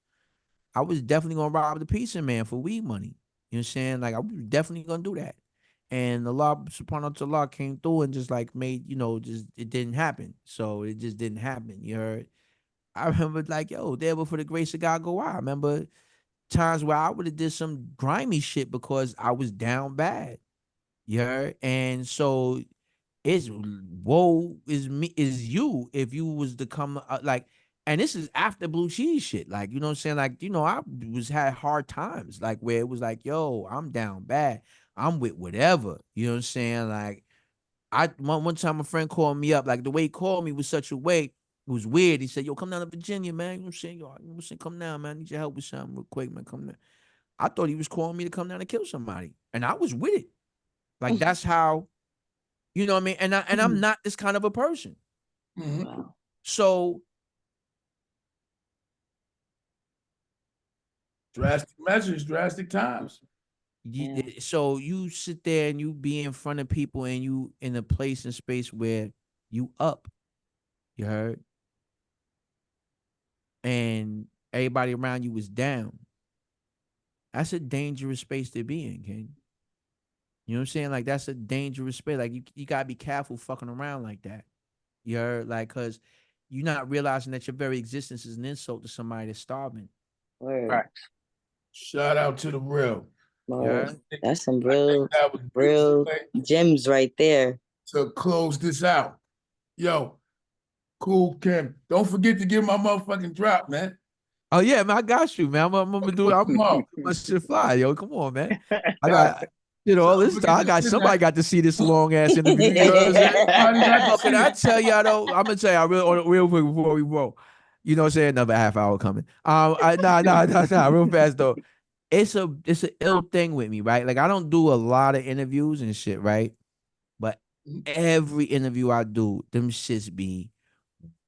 definitely gonna rob the pizza man for weed money. You know what I'm saying? Like, I was definitely gonna do that. And Allah subhanahu wa ta'ala came through and just like made, you know, just it didn't happen. So it just didn't happen. You heard? I remember like, yo, there before the grace of God go out. I remember times where I would have did some grimy shit because I was down bad. You heard? And so it's woe is you if you was to come like, and this is after blue cheese shit. Like, you know what I'm saying? Like, you know, I had hard times, like where it was like, yo, I'm down bad. I'm with whatever. You know what I'm saying? Like, one time a friend called me up, like the way he called me was such a way, it was weird. He said, yo, come down to Virginia, man. You know what I'm saying? Yo, you know what I'm saying? Come down, man. I need your help with something real quick, man. Come down. I thought he was calling me to come down and kill somebody. And I was with it. Like, that's how, you know what I mean? And I'm not this kind of a person. Wow. So drastic measures, drastic times. So you sit there and you be in front of people and you in a place and space where you up. You heard? And everybody around you is down. That's a dangerous space to be in, King. You know what I'm saying? Like, that's a dangerous space. Like, you gotta be careful fucking around like that. You heard? Like, cause you're not realizing that your very existence is an insult to somebody that's starving. Word. Right. Shout out to the real. Yeah. That's some real gems right there. To close this out. Yo, Cool Kim. Don't forget to give my motherfucking drop, man. Oh yeah, man, I got you, man. I'm gonna do my shit fly, yo. Come on, man. I got, you know, all this time. I got somebody got to see this long ass interview. You know what I'm saying? Can I tell y'all though? I'm gonna tell y'all real quick before we roll. You know what I'm saying? Another half hour coming. Nah, real fast though. It's an ill thing with me, right? Like, I don't do a lot of interviews and shit, right? But every interview I do, them shits be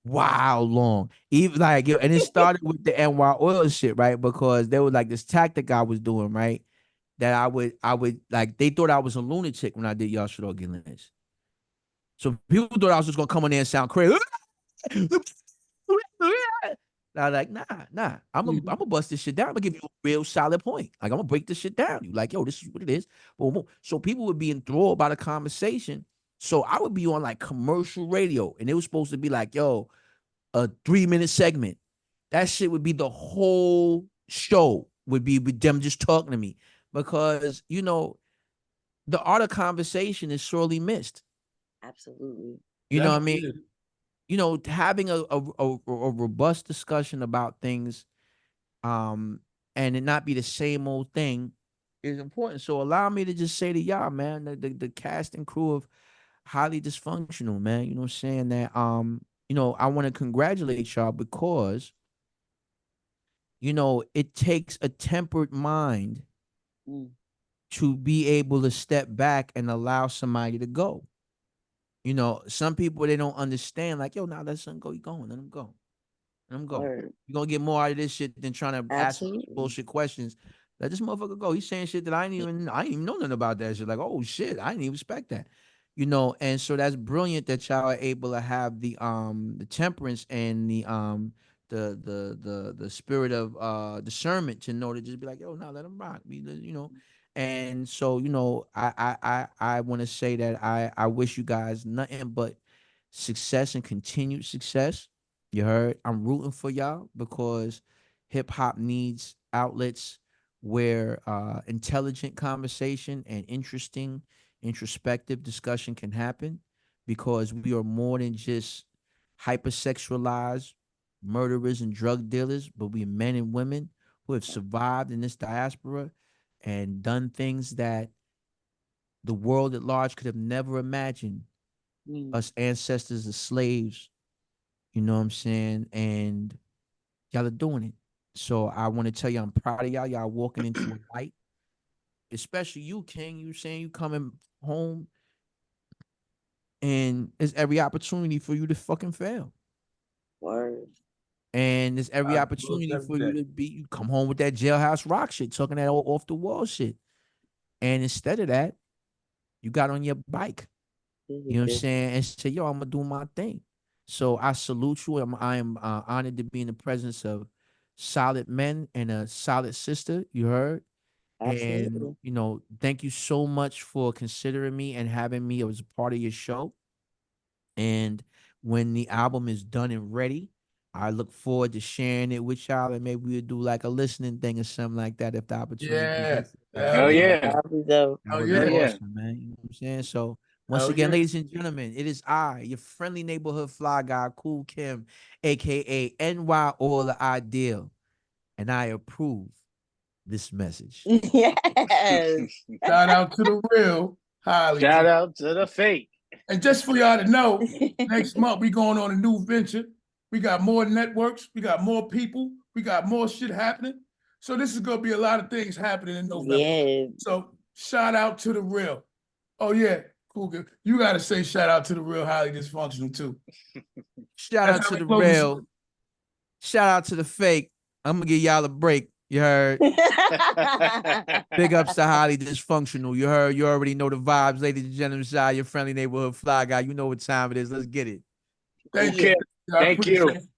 wow long. Even like, and it started with the NY oil shit, right? Because there was like this tactic I was doing, right? That I would like, they thought I was a lunatic when I did Y'all Should All Get Lynched. So people thought I was just gonna come in there and sound crazy. I was like, nah. I'm gonna bust this shit down. I'm gonna give you a real solid point. Like, I'm gonna break this shit down. You like, yo, this is what it is. Boom, boom. So people would be enthralled by the conversation. So I would be on like commercial radio, and it was supposed to be like, yo, a 3-minute segment. That shit would be the whole show. would be with them just talking to me, because you know the art of conversation is sorely missed. Absolutely. You know what I Definitely mean? is. You know, having a robust discussion about things, and it not be the same old thing, is important. So allow me to just say to y'all, man, the cast and crew of Highly Dysfunctional, man. You know what I'm saying? That you know, I want to congratulate y'all because, you know, it takes a tempered mind to be able to step back and allow somebody to go. You know, some people, they don't understand, like, yo, now let son go, you going, let him go. Let him go. Word. You're gonna get more out of this shit than trying to ask Absolutely. bullshit questions. Let this motherfucker go. He's saying shit that I didn't even know nothing about that shit. Like, oh shit, I didn't even expect that. You know, and so that's brilliant that y'all are able to have the temperance and the spirit of discernment to know to just be like, yo, no, let him rock. You know. And so, you know, I want to say that I wish you guys nothing but success and continued success. You heard? I'm rooting for y'all because hip hop needs outlets where intelligent conversation and interesting, introspective discussion can happen, because we are more than just hypersexualized murderers and drug dealers, but we are men and women who have survived in this diaspora and done things that the world at large could have never imagined. Us ancestors of slaves, you know what I'm saying? And y'all are doing it. So I want to tell you, I'm proud of y'all. Y'all walking into a light, especially you, King. You saying you coming home, and there's every opportunity for you to fucking fail. Word. And there's every I opportunity every for you day. to be, you come home with that jailhouse rock shit, talking that off the wall shit. And instead of that, you got on your bike. You know what I'm saying? And say, yo, I'm gonna do my thing. So I salute you. I am honored to be in the presence of solid men and a solid sister. You heard? And Absolutely. you know, thank you so much for considering me and having me as a part of your show. And when the album is done and ready, I look forward to sharing it with y'all, and maybe we'll do like a listening thing or something like that if the opportunity Yeah. presents itself. Hell Hell yeah. yeah. That'll be dope. That Hell would be yeah. Yeah. awesome, man. You know what I'm saying? So once Hell again, yeah. ladies and gentlemen, it is I, your friendly neighborhood fly guy, Cool Kim, aka NY All the Ideal, and I approve this message. Yes. Shout out to the real Highly. Shout out to the fake. And just for y'all to know, next month we going on a new venture. We got more networks. We got more people. We got more shit happening. So this is gonna be a lot of things happening in November. Yeah. So shout out to the real. Oh yeah, cool. You gotta say shout out to the real Highly Dysfunctional too. Shout That's out how to we the close this. real. Shout out to the fake. I'm gonna give y'all a break. You heard? Big ups to Highly Dysfunctional. You heard? You already know the vibes, ladies and gentlemen. Shout out your friendly neighborhood fly guy. You know what time it is. Let's get it. Thank Okay. you. I Thank you. appreciate it.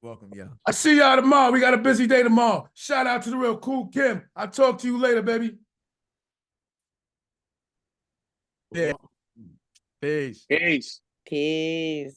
Welcome, y'all. I see y'all tomorrow. We got a busy day tomorrow. Shout out to the real Cool Kim. I'll talk to you later, baby. Yeah. Peace. Peace. Peace.